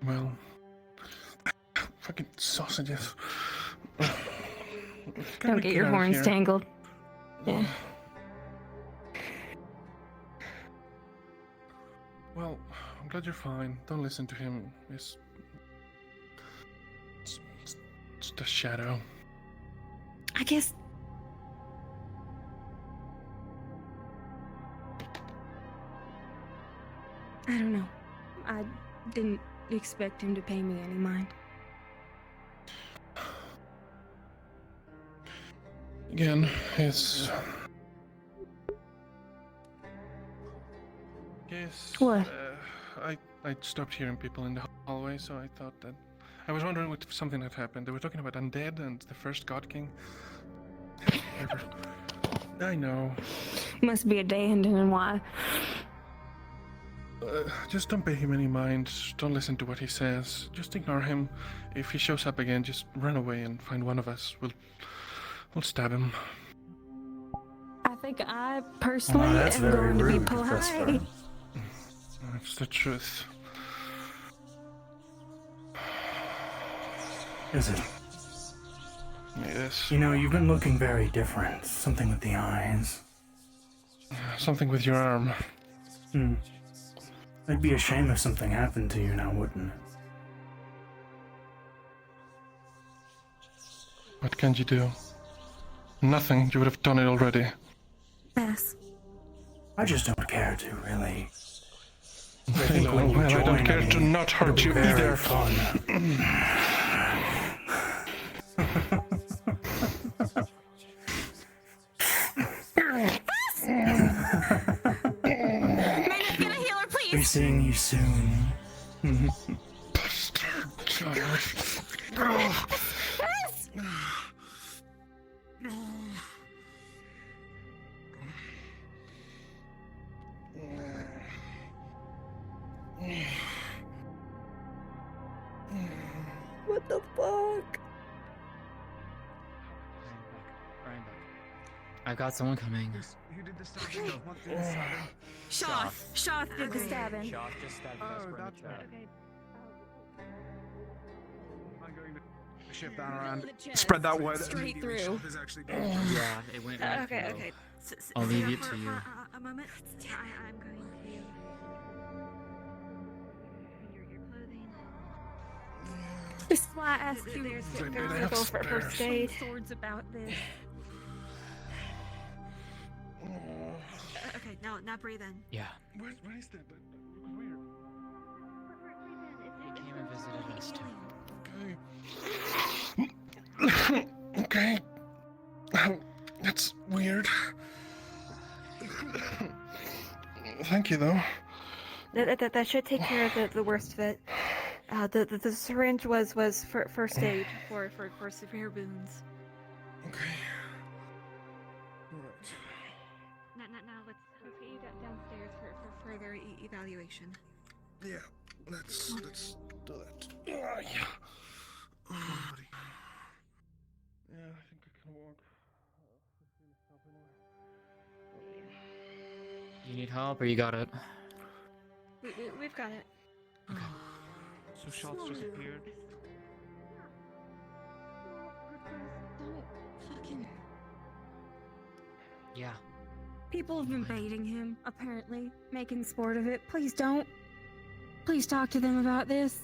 Well, fucking sausages. Don't get your horns tangled. Yeah. Well, I'm glad you're fine. Don't listen to him. It's just a shadow. I guess. I don't know. I didn't expect him to pay me any mind. Again, it's. Yes. What? I stopped hearing people in the hallway, so I thought that. I was wondering if something had happened. They were talking about undead and the first God King. I know. Must be a day ending and why. Just don't pay him any mind. Don't listen to what he says. Just ignore him. If he shows up again, just run away and find one of us. We'll stab him. I think I personally am going to be polite. That's the truth. Is it? Yes. You know, you've been looking very different. Something with the eyes. Something with your arm. It'd be a shame if something happened to you now, wouldn't it? What can you do? Nothing. You would have done it already. Yes. I just don't care to, really. Well, I don't care to not hurt you either. Fun. Be seeing you soon. What the fuck? I got someone coming. Who did the stabbing? What did the stabbing? Shoth did the stabbing. Shoth just stabbed Vesper in the chest. I'm going to shift that around. Spread that word. Straight through. Yeah, it went right Okay, through. okay. I'll leave it to you. A moment. I'm going to. Your clothing. This is why I asked you to go for first aid. Swords about this. Okay, now breathe in. Yeah. Where is that? Weird. He came and visited us too. Okay. That's weird. Thank you, though. That should take care of the worst of it. The syringe was for first aid for severe wounds. Okay. Now let's get you downstairs for further evaluation. Yeah, let's do that. Yeah. Oh, buddy. Yeah, I think I can walk. You need help or you got it? We've got it. Okay. So Shots just appeared. Fucking. Yeah. People have been baiting him, apparently, making sport of it. Please don't. Please talk to them about this.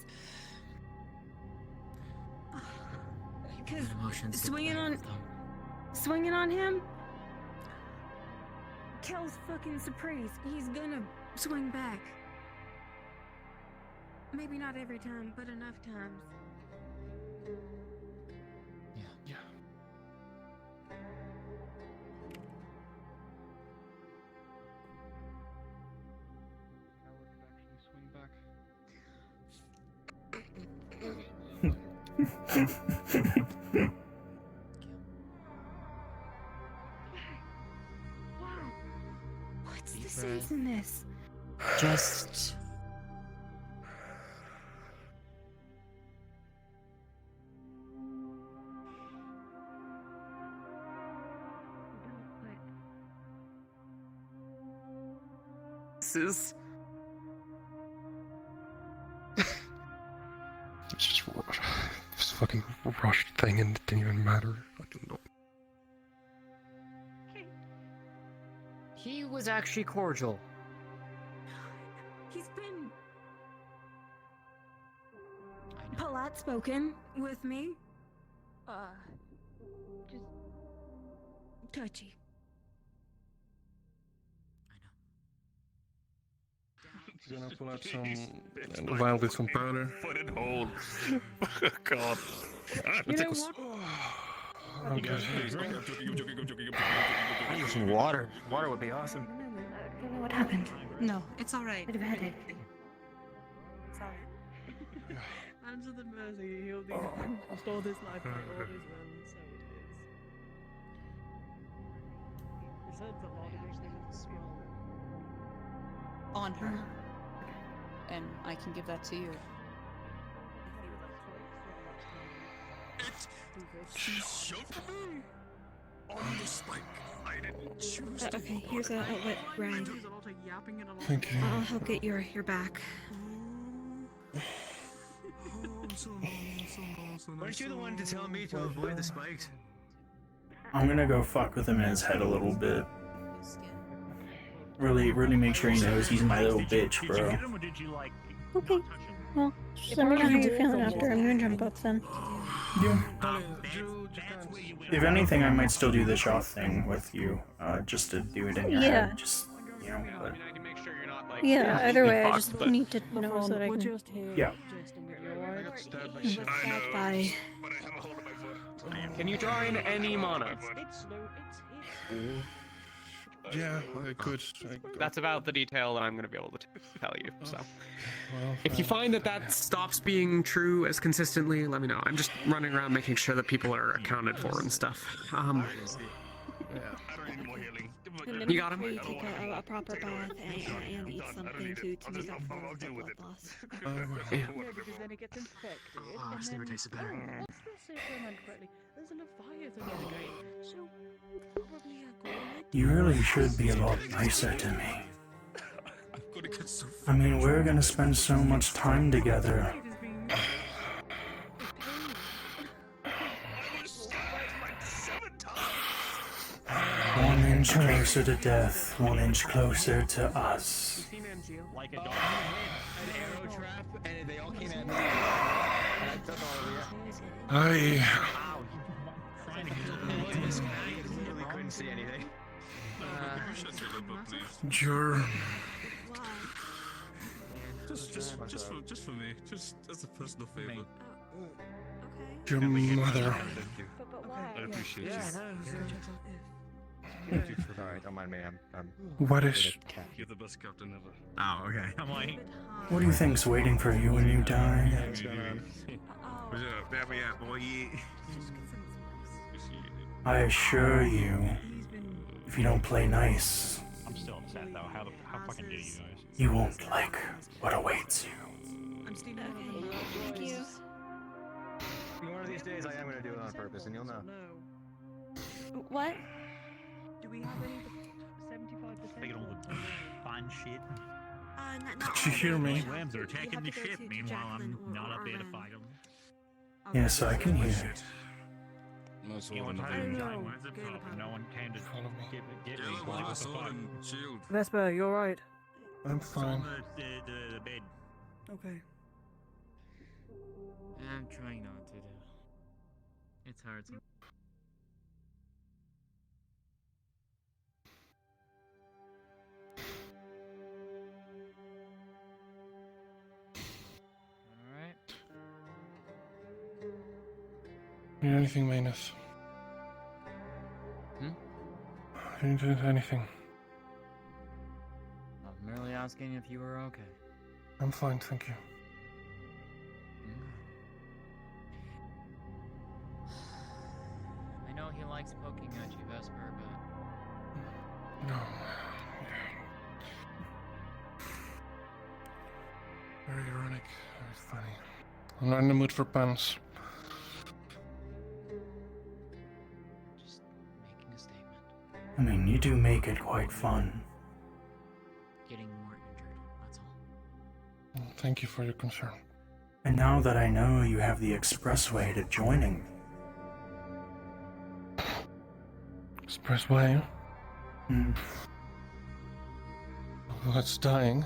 Because Emotions get swinging played on, with them. swinging on him, Kel's fucking surprise. He's gonna swing back. Maybe not every time, but enough times. Yeah. What's the sense in this? Just... This It's just this fucking rushed thing and it didn't even matter. I don't know. He was actually cordial. He's been polite spoken with me. Just touchy. Gonna pull out some vial with some powder. Put it hold. God. You know what? I need some water. Water would be awesome. I don't know what happened. No, it's all right. Bit of a headache. It's all right. Hands of the mercy, he'll restore this life by all his will, so it is. He said the Lord of the scroll. On her. And I can give that to you. She showed me on the spike. I didn't choose to Okay, here's a wet rag. Thank you. I'll help get your back. Weren't you the one to tell me to avoid the spikes? I'm gonna go fuck with him in his head a little bit. Really make sure he knows he's my little bitch, bro. Okay. Well, just let me know how you're feeling after. I'm gonna jump up then. Yeah. If anything, I might still do the Shoth thing with you, just to do it in your Yeah. head. Just, you know, but... Yeah, either way, I just need to know so that I can... Yeah. Bye. Can you draw in any mana? Yeah, I could. That's about the detail that I'm going to be able to tell you. So, Well, if you find that stops being true as consistently, let me know. I'm just running around making sure that people are accounted for and stuff. I don't need any more healing. You got him? Maybe take a proper bath and eat something to make up for the blood loss. Yeah. No, because then it gets infected. Oh, and it's never then, tasted better. Let's say if I remember correctly, there's a Leviathan in the game. So, probably a good idea. You really should be a lot nicer to me. I've got to get so I mean, we're gonna spend so much time together. One inch closer to death, 1 inch closer to us. Like a dog. An arrow trap, and they all came at me. And I took all of you. I really couldn't see anything. you're just for me, just as a personal favor. your mother. I appreciate Yeah, you. Thank you for Alright, don't mind me. I'm What is? You're the best captain ever. Oh, okay. I'm like, What do you think's waiting for you when you die? What's going on? What's up? Where we at, boy? I assure you, if you don't play nice, I'm still upset though. How fucking dare you guys? you won't like what awaits you. Thank you. one of these days I am going to do it on purpose, and you'll know. What? Do we have any 75%? Taking all the fun shit. Did you hear me? Worms are attacking the ship. Meanwhile, I'm not up there to fight them. Yes, I can hear it. Most You know what time worms are from? No one came to get me. It was a fun. Shield. Vesper, you alright? I'm fine. The bed. Okay. I'm trying not to. It's hard. Alright. You need anything, Mayneth? You need anything? I'm merely asking if you were okay. I'm fine, thank you. I know he likes poking at you, Vesper, but No. Very ironic, very funny. I'm not in the mood for puns. just making a statement. I mean, you do make it quite fun. Getting more injured, that's all. Thank you for your concern. And now that I know you have the expressway to joining me. Expressway? Hmm. That's dying.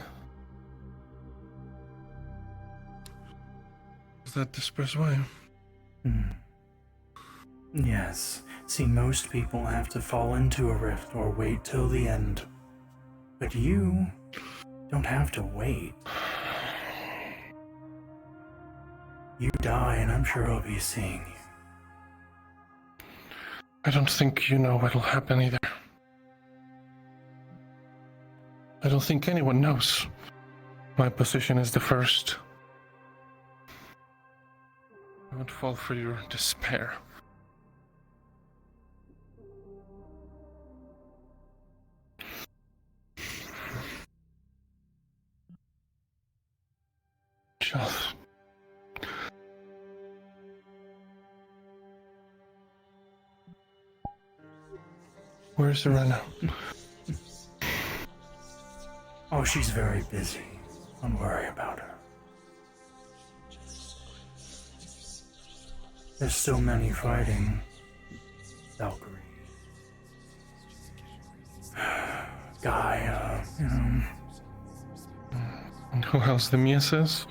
Is that the expressway? Hmm. Yes. See, most people have to fall into a rift or wait till the end. But you don't have to wait. You die, and I'm sure I'll be seeing you. I don't think you know what'll happen either. I don't think anyone knows. My position is the first. I won't fall for your despair. Just... Where's Serena? Oh, she's very busy. Don't worry about her. There's still many fighting. Valkyrie. Gaia, you know. And who else? The Miases?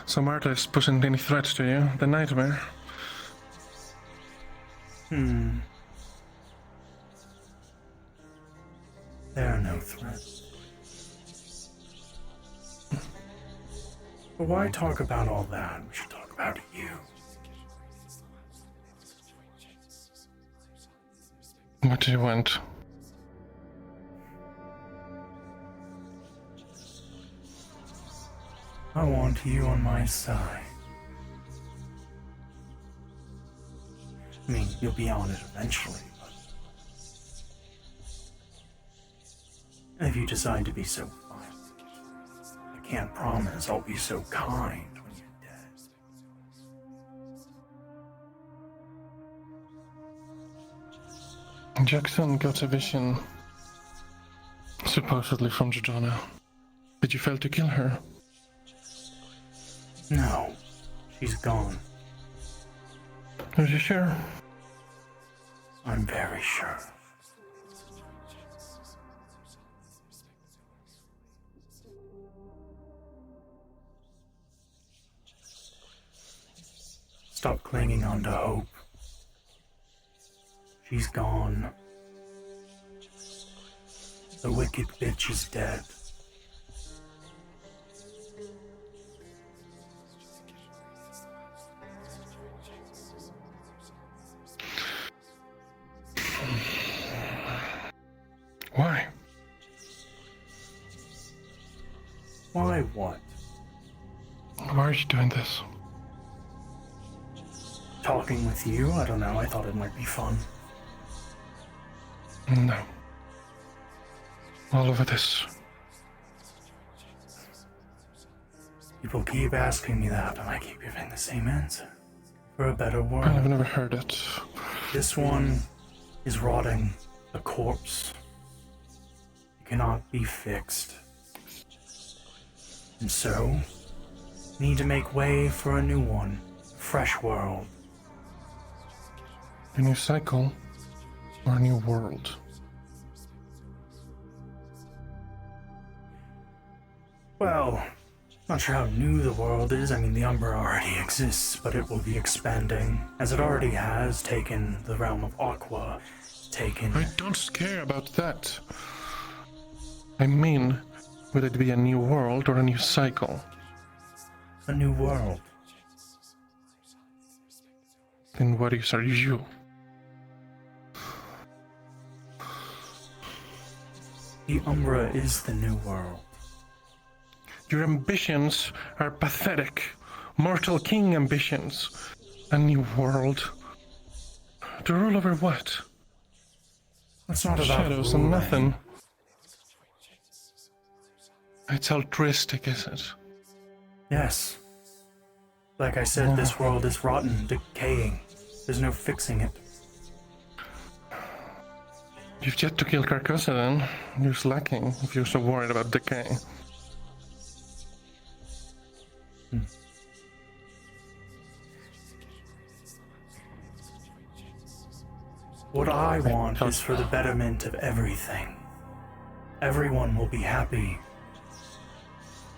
So Martyrs posing any threats to you? The Nightmare? There are no threats. But why talk about all that? We should talk about you. What do you want? I want you on my side. I mean, you'll be on it eventually, but If you decide to be so violent, I can't promise I'll be so kind when you're dead. Jackson got a vision, supposedly from Georgiana. Did you fail to kill her? No, she's gone. Are you sure? I'm very sure. Stop clinging on to hope. She's gone. The wicked bitch is dead. Why? Why what? Why are you doing this? Talking with you? I don't know, I thought it might be fun. No. All over this. People keep asking me that, and I keep giving the same answer. For a better world. I've never heard it. This one is rotting, a corpse. It cannot be fixed. And so, need to make way for a new one, fresh world. A new cycle or a new world? Well, not sure how new the world is. I mean, the Umbra already exists, but it will be expanding, as it already has taken the realm of Aqua, taken... I don't care about that. I mean, will it be a new world or a new cycle? A new world. Then what use are you? The Umbra is the new world. Your ambitions are pathetic. Mortal King ambitions. A new world. To rule over what? That's not about shadows and ruling. nothing. It's altruistic, is it? Yes. Like I said, this world is rotten, decaying. There's no fixing it. You've yet to kill Carcosa then. You're slacking if you're so worried about decay. What I want is for the betterment of everything. Everyone will be happy.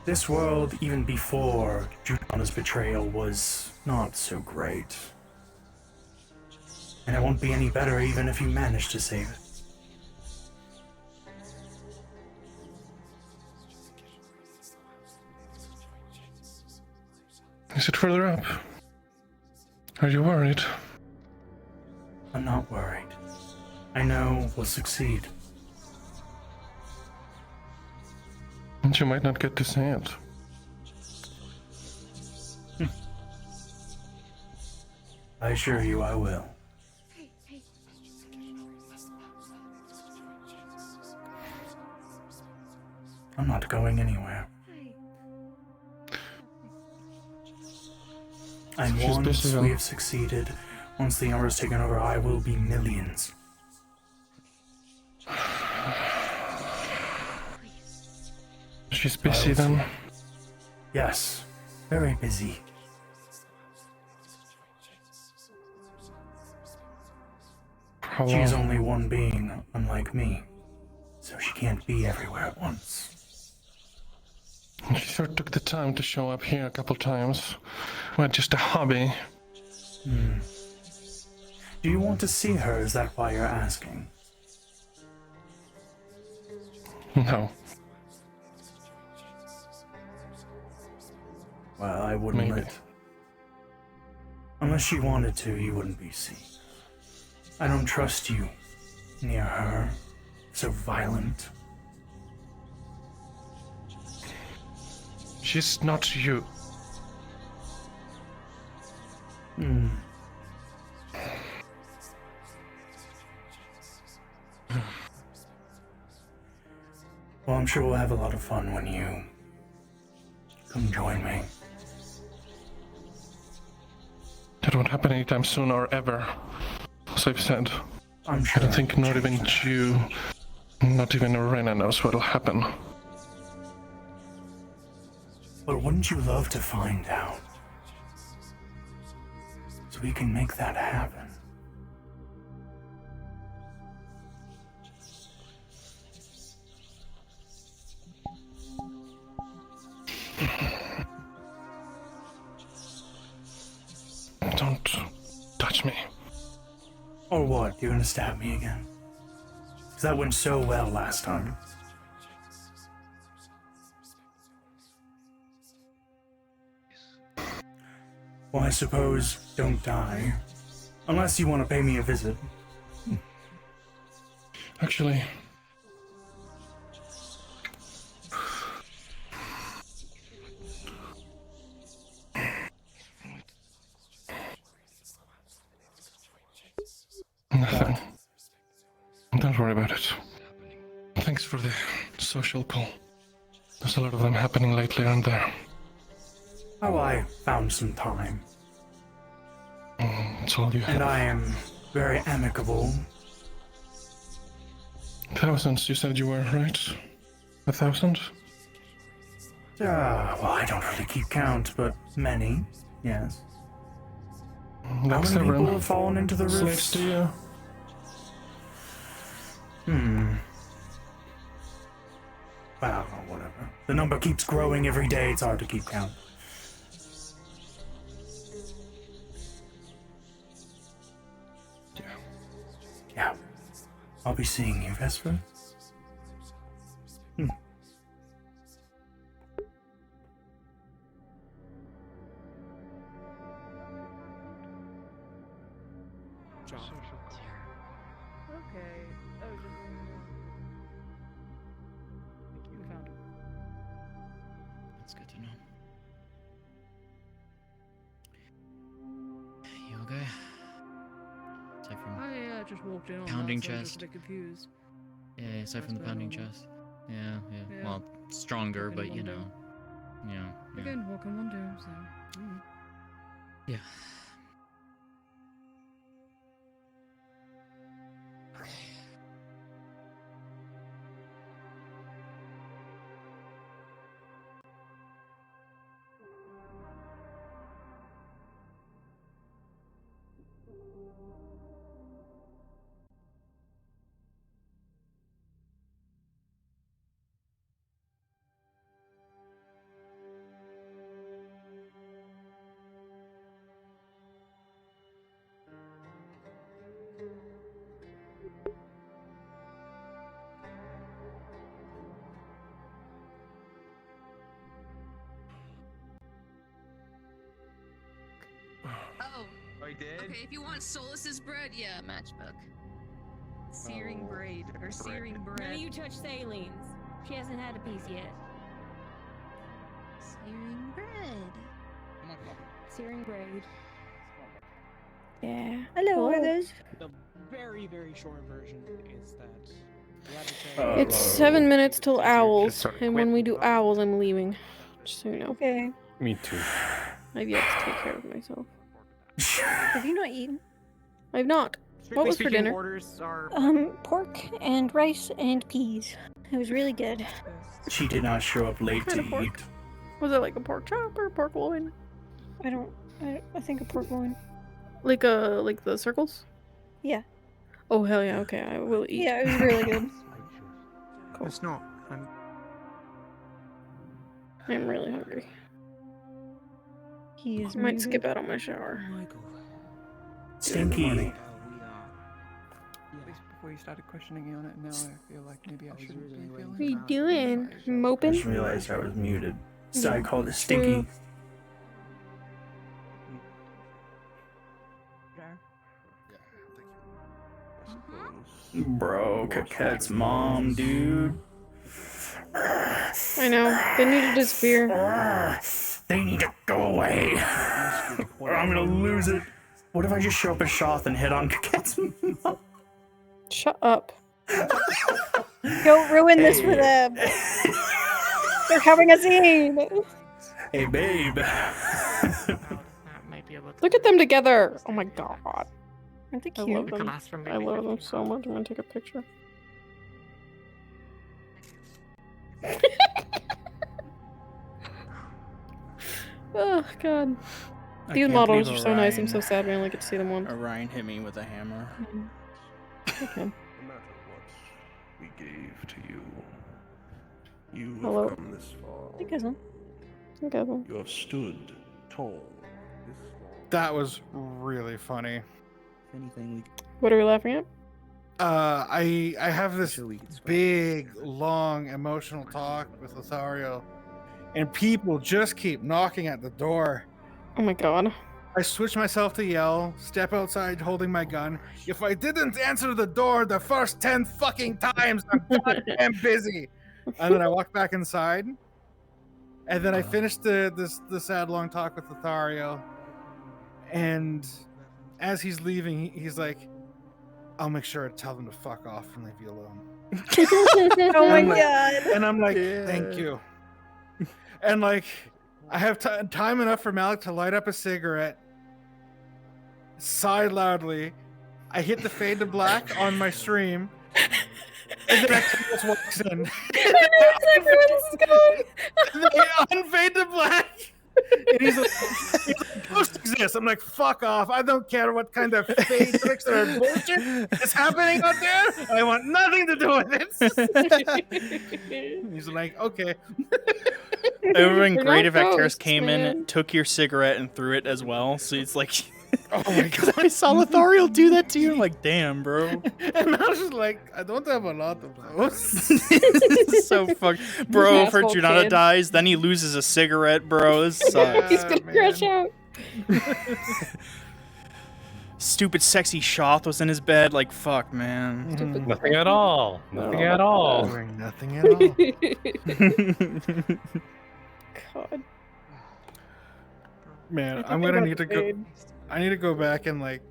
This world, even before Juliana's betrayal, was not so great. And it won't be any better even if you manage to save it. Is it further up? Are you worried? I'm not worried. I know we'll succeed. And you might not get to say it. I assure you I will. I'm not going anywhere. And She's once busy, we have succeeded, once the Umbra's taken over, I will be millions. She's busy then? Yes, very busy. How She is long? only one being, unlike me, so she can't be everywhere at once. She sure took the time to show up here a couple times. Well, just a hobby. Do you want to see her? Is that why you're asking? No. Well, I wouldn't Maybe. let... Unless she wanted to, you wouldn't be seen. I don't trust you near her. So violent. She's not you. Well, I'm sure we'll have a lot of fun when you come join me. That won't happen anytime soon or ever. As I've said, I'm sure I don't think not change even that. you, not even Rena knows what'll happen. But wouldn't you love to find out? So we can make that happen. Don't touch me. Or what? You're gonna stab me again? Because that went so well last time. Well, I suppose don't die. Unless you want to pay me a visit. Actually, nothing. Don't worry about it. Thanks for the social call. There's a lot of them happening lately, aren't there? Oh, I found some time. It's all you have. And I am very amicable. Thousands, you said you were, right? 1,000? Well, I don't really keep count, but many, yes. How Like many Severin. people have fallen into the Slaves rifts? to you. Well, whatever. The number keeps growing every day, it's hard to keep count. Yeah. I'll be seeing you, Vesper. Okay. Oh, we found him. That's good to know. You okay? Aside from Oh yeah, I just walked in on pounding that, so I'm chest. just a bit confused. Yeah, aside from the That's pounding normal. chest. Yeah. Yeah. Well, stronger, Walking but you one know. Yeah. Again, walking one down, so. Yeah. Oh. I did? Okay, if you want Solus's bread, yeah, matchbook. Searing braid or searing bread. None of you touch Saleen's. She hasn't had a piece yet. Searing bread. Searing braid. Yeah. Hello, others. The very, very short version is that you have to say It's 7 minutes till owls, and when we do owls, I'm leaving. Just so you know. Okay. Me too. I've yet to take care of myself. Have you not eaten? I've not. What was for dinner? Orders are Pork and rice and peas. It was really good. She did not show up late to eat. Was it like a pork chop or pork loin? I think a pork loin. Like the circles? Yeah. Oh hell yeah! Okay, I will eat. Yeah, it was really good. Cool. It's not. I'm really hungry. He is. I might skip out on my shower. Stinky. At least before you started questioning me on it, now I feel like maybe I shouldn't be feeling. What are you doing? I Moping? just realized I was muted. So I Yeah. called it Stinky. Bro, Coquette's mom, dude. I know. They need to disappear. They need to go away. Or I'm gonna lose it. What if I just show up as Shoth and hit on Coquette's mom? Shut up. Don't ruin this for them. They're having a scene. Hey, babe. Look at them together. Oh my god. Aren't they I cute? love them. I love them so much. I'm gonna take a picture. Oh god. I These can't models believe are so nice. I'm Orion- so sad we only get to see them once. Orion hit me with a hammer. Okay. No matter what we gave to you, you Hello. have come this far. Hey, cousin. Hey, cousin. You have stood tall this long. That was really funny. Anything What are we laughing at? I have this big, long, emotional talk with Lothario, and people just keep knocking at the door. Oh my god. I switch myself to yell, step outside holding my gun. If I didn't answer the door the first 10 fucking times, I'm goddamn busy. And then I walk back inside, and then I finish the sad long talk with Lothario. And as he's leaving, he's like, I'll make sure to tell them to fuck off and leave you alone. Oh my And I'm like- god. And I'm like, thank you. And like, I have time enough for Malik to light up a cigarette, sigh loudly. I hit the fade to black on my stream, and then just walks in. And they unfade to black. And he's like, ghosts exist. I'm like, fuck off. I don't care what kind of fade tricks or bullshit is happening out there. I want nothing to do with it. He's like, okay. It would have been They're great not if Actaris ghosts, came man. in, took your cigarette, and threw it as well. So it's like, oh my because I saw Lothario do that to you. I'm like, damn, bro. And I was just like, I don't have a lot of those. So fuck, bro. For Asshole Junata kid. dies, then he loses a cigarette, bro. This sucks. He's gonna crash out. Stupid sexy Shoth was in his bed. Like, fuck, man. Nothing at all. Nothing at all. Doing nothing at all. God. Man, I'm gonna need to go. I need to go back and like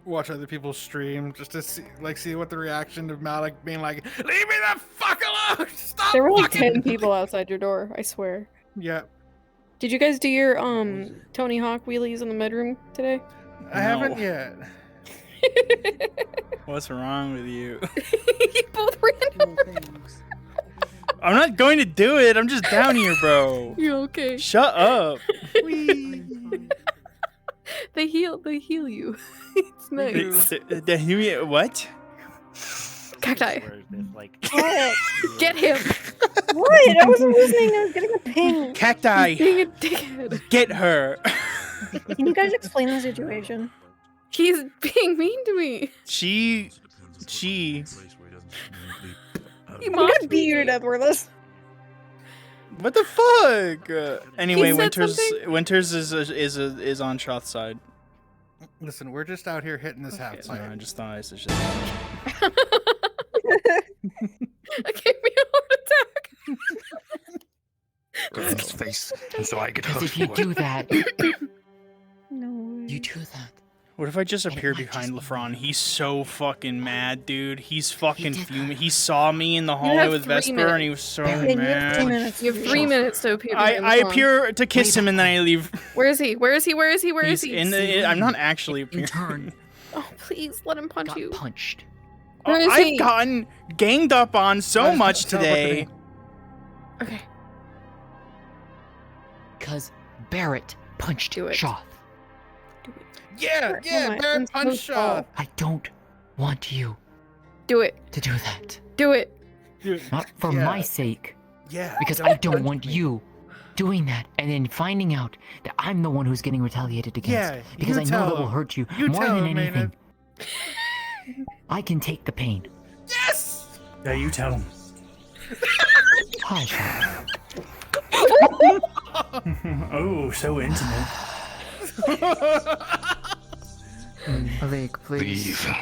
watch other people's stream just to see what the reaction of Malik being like, leave me the fuck alone. Stop. There were like fucking-" 10 people outside your door, I swear. Yeah, Did you guys do your Tony Hawk wheelies in the bedroom today? I haven't yet. What's wrong with you? You both ran over. I'm not going to do it. I'm just down here, bro. You're okay. Shut up. They heal you. It's nice. What? Cacti. Like, Get him. What? I wasn't listening. I was getting a ping. Cacti. Being a dickhead. Get her. Can you guys explain the situation? He's being mean to me. She. He I'm gonna beat you to death, Worthless. What the fuck? Anyway, said Winters. something? Winters is on Shoth's side. Listen, we're just out here hitting this half No, pipe. I just thought I should. That gave me a heart attack. Go in his face, and so I get Because hooked. if you do that, No. you do that. What if I just appeared behind Lefron? He's so fucking mad, dude. He's fucking fuming. He saw me in the hallway have with 3 Vesper, and he was so Then you have 3 mad. minutes. You have 3 minutes to appear. I behind Lefron. appear to kiss him, and then I leave. Where is he? Where is he? Where is he? Where is He's he? in the. I'm not actually In appearing. turn, Oh, please let him punch got you. punched. Where is I've he? gotten ganged up on so Guys, much teleporting. today. Okay. Because Barrett punched Do it. Shoth. Yeah, Oh my, Baron I'm so punch tall. shot. I don't want you Do it. to do that. Do it. Not for Yeah. my sake, Yeah, because I don't punch want me. you doing that and then finding out that I'm the one who's getting retaliated against. Yeah, because you I know tell that will him. hurt you You more tell than him, anything. Maynard. I can take the pain. Yes. Yeah, you tell him. Hi, Shoth. Oh, so intimate. Malik, please. Leave.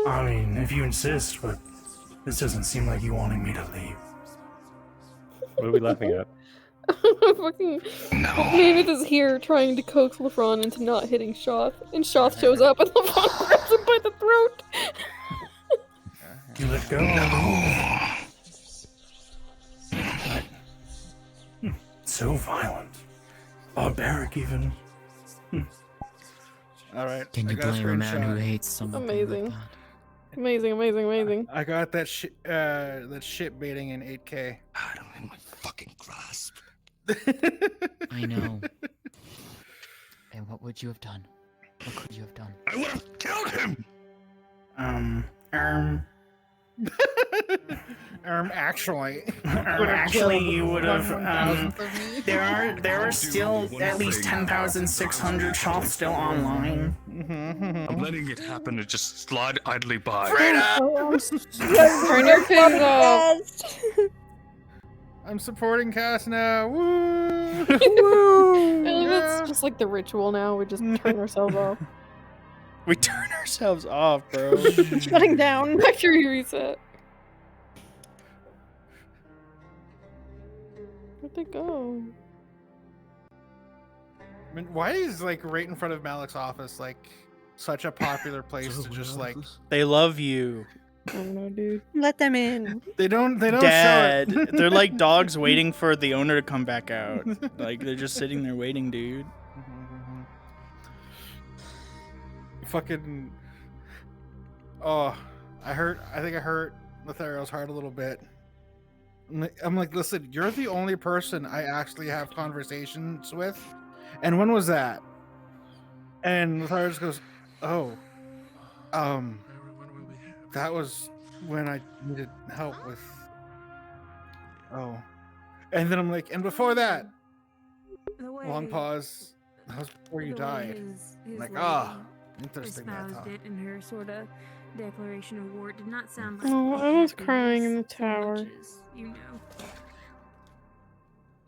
I mean, if you insist, but this doesn't seem like you wanting me to leave. What are we laughing at? Fucking Mammoth is here trying to coax Lefron into not hitting Shoth, and Shoth shows up and Lefron grabs him by the throat. go. I'll leave. But, so violent. Barbaric, even. All right. Can I you got a blame a man who screenshot. hates someone Amazing. like that? Amazing, amazing, amazing. I got that shit baiting in 8K. I don't in my fucking grasp. I know. And what would you have done? What could you have done? I would have killed him. Actually. Actually, you would have. There are still at least 10,600 shots still online. I'm letting it happen to just slide idly by. Turn your pins off. I'm supporting Cass now. Woo! That's just like the ritual now. We just turn ourselves off. We turn ourselves off, bro. Shutting down. Factory reset. Where'd they go? I mean, why is like right in front of Malik's office like such a popular place to just like? They love you. I don't know, dude. Let them in. They don't Dad, show it. they're like dogs waiting for the owner to come back out. Like they're just sitting there waiting, dude. Fucking. Oh, I think I hurt Lothario's heart a little bit. I'm like, listen, you're the only person I actually have conversations with, and when was that? And Lothario just goes, oh, that was when I needed help with. Oh, and then I'm like, and before that, long pause. That was before you died. I'm like, interesting. Espoused it in her sort of declaration of war. It did not sound like. Oh, I was crying in the tower. Much as, you know,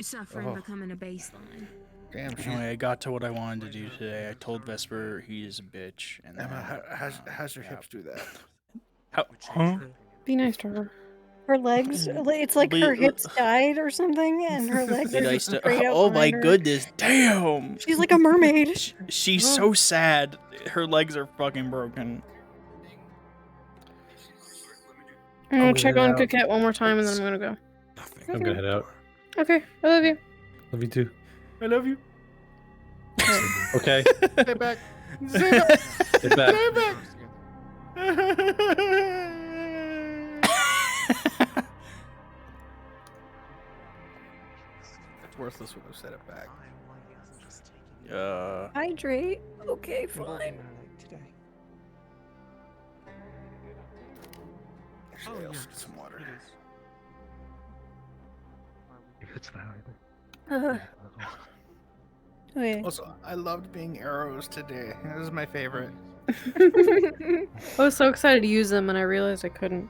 suffering becoming a baseline. Damn. Anyway, I got to what I wanted to do today. I told Vesper he is a bitch. And Emma, how's your hips do that? Huh? Be nice to her. Her legs, it's like her hips died or something, and her legs are just straight out Oh my behind her. goodness, damn! She's like a mermaid. She's so sad. Her legs are fucking broken. I'm gonna check on Coquette one more time and then I'm gonna go. I'm gonna head out. Okay, I love you. Love you too. I love you. Okay. Stay back. Stay back. Stay back. Stay back. It's worthless when I set it back. Hydrate. Okay, fine. Actually, I'll get some water. It's valid. Okay. Also, I loved being arrows today. This is my favorite. I was so excited to use them and I realized I couldn't.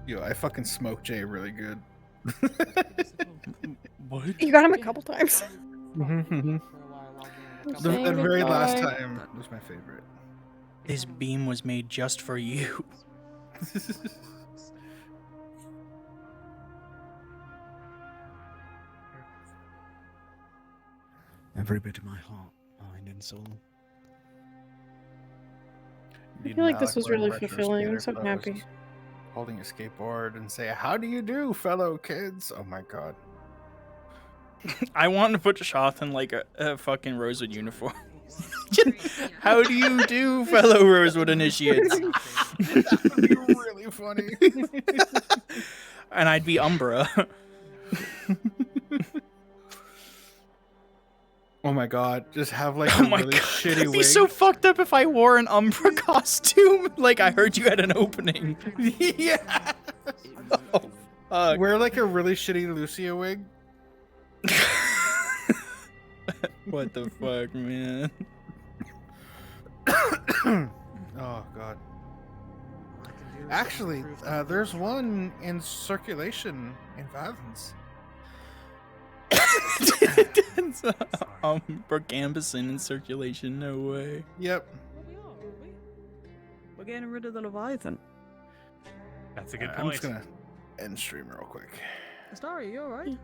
Yo, I fucking smoked Jay really good. What? You got him a couple times. The very last time was my favorite. This beam was made just for you. Every bit of my heart, mind, and soul. I feel like this was really fulfilling. I'm so happy. Holding a skateboard and say, "How do you do, fellow kids?" Oh my god. I want to put Shoth in like a fucking Rosewood uniform. How do you do, fellow Rosewood initiates? That would be really funny. And I'd be Umbra. Oh my god, just have like Oh a my really god, shitty it'd be wig. so fucked up if I wore an Umbra costume. Like I heard you had an opening. Yeah. Oh, fuck. Wear like a really shitty Lucia wig. What the fuck, man? Oh god. Actually, there's one in circulation in Vathens. Brocambison in circulation, no way. Yep. We're getting rid of the Leviathan. That's a good I'm point. just gonna end stream real quick. Sorry, you alright?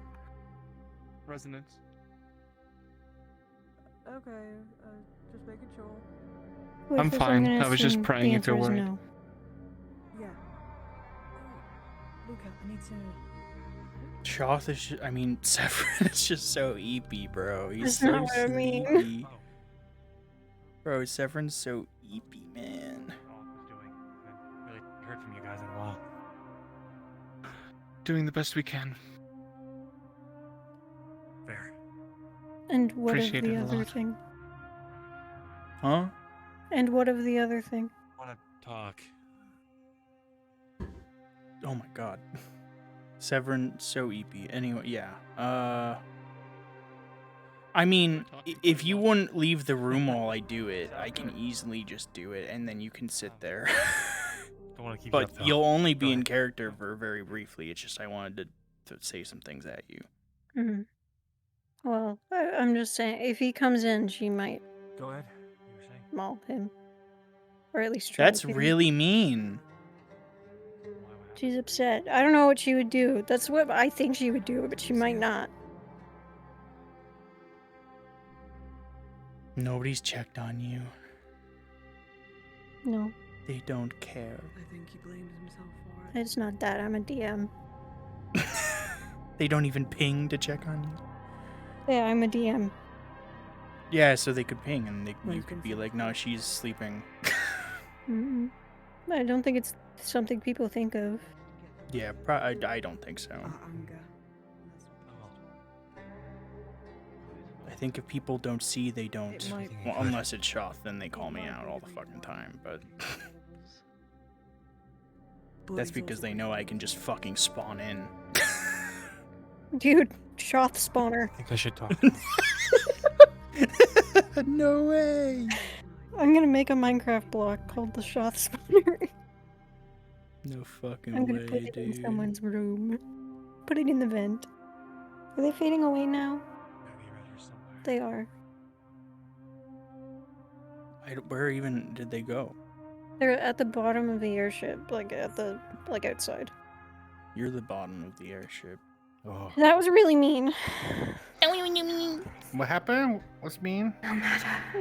Resonance. Okay, just making sure. What I'm if fine. gonna I was just assume praying the if answer you're is worried. no? Yeah. Luca, I need to. Shoth is just, I mean, Severin is just so eepy, bro. He's That's so not what I mean. sleepy. Bro, Severin's so eepy, man. Really heard from you guys in a while. Doing the best we can. Fair. And what Appreciate of it the a other lot. thing? Huh? And what of the other thing? Want to talk? Oh my god. Severin, so eepy. Anyway, yeah. I mean, if you wouldn't leave the room while I do it, I can easily just do it, and then you can sit there. Don't want to keep you But up, though. you'll only be Go in ahead. character for very briefly. It's just I wanted to say some things at you. Hmm. Well, I'm just saying, if he comes in, she might Go ahead. You were saying? maul him. Or at least try That's to. really mean. She's upset. I don't know what she would do. That's what I think she would do, but she might not. Nobody's checked on you. No, They don't care. I think he blames himself for it. it's not that. I'm a DM. They don't even ping to check on you. Yeah, I'm a DM. Yeah, so they could ping and you Right, could be like, no, she's sleeping. Mm-mm. I don't think it's something people think of. Yeah, I don't think so. Anger. I think if people don't see, they don't. It might- Well, unless it's Shoth, then they call me out all the fucking time. But that's because they know I can just fucking spawn in. Dude, Shoth spawner. I think I should talk. No way. I'm gonna make a Minecraft block called the Shoth spawner. No fucking I'm gonna way, put it in dude. someone's room. Put it in the vent. Are they fading away now? They are. Where even did they go? They're at the bottom of the airship, like outside. You're the bottom of the airship. Oh. That was really mean. What happened? What's mean?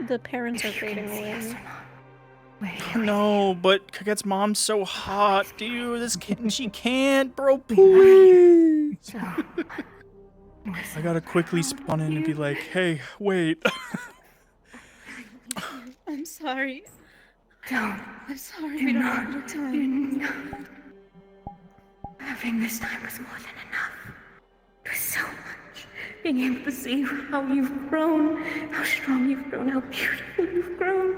The parents are fading away. No, but Kaget's mom's so hot, dude. This kid, she can't, bro. Please. I gotta quickly spawn in and be like, hey, wait. I'm sorry. I'm sorry. We don't have your time. Having this time was more than enough. It was so much. Being able to see how you've grown, how strong you've grown, how beautiful you've grown.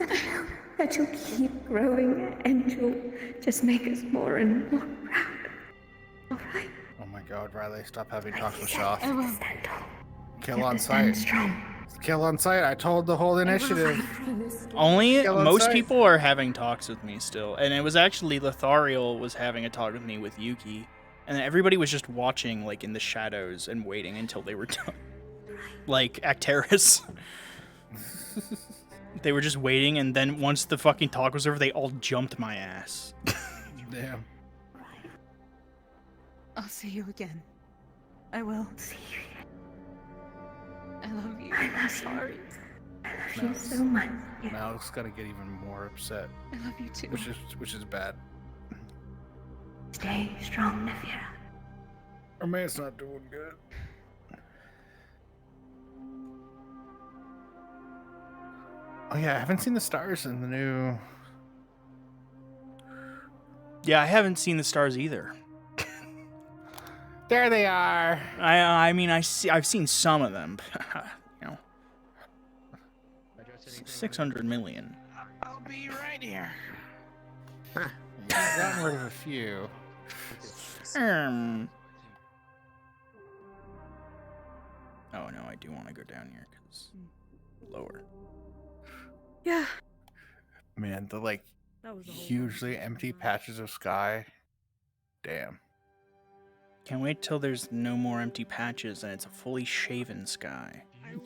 And I know that you'll keep growing and you'll just make us more and more proud. Alright? Oh my god, Riley, stop having talks with Shoth. I will. Kill on sight. Kill on sight. I told the whole initiative. Only Kill on most sight. people are having talks with me still, and it was actually Lothariel was having a talk with me with Yuki, and everybody was just watching like in the shadows and waiting until they were done. Like Acteris. They were just waiting, and then once the fucking talk was over, they all jumped my ass. Damn. I'll see you again. I will. See you again. I love you. I'm sorry. I love you so much. Malik's gonna get even more upset. I love you too. Which is bad. Stay strong, Nefira. Our man's not doing good. Oh yeah, I haven't seen the stars in the new. Yeah, I haven't seen the stars either. There they are. I mean, I've seen some of them. You know, 600 million. I'll be right here. Huh. Yeah, I've gotten rid of a few. Oh no, I do want to go down here because lower. Yeah. Man, the like That was the whole hugely empty patches of sky. Damn. Can't wait till there's no more empty patches and it's a fully shaven sky.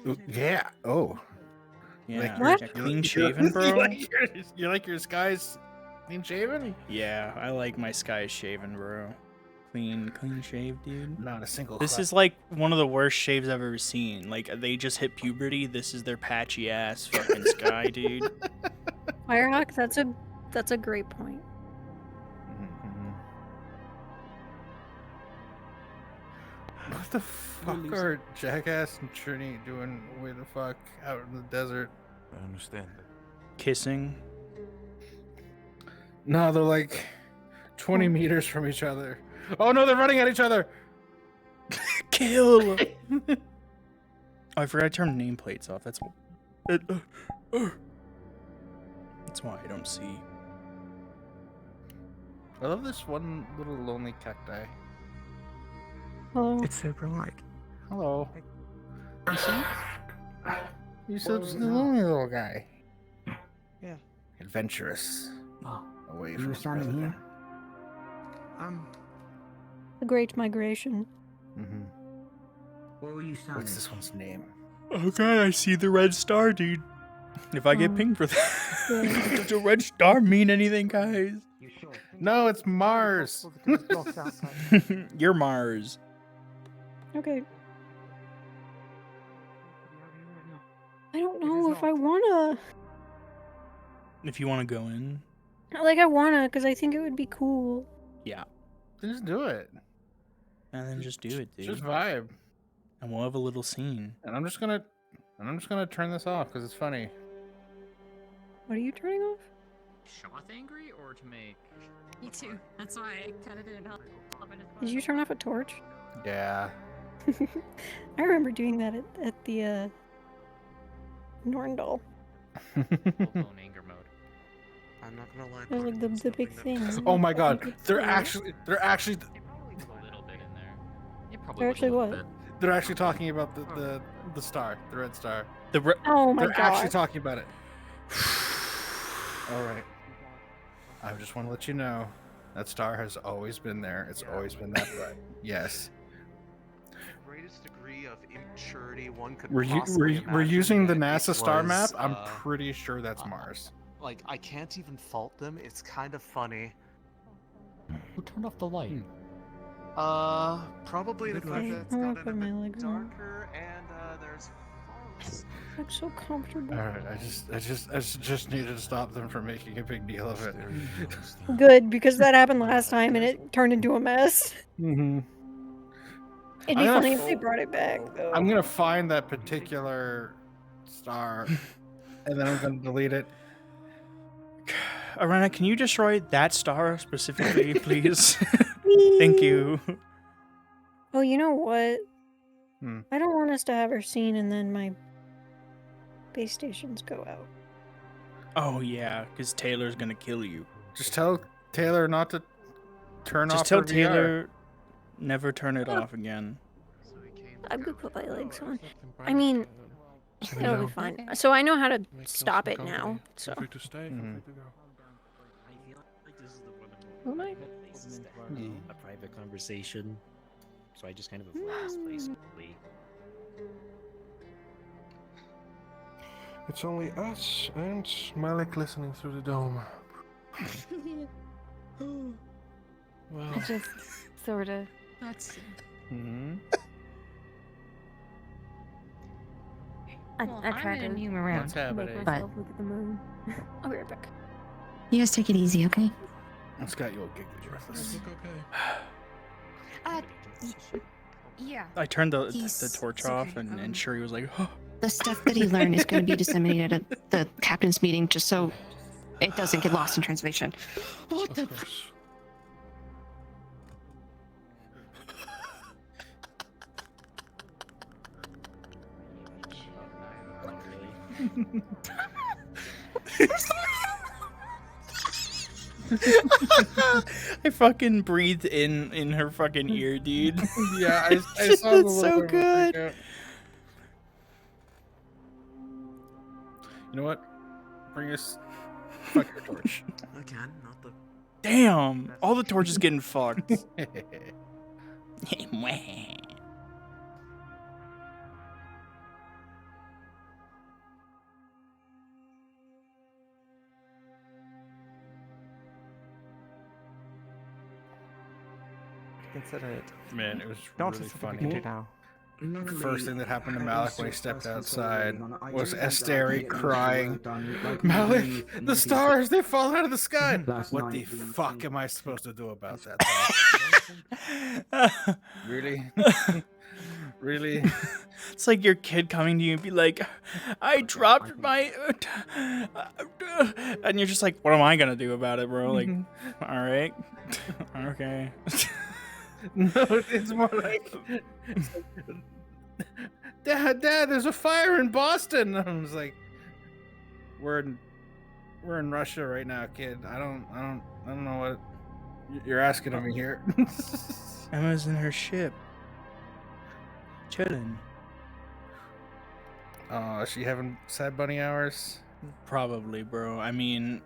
Ooh, yeah. Oh. Yeah. Like yeah, clean shaven, bro. You like your skies clean shaven? Yeah, I like my skies shaven, bro. clean shave, dude. Not a single. This clap. is like one of the worst shaves I've ever seen. Like they just hit puberty. This is their patchy ass fucking sky, dude. Firehawk, that's a great point. What the fuck are Jackass and Trini doing way the fuck out in the desert? I understand. Kissing. No, they're like 20 meters from each other. Oh no, they're running at each other! Kill! Oh, I forgot to turn nameplates off. That's why I don't see. I love this one little lonely cacti. Hello. It's Severin-like. Hello. You see? You're such a lonely little guy. Yeah. Adventurous. Away You from were his starting predator. here? The Great Migration. What were you sounding? What's this one's name? Oh god, I see the red star, dude. If I get pinged for that, does the red star mean anything, guys? No, it's Mars. You're Mars. Okay. I don't know if I wanna. If you want to go in, Like, I wanna, because I think it would be cool. yeah, Just do it. and then just do it, dude. Just vibe. And we'll have a little scene. And I'm just gonna turn this off because it's funny. What are you turning off? Shoth angry or to make? Me too. That's why I kind of didn't help. Did you turn off a torch? Yeah. I remember doing that at the Norndal. Full-blown anger mode. I'm not gonna lie. That was like the big thing. Oh my god, they're Yeah. actually A little bit in there. It probably They're was a actually little what? bit. they're actually talking about the star, the red star. Oh my They're actually god. talking about it. All right. I just want to let you know that star has always been there. It's always been that bright. Yes. Greatest degree of immaturity one could We're possibly using the imagine, NASA it star map. was, I'm pretty sure that's Mars. Like, I can't even fault them. It's kind of funny. Who turned off the light? Probably the fact that it's I'm gonna gotten a put my bit legs on. darker and there's farms. I'm so comfortable. All right. I just needed to stop them from making a big deal of it. Good, because that happened last time and it turned into a mess. Mm-hmm. It'd be funny if they brought it back, though. I'm gonna find that particular star, and then I'm gonna delete it. Arana, can you destroy that star specifically, please? Thank you. Oh, you know what? Hmm. I don't want us to have our scene and then my base stations go out. Oh yeah, because Taylor's gonna kill you. Just tell Taylor not to turn off. Just tell her VR. Taylor never turn it off again. I'm gonna put my legs on. I mean, it'll be fine. So I know how to stop it now. So. Free to stay, Mhm. free to go. Who am I? A private conversation, so I just kind of avoid this place completely. It's only us and Malik listening through the dome. Well, Just sorta. That's. Mm-hmm. I tried to move around. What's happening? Make But myself look at the moon. I'll be right back. You guys take it easy, okay? Scott, you'll gig with worthless. Yeah. I turned the He's torch off, and Shuri was like, oh. The stuff that he learned is going to be disseminated at the captain's meeting just so it doesn't get lost in translation. What the? I fucking breathed in her fucking ear, dude. Yeah, I saw the It's little so bit of a freak good. out. You know what? Bring us fuck your torch. Again, not the. Damn, all the torches getting fucked. consider it. Man, it was Don't really consider funny. it now. The first thing that happened to Malik when he stepped outside was Esteri crying, Malik, the stars, they fall out of the sky. What the fuck am I supposed to do about that? Really? Really? It's like your kid coming to you and be like, I dropped my... and you're just like, what am I going to do about it, bro? Like, all right. Okay. No, it's more like, Dad, there's a fire in Boston. I was like, we're in Russia right now, kid. I don't know what you're asking of me here. Emma's in her ship, chilling. Oh, is she having sad bunny hours? Probably, bro. I mean,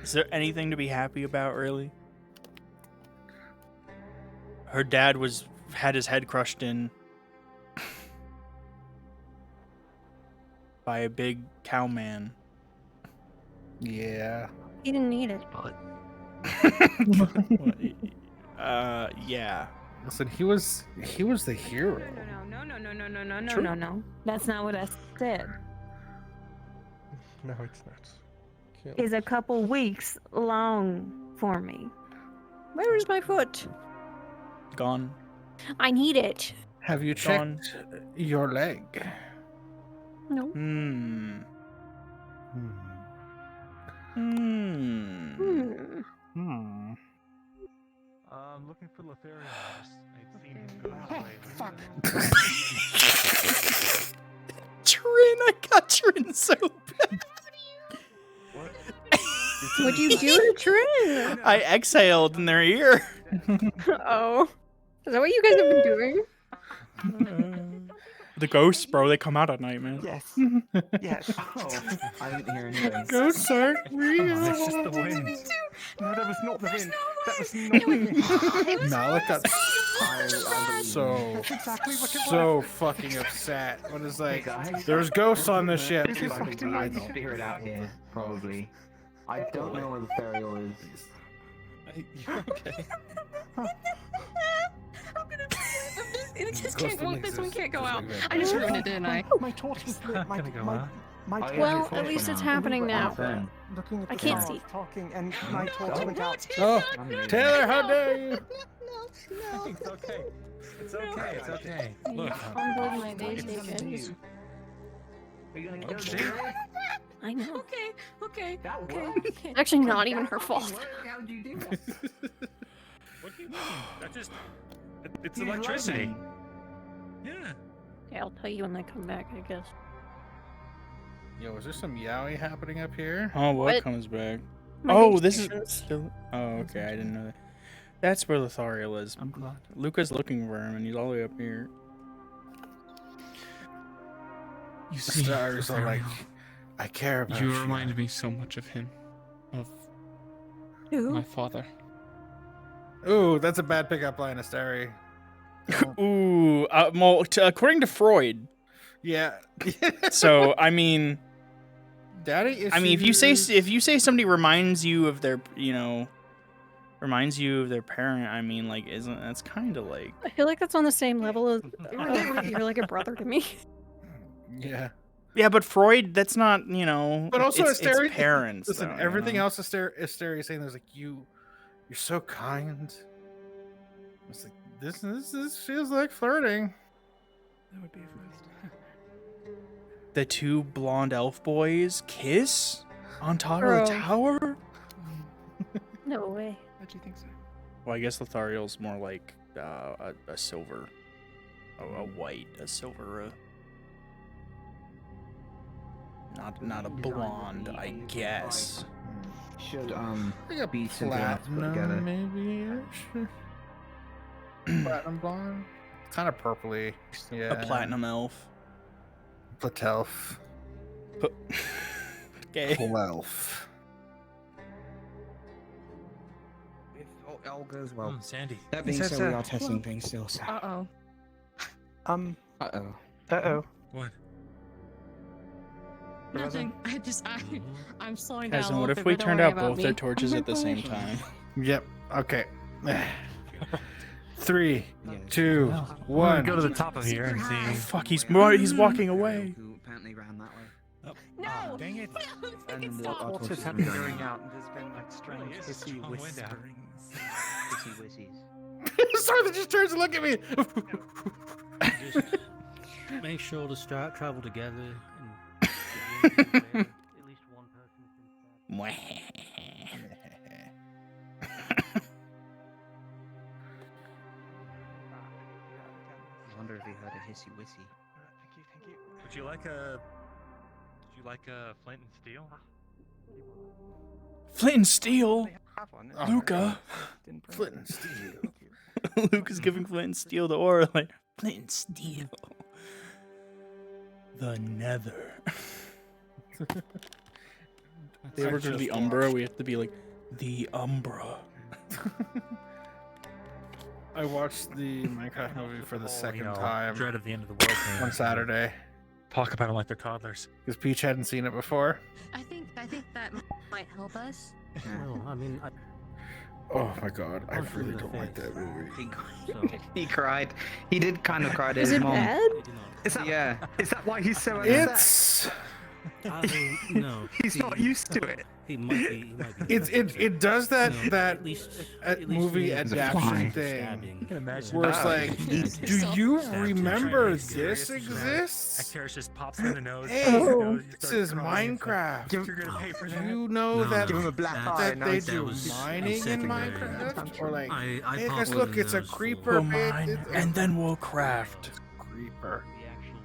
is there anything to be happy about, really? Her dad had his head crushed in by a big cow man. Yeah. He didn't need it. Yeah. Listen, he was the hero. No. That's not what I said. No, it's not. Is a couple weeks long for me. Where is my foot? Gone. I need it. Have you checked your leg? No. Hmm. Looking for Lothario. I'd seen him go this way. Fuck. Trin, I got Trin so bad. What? What'd you do to Trin? I exhaled in their ear. Oh. Is that what you guys have been doing? The ghosts, bro, they come out at night, man. Yes. Yes. Oh, I didn't hear anything. Ghosts aren't real. It's just the wind. No, that was not the wind. That was not the wind. Malik got so was. fucking upset when it's like, there's ghosts on the ship. He's like, I know. Figure it out here, probably. I don't know where the burial is. You're okay. It just can't go. This one can't go out. I just ruined it, didn't I? My torch was lit. My Well, at least it's happening now. Looking at I the can't stars, see. talking, and my torch went out. Oh, Taylor, how dare you? It's okay. It's okay. It's okay. Look. Fumbled my basic edges. I know. Okay. Actually, not even her fault. How'd you do that? What do you mean? That just... It's electricity. Yeah. Yeah, I'll tell you when they come back, I guess. Yo, is there some yaoi happening up here? Oh, what comes back? Oh, this is still... Oh, okay, I didn't know that. That's where Lothariel is. I'm glad. Luca's looking for him, and he's all the way up here. You see, stars are like, I care about you. You remind me so much of him. Of Who? my father. Ooh, that's a bad pickup line, Asteri. Ooh, well, according to Freud. Yeah. So, I mean... Daddy issues. I mean, if you say somebody reminds you of their, reminds you of their parent, I mean, like, that's kind of like... I feel like that's on the same level as you're like a brother to me. Yeah. Yeah, but Freud, that's not, But also, it's parents. Listen, though, everything else Asteri is saying, there's like, you're so kind. It's like, this feels like flirting. That would be a first. The two blonde elf boys kiss on top of the tower? No way. How'd you think so? Well, I guess Lothariel's more like a silver, a white, a silver, not a blonde, I guess. Should Like be a something else put together. platinum, maybe. Platinum blonde. Kind of purpley. Yeah. A platinum elf. Platelf. Okay. Plelf. If all goes well. Sandy. That being said, we are testing things still, so. Uh-oh. Uh-oh. What? Nothing. I'm slowing down. What if we turned out both their torches at the same time? Yep. Okay. 3, 2, 1. Go to the top of here and see. Fuck, he's walking away. Who apparently ran that way. No! Dang it! And What's just happened going out? And there's been like strange hissy whisperings. Hissy whissies. Sorry, just turns to look at me. Just make sure to start travel together and at least one person. I wonder if he heard a hissy wissy. Thank you. Would you like a flint and steel? Flint and Steel. Have one. Luca. Didn't bring Flint it. and Steel. Luca's giving Flint and Steel the aura like Flint and Steel. The Nether. They ever go to the Umbra? We have to be like the Umbra. I watched the Minecraft movie for the second time Dread of the end of the world. on Saturday Talk about them like they're toddlers. because Peach hadn't seen it before. I think that might help us. Well, I mean, Oh my god, I really don't like that movie. He cried. He did kind of cry to Is his it mom. bad? Is that, Yeah. is that why he's so upset? It's no. He's not used to it. He might be. it does that No, that at least movie for me, adaptation it's thing stabbing. You can imagine. where it's like, do you remember Serious this dramatic. exists? Actaris just pops him in the nose. Hey, pops him in the nose, he this starts is crying. It's like, Minecraft. You're gonna pay for that. You know No, that Give him a black eye. that they nice. do was mining in secondary. Minecraft, or like, I hey popped guys, one look, of it's a those creeper. We'll man. mine, It's- and then we'll craft. creeper. The actual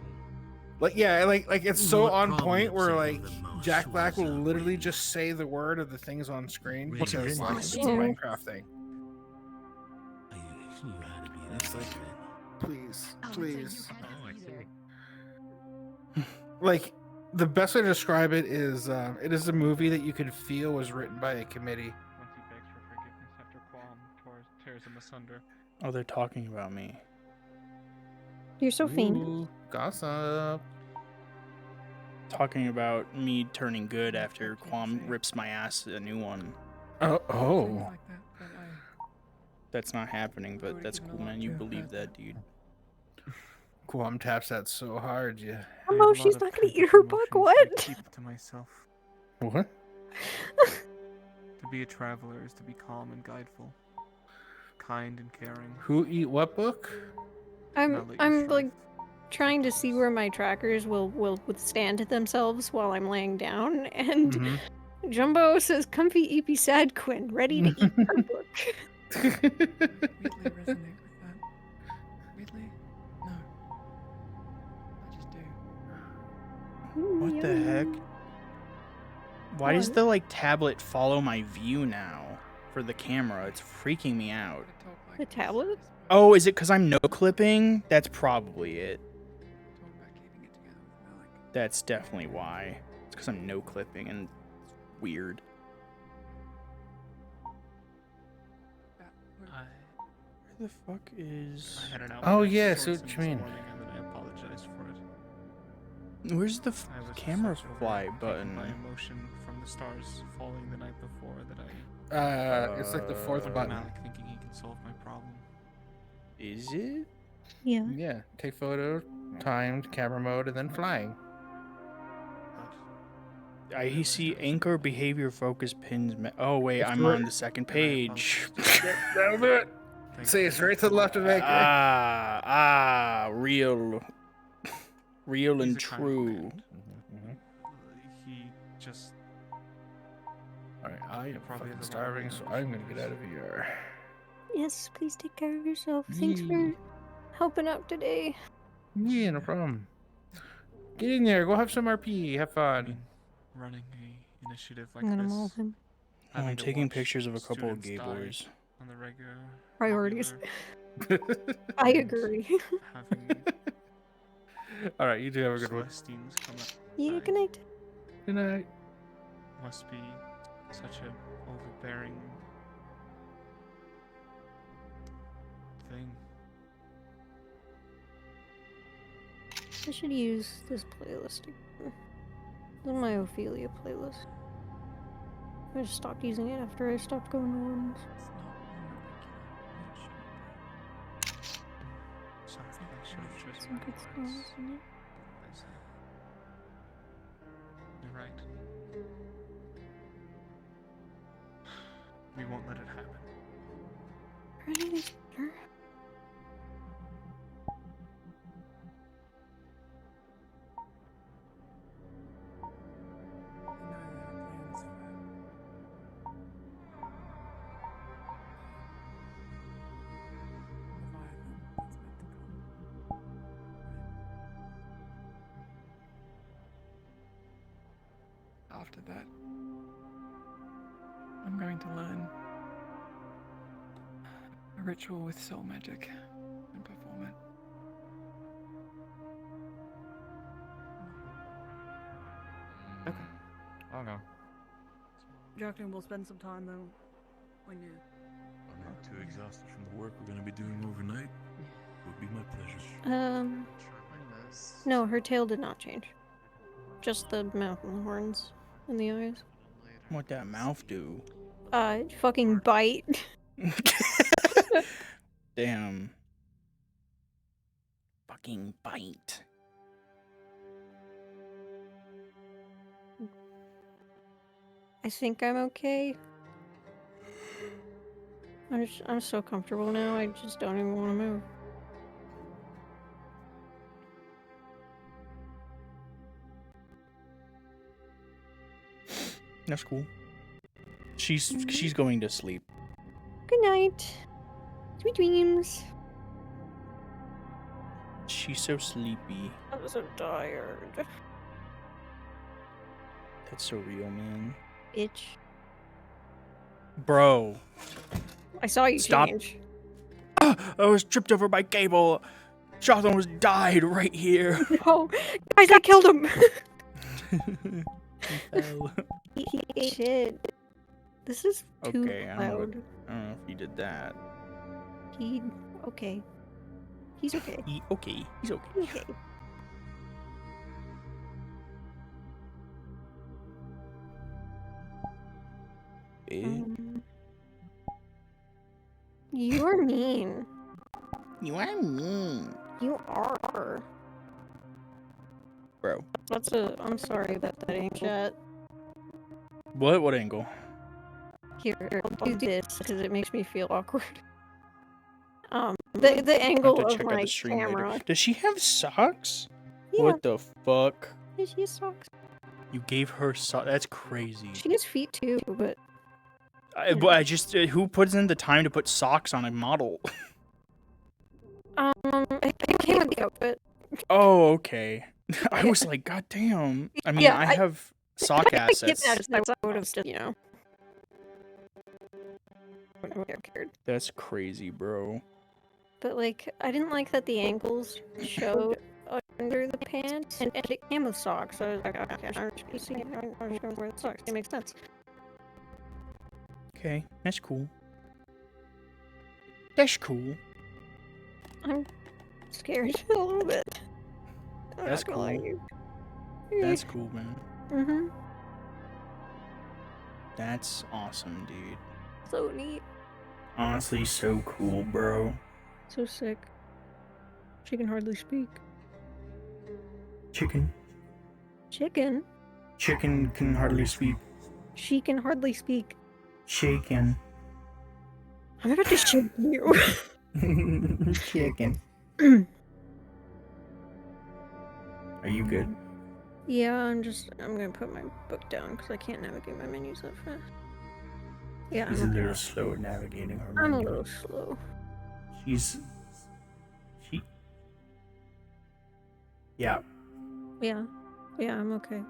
Like yeah, like it's so What on problem point where upset like him the most Jack Black will was, literally just say the word of the things on screen Really because like it's a awesome. Minecraft thing. you had to be that It's like, stupid. please, Oh, please. So you Oh, I had to be see. there. Like the best way to describe it is a movie that you could feel was written by a committee. Once he begs for forgiveness after Qualm tears him asunder. Oh, they're talking about me. You're so famous. Ooh, gossip. Talking about me turning good after Quam rips my ass a new one. Oh. Like that, but That's not happening, but that's cool, man. You believe that, dude. Quam taps that so hard, yeah. Oh, she's not gonna eat her book. What? Keep it to myself. What? To be a traveler is to be calm and guideful, kind and caring. Who eat what book? I'm like trying to see where my trackers will withstand themselves while I'm laying down, and Mhm. Jumbo says, "Comfy, eepy, sad Quinn, ready to eat her book." weirdly resonate with that. Weirdly? No. I just do. What the heck? Why does What? the like tablet follow my view now for the camera? It's freaking me out. The tablet? Oh, is it because I'm no clipping? That's probably it. That's definitely why. It's because I'm no clipping and it's weird. Where the fuck is? I had an Oh, outburst yeah, of see what sorts you this mean. morning, and then I apologized for it. Where's the I was camera such fly overtaken button? by emotion from the stars falling the night before that I. It's like the fourth button. Malik thinking he can solve my problem. Is it? Yeah. Yeah, take photo, timed, camera mode, and then flying. I see anchor behavior focus pins. Oh wait, That's I'm right. on the second page. That'll do it. See, it's right to the left of anchor. Real and He's a kind true. man. He just. Alright, I am probably fucking has a lot of starving, so I'm gonna get out of here. Yes, please take care of yourself. Thanks for helping out today. Yeah, no problem. Get in there, go have some RP, have fun. Running a initiative like I'm gonna this. maul him. Oh, I'm having to taking watch pictures of a couple of students gay die boys. On the regular. Priorities. I agree. Having Alright, you do have a good one. Celestines come up. Yeah, good night. Good night. Must be such a overbearing thing. I should use this playlist again. This is my Ophelia playlist. I just stopped using it after I stopped going to ones. some good stories in it. You're right. We won't let it happen. Running is better. After that, I'm going to learn a ritual with soul magic and perform it. Okay. I'll go. Jackson will spend some time though when you. I'm not too exhausted from the work we're gonna be doing overnight. It would be my pleasure. No, her tail did not change. Just the mouth and the horns and the eyes. What that mouth do? Fucking bite. Damn. Fucking bite. I think I'm okay. I'm so comfortable now, I just don't even want to move. That's cool. She's going to sleep. Good night. Sweet dreams. She's so sleepy. I'm so tired. That's so real, man. Itch. Bro. I saw you Stop. change. I was tripped over by cable. Jonathan was died right here. No, guys, I killed him. He fell. He ate shit. This is too Okay, I don't know loud. if he did that. Okay. He's okay. He's okay. He's okay. You're mean. You are mean. You are. Bro. I'm sorry about that ancient. What angle? Here, I'll do this because it makes me feel awkward. The angle I have to of check out my the stream camera. later. Does she have socks? Yeah. What the fuck? She has socks. You gave her socks? That's crazy. She has feet too, but But I just who puts in the time to put socks on a model? it came with the outfit. Oh, okay. I was like, God damn. I mean, Yeah, I have sock I get assets. that. I would have just, you know. Wouldn't have cared. That's crazy, bro. But like, I didn't like that the ankles showed under the pants, and it came with socks. So I was like, okay, I'm just gonna wear the socks. It makes sense. Okay, that's cool. That's cool. I'm scared a little bit. I'm That's not gonna lie to cool. you. That's cool, man. Mhm. That's awesome, dude. So neat. Honestly, so cool, bro. So sick. She can hardly speak. Chicken. Chicken. Chicken can hardly speak. She can hardly speak. Shaken. I'm about to shake you. Chicken. Are you good? Yeah, I'm gonna put my book down because I can't navigate my menus that fast. Yeah, She's a I'm okay. little slow at navigating her I'm a menu. little slow. She. Yeah. Yeah. Yeah, I'm okay.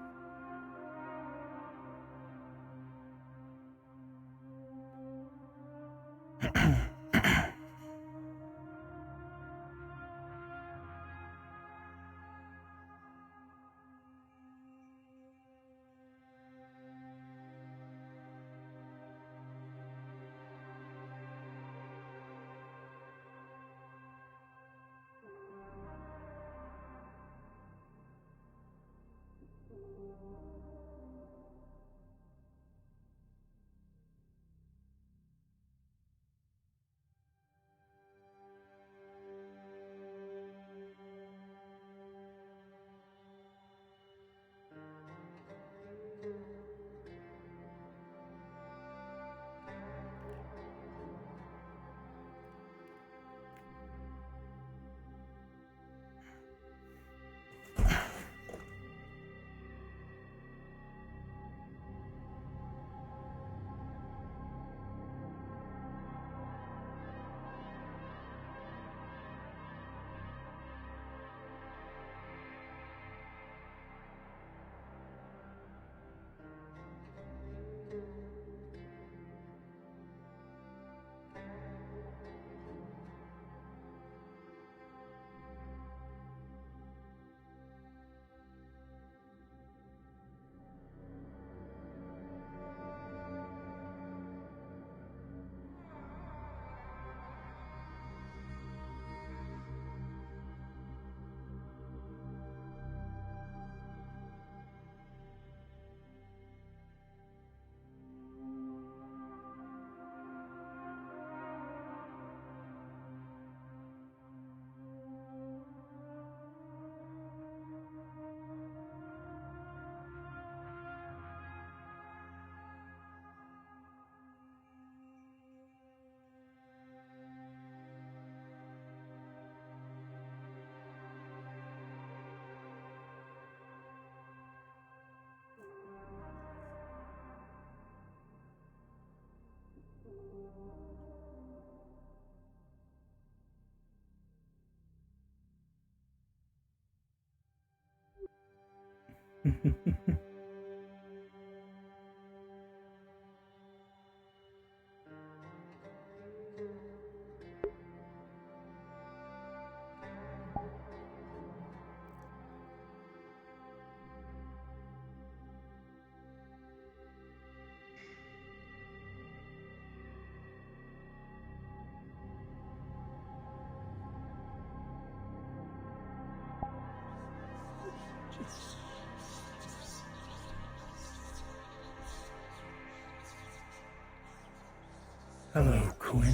Hello, Quinn.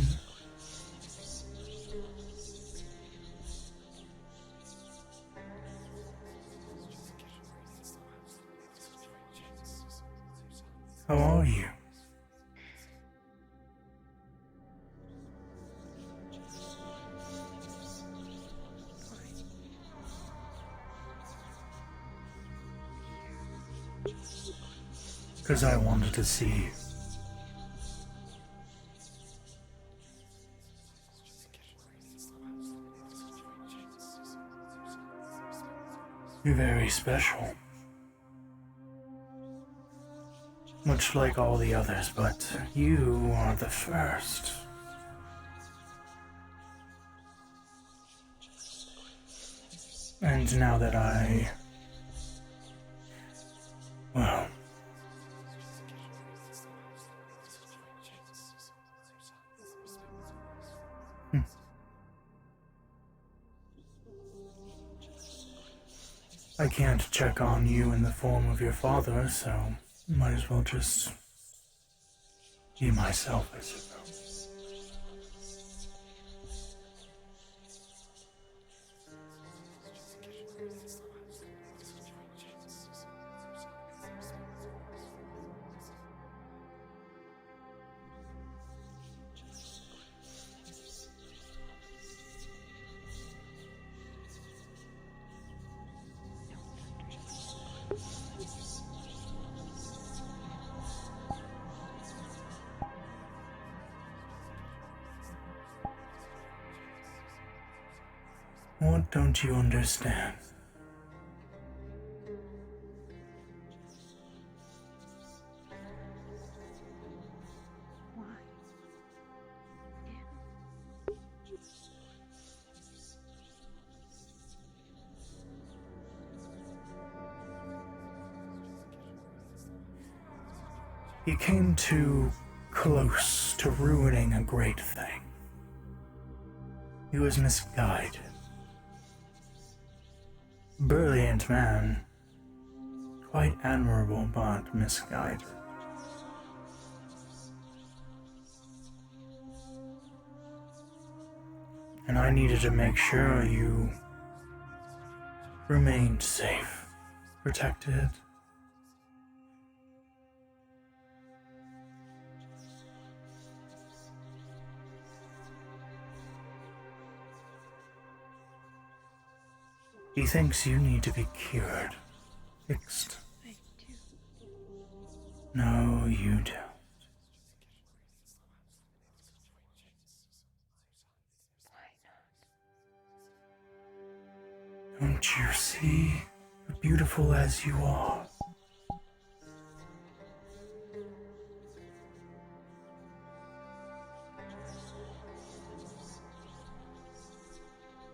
How are you? Because I wanted to see you. You're very special. Much like all the others, but you are the first. And now that well... I can't check on you in the form of your father, so might as well just be myself, I suppose. What don't you understand? He came too close to ruining a great thing. He was misguided. Brilliant man. Quite admirable, but misguided. And I needed to make sure you remained safe, protected. He thinks you need to be cured, fixed. I do. No, you don't. Why not? Don't you see? You're beautiful as you are.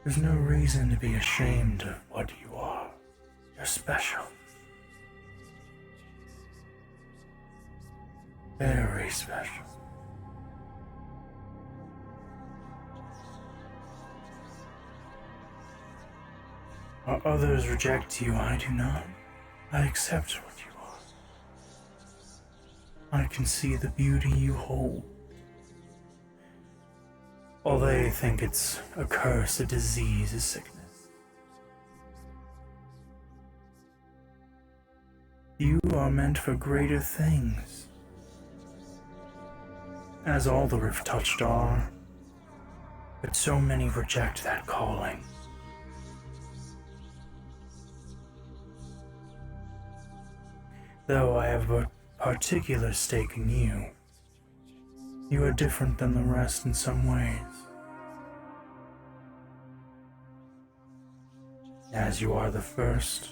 There's no reason to be ashamed of what you are. You're special. Very special. While others reject you, I do not. I accept what you are. I can see the beauty you hold. While they think it's a curse, a disease, a sickness. You are meant for greater things. As all the Rift-touched are. But so many reject that calling. Though I have a particular stake in you, you are different than the rest in some ways. As you are the first,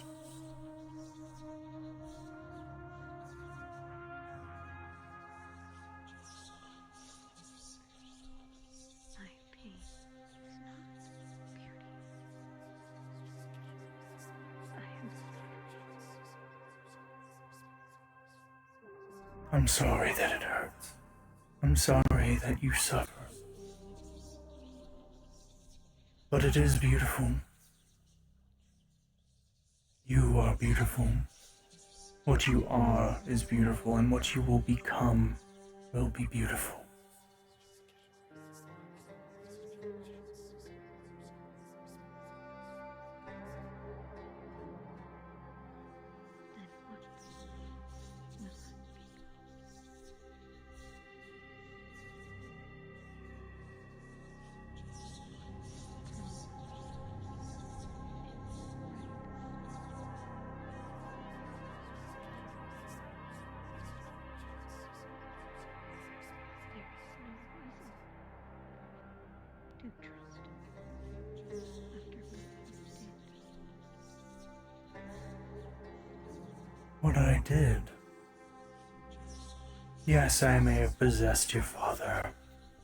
I'm sorry that it hurts. I'm sorry that you suffer. But it is beautiful. You are beautiful. What you are is beautiful, and what you will become will be beautiful. What I did. Yes, I may have possessed your father,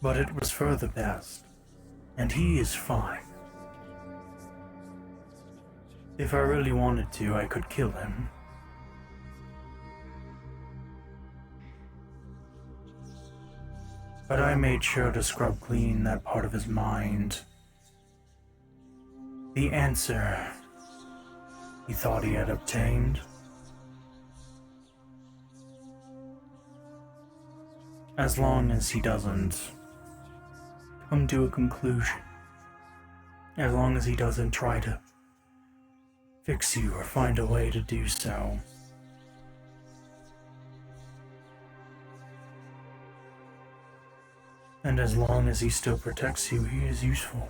but it was for the best, and he is fine. If I really wanted to, I could kill him. But I made sure to scrub clean that part of his mind. The answer he thought he had obtained. As long as he doesn't come to a conclusion. As long as he doesn't try to fix you or find a way to do so. And as long as he still protects you, he is useful.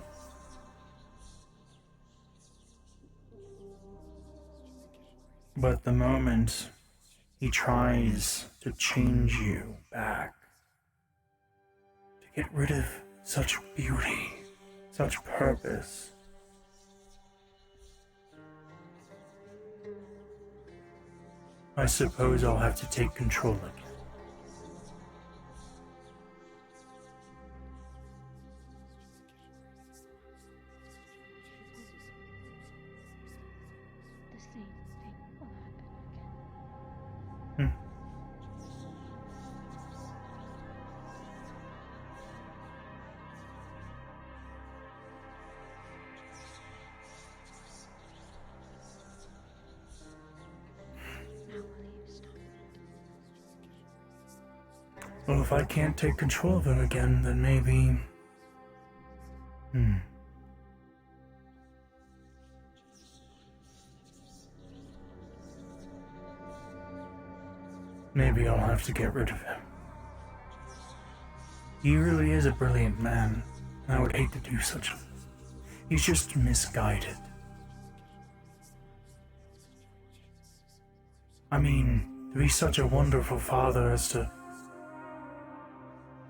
But the moment he tries to change you back, to get rid of such beauty, such purpose, I suppose I'll have to take control again. Well, if I can't take control of him again, then maybe... Maybe I'll have to get rid of him. He really is a brilliant man, and I would hate to do such a... He's just misguided. I mean, to be such a wonderful father as to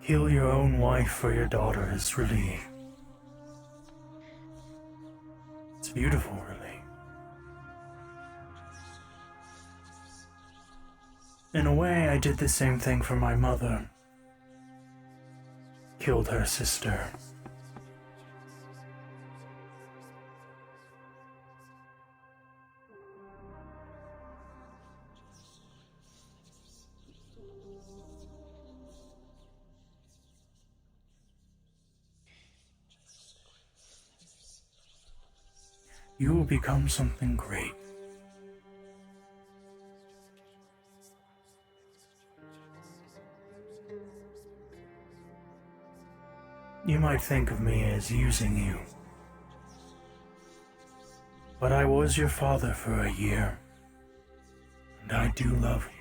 kill your own wife for your daughter is really... It's beautiful, really. In a way, I did the same thing for my mother. Killed her sister. You will become something great. You might think of me as using you, but I was your father for a year, and I do love you.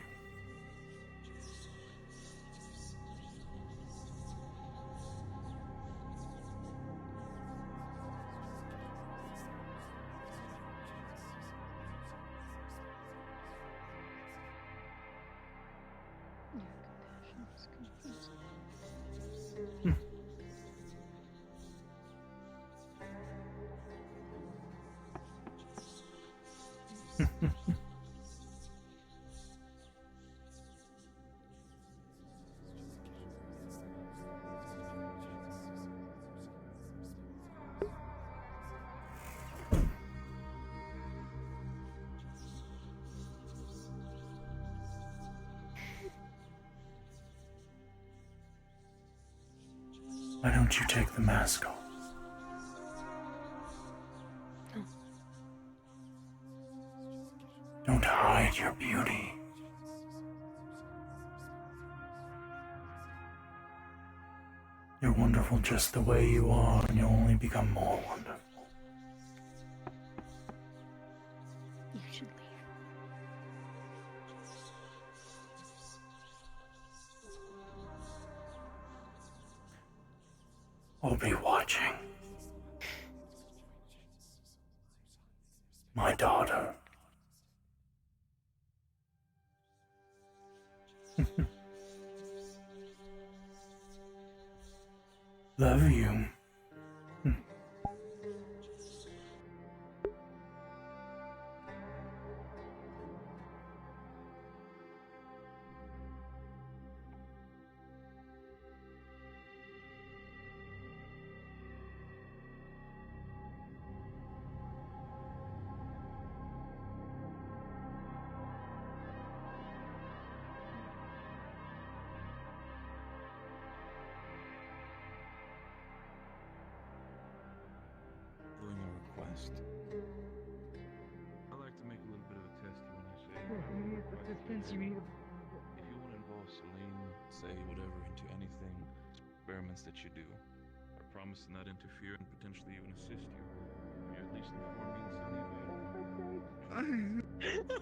Why don't you take the mask off? Don't hide your beauty. You're wonderful just the way you are, and you'll only become more wonderful. You should leave. I'll be watching. My daughter. Love you. Following a request. I like to make a little bit of a test when I say. If you want to involve Celine, say whatever into anything, experiments that you do, I promise to not interfere and potentially even assist you. You're at least inform me and Sunny about it.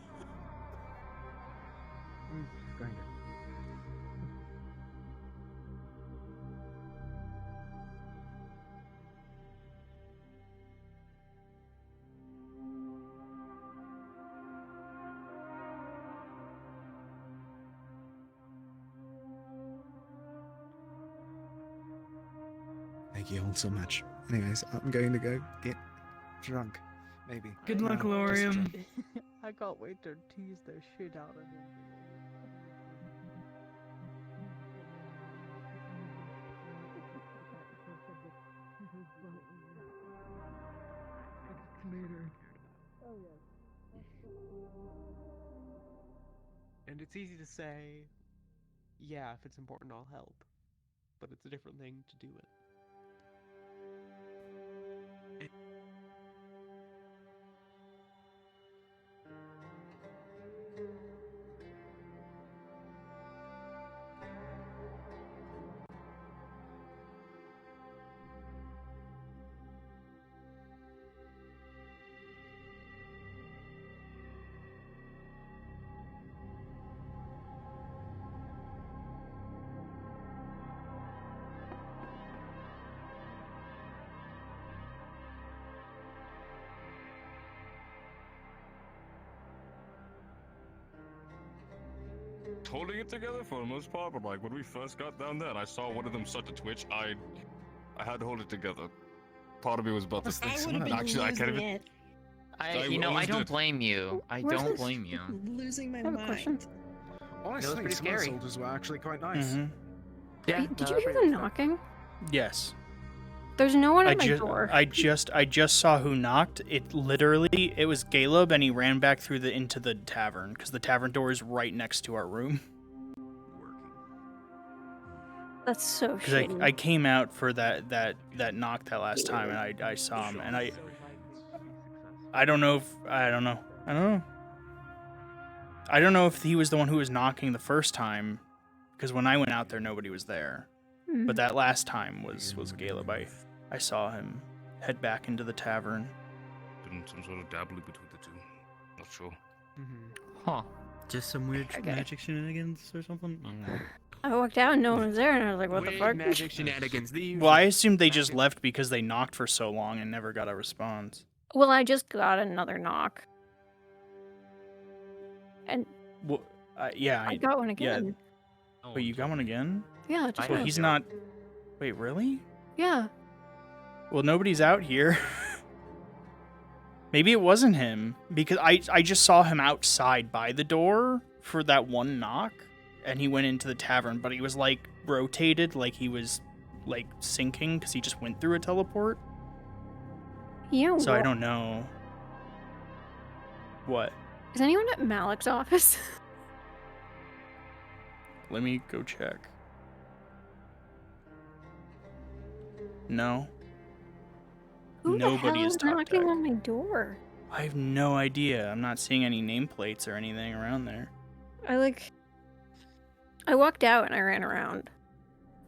Thank you all so much. Anyways, I'm going to go get drunk. Maybe. Good luck, No, just Lorium. drunk. I can't wait to tease the shit out of him. And it's easy to say, yeah, if it's important, I'll help. But it's a different thing to do it. Holding it together for the most part, but like when we first got down there and I saw one of them start to twitch, I had to hold it together. Part of me was about to stick someone. Actually, I can't even. I don't blame you. I don't blame you. Losing my I have a question. Honestly, pretty some of the scary. soldiers were actually quite nice. Yeah. Did you hear the knocking? Yes. There's no one at my door. I just saw who knocked. It literally, it was Caleb, and he ran back through into the tavern because the tavern door is right next to our room. That's so Because shitty. I came out for that knock that last time, and I saw him, and I don't know if he was the one who was knocking the first time, because when I went out there, nobody was there. But that last time was Caleb. I saw him head back into the tavern. Been some sort of dabbling between the two. Not sure. Huh. Just some weird magic shenanigans or something? I walked out and no one was there, and I was like, what the fuck? Magic shenanigans. Well, I assumed they just left because they knocked for so long and never got a response. Well, I just got another knock. And Well, yeah. I got one again. Yeah. Wait, you got one again? Yeah, just Well, once. he's not. Wait, really? Yeah. Well, nobody's out here. Maybe it wasn't him, because I just saw him outside by the door for that one knock, and he went into the tavern, but he was like rotated, like he was like sinking because he just went through a teleport. You. So I don't know. What? Is anyone at Malik's office? Let me go check. No. Who Nobody the hell is is top knocking deck. on my door? I have no idea. I'm not seeing any nameplates or anything around there. I walked out and I ran around.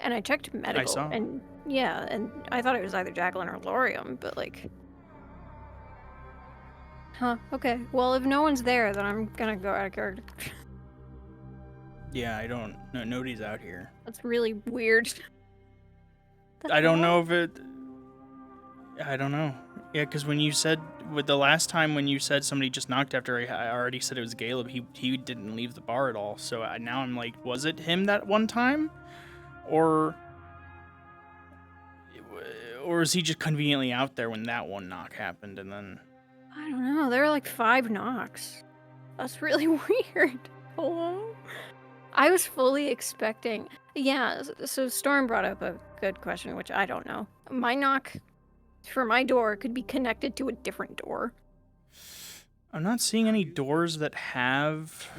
And I checked medical. saw. And yeah, and I thought it was either Jacqueline or Lorium, but like... Huh, okay. Well, if no one's there, then I'm gonna go out of character. Yeah, I don't... No, nobody's out here. That's really weird. I don't know if it... I don't know. Yeah, because when you said... With the last time when you said somebody just knocked after I already said it was Caleb, he didn't leave the bar at all. So now I'm like, was it him that one time? Or is he just conveniently out there when that one knock happened and then... I don't know. There were like 5 knocks. That's really weird. Hello? I was fully expecting... Yeah, so Storm brought up a good question, which I don't know. My knock for my door could be connected to a different door. I'm not seeing any doors that have...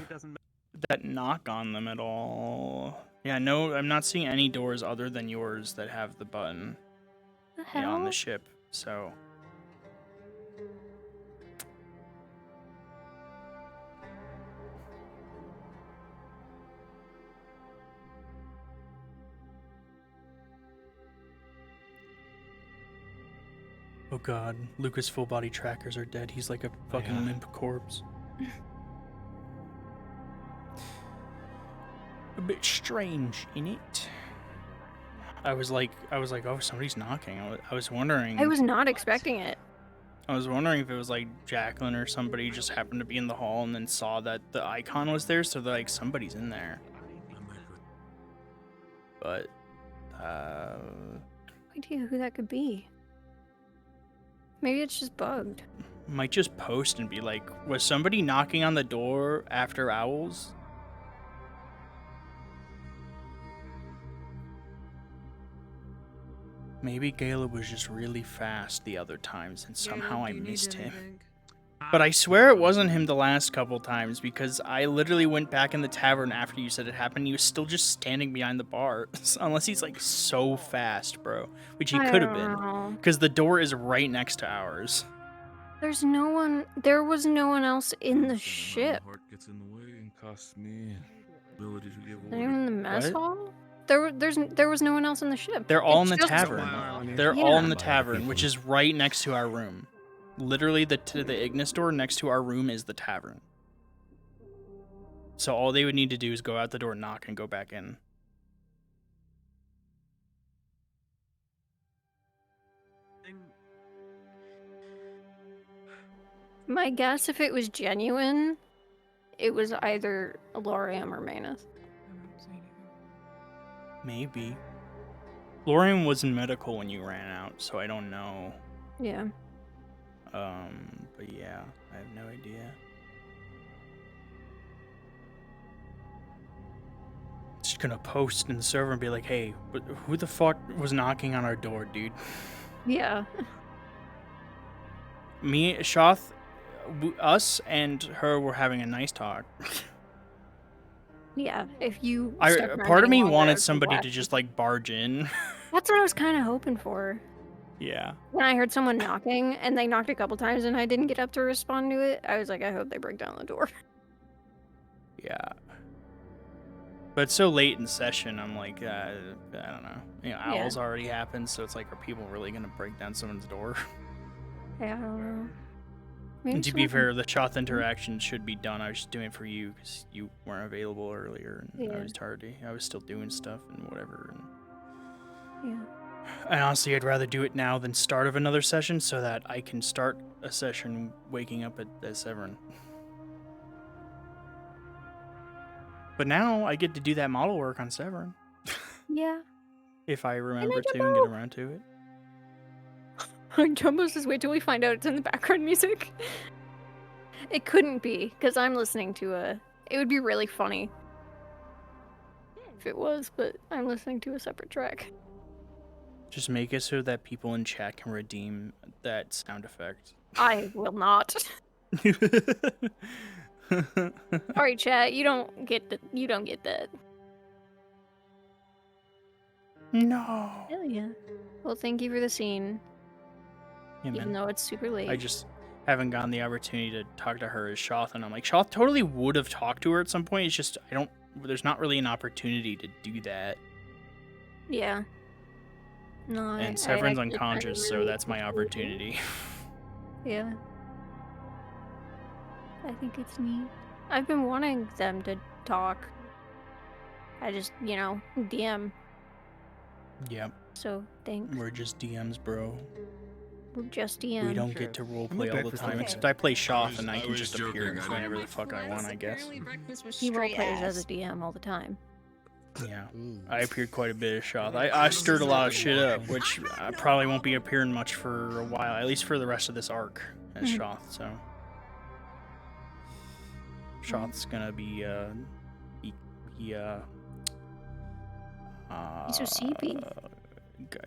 that knock on them at all. Yeah, no, I'm not seeing any doors other than yours that have the button on the ship, so... Oh god, Lucas' full body trackers are dead. He's like a fucking limp corpse. A bit strange, innit? I was like, oh, somebody's knocking. I was wondering. I was not expecting it. I was wondering if it was like Jacqueline or somebody just happened to be in the hall and then saw that the icon was there, so they're like, somebody's in there. But, No idea who that could be. Maybe it's just bugged. Might just post and be like, was somebody knocking on the door after Owls? Maybe Caleb was just really fast the other times and somehow I missed him. But I swear it wasn't him the last couple times because I literally went back in the tavern after you said it happened. He was still just standing behind the bar. Unless he's like so fast, bro. Which he could have been. Because the door is right next to ours. There was no one else in the ship. Heart gets in the way and costs me ability to give Anyone in the mess What? hall? There was no one else in the ship. They're all It's in the just- tavern. They're all in the tavern, which is right next to our room. Literally, the Ignis door next to our room is the tavern. So all they would need to do is go out the door, knock, and go back in. My guess, if it was genuine, it was either Lorium or Manus. Maybe. Lorian was in medical when you ran out, so I don't know. Yeah. But yeah, I have no idea. Just gonna post in the server and be like, hey, who the fuck was knocking on our door, dude? Yeah. Me, Shoth, us, and her were having a nice talk. Yeah, if you... Part of me wanted somebody to just, like, barge in. That's what I was kind of hoping for. Yeah. When I heard someone knocking, and they knocked a couple times and I didn't get up to respond to it, I was like, I hope they break down the door. Yeah. But it's so late in session, I'm like, I don't know. You know, Owls already happened, so it's like, are people really going to break down someone's door? Yeah, I don't know. And to be fair, the Choth interaction should be done. I was just doing it for you because you weren't available earlier, and I was tardy. I was still doing stuff and whatever. And... Yeah. And honestly, I'd rather do it now than start of another session so that I can start a session waking up at Severin. But now I get to do that model work on Severin. Yeah. If I remember to and get around to it. Jumbo says, wait till we find out it's in the background music. It couldn't be, because I'm listening to it would be really funny if it was, but I'm listening to a separate track. Just make it so that people in chat can redeem that sound effect. I will not. Alright, chat, you don't get that. No. Hell yeah. Well, thank you for the scene. Yeah, Even man. though it's super late. I just haven't gotten the opportunity to talk to her as Shoth, and I'm like, Shoth totally would have talked to her at some point. It's just there's not really an opportunity to do that. Yeah. No, And I Severin's actually kinda unconscious, so really that's my appreciate it. opportunity. Yeah. I think it's neat. I've been wanting them to talk. I just, DM. Yep. So, thanks. We're just DMs, bro. We're just DMs. We don't get to roleplay all the time, Okay. except I play Shoth, and I I can was just joking, appear I whenever didn't- the fuck I want, I guess. He roleplays as a DM all the time. Yeah, I appeared quite a bit as Shoth. I stirred a lot of shit up, which I probably won't be appearing much for a while, at least for the rest of this arc as Mhm. Shoth, so. Shoth's gonna be, He's so sleepy.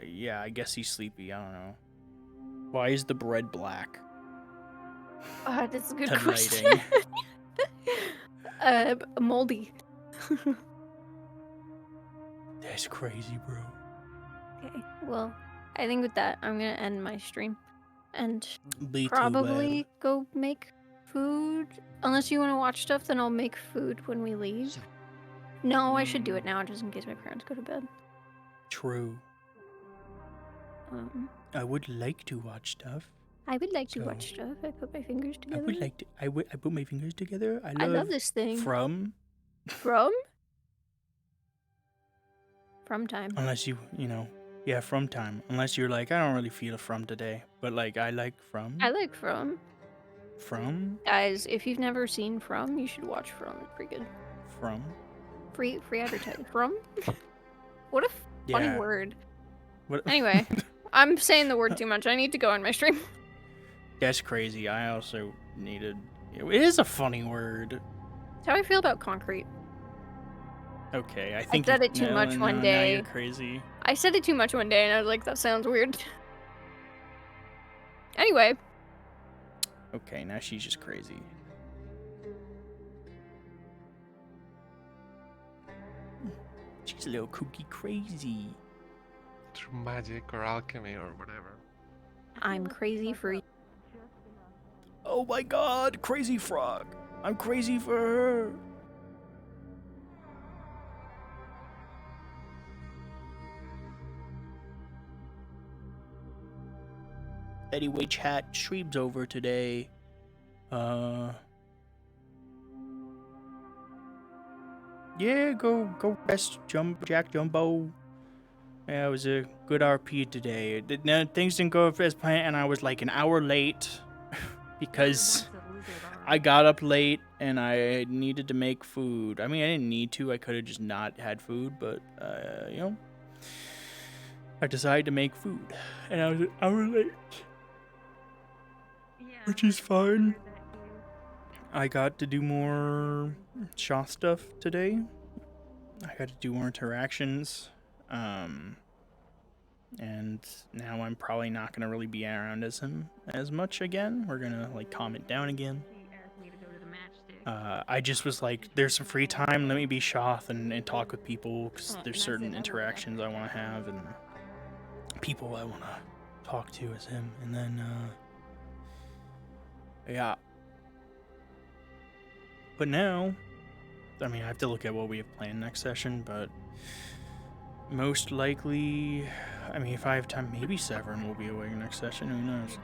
Yeah, I guess he's sleepy, I don't know. Why is the bread black? That's a good The question. Moldy. That's crazy, bro. Okay, well, I think with that, I'm gonna end my stream. And Me too, probably go make food. Unless you want to watch stuff, then I'll make food when we leave. No, I should do it now, just in case my parents go to bed. True. I would like to watch stuff. I would like to So- watch stuff. I put my fingers I together. would like to. I put my fingers together. I love this thing. From From time. unless yeah, from time. Unless you're like, I don't really feel from today, but like I like from. I like From. From Guys, if you've never seen From, you should watch From. It's pretty good. from. Free advertising. From? What a funny Yeah. word. What? Anyway, I'm saying the word too much. I need to go on my stream. That's crazy. I also needed. It is a funny word. That's how I feel about concrete. Okay, I think said you- it too no, much no, one now day. you're crazy. I said it too much one day and I was like, that sounds weird. Anyway, Okay, now she's just crazy. She's a little kooky crazy. Through magic or alchemy or whatever. I'm crazy for you. Oh my god, crazy frog. I'm crazy for her. Anyway, chat, stream's over today. Yeah, go rest, Jack Jumbo. Yeah, it was a good RP today. Things didn't go as planned, and I was like an hour late because I got up late and I needed to make food. I mean, I didn't need to. I could have just not had food, but I decided to make food, and I was an hour late, which is fine. I got to do more Shaw stuff today. I got to do more interactions. And now I'm probably not gonna really be around as much again. We're gonna like calm it down again. I just was like, there's some free time. Let me be Shoth and talk with people because there's certain interactions I want to have and people I want to talk to as him. And then yeah. But now, I mean, I have to look at what we have planned next session, but most likely, I mean, if I have time, maybe Severin will be awake next session, who knows?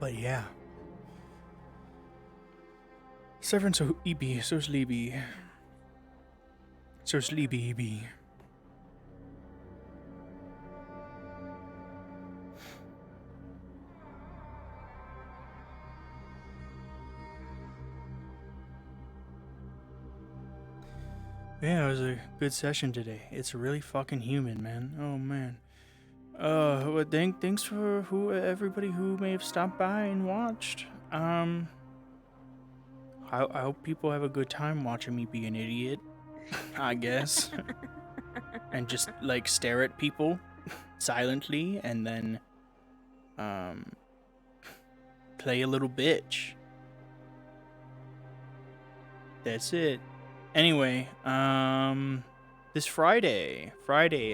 But yeah. Severin so EB, so sleepy. So sleepy EB. Yeah, it was a good session today. It's really fucking humid, man. Oh man. Well, thanks for everybody who may have stopped by and watched. I hope people have a good time watching me be an idiot. I guess. And just like stare at people silently and then play a little bitch. That's it. Anyway, this Friday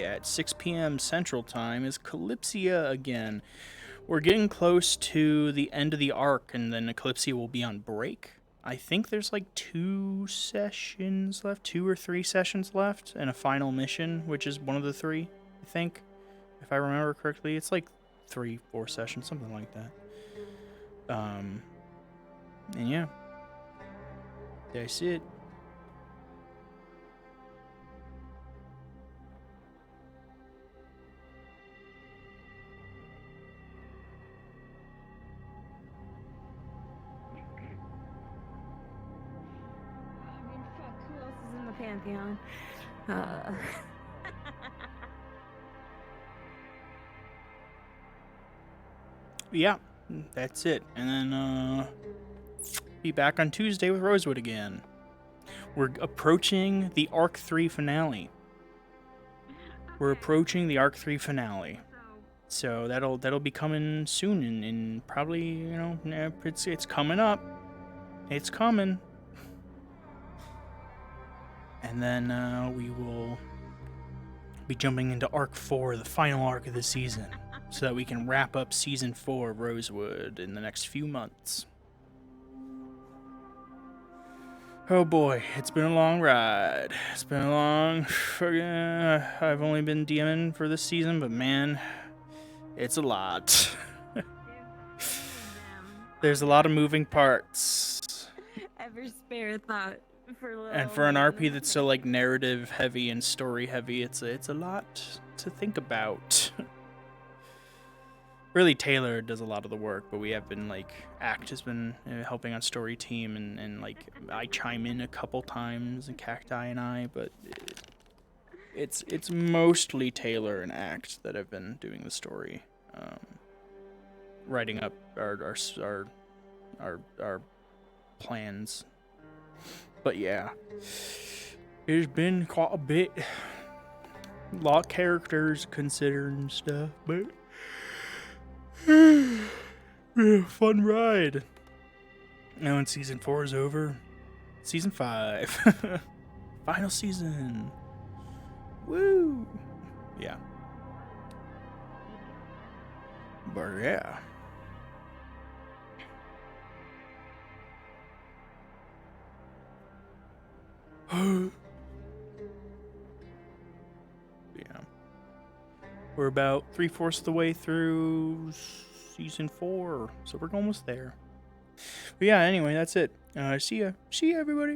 at 6 p.m. Central Time is Calypsia again. We're getting close to the end of the arc, and then Calypsia will be on break. I think there's like 2 sessions left, 2 or 3 sessions left, and a final mission, which is one of the 3, I think. If I remember correctly, it's like 3-4 sessions, something like that. And yeah. That's it. Who else is in the Pantheon? Yeah, that's it. And then, be back on Tuesday with Rosewood again. We're approaching the Arc 3 finale. So that'll be coming soon, and probably, you know, it's coming up. It's coming. And then we will be jumping into Arc 4, the final arc of the season, so that we can wrap up Season 4 of Rosewood in the next few months. Oh boy, it's been a long ride. It's been a long... I've only been DMing for this season, but man, it's a lot. There's a lot of moving parts. Ever spare thought for little And for an RP that's so like narrative heavy and story heavy, it's a lot to think about. Really, Taylor does a lot of the work, but we have been like Act has been helping on story team, and like I chime in a couple times, and Cacti and I, but it's mostly Taylor and Act that have been doing the story, writing up our plans. But yeah, it's been quite a bit, a lot of characters considered and stuff, but. Fun ride. Now when Season 4 is over, Season 5. Final season. Woo! Yeah. But yeah. Yeah. We're about 3/4 of the way through Season 4, so we're almost there. But yeah, anyway, that's it. See ya, everybody.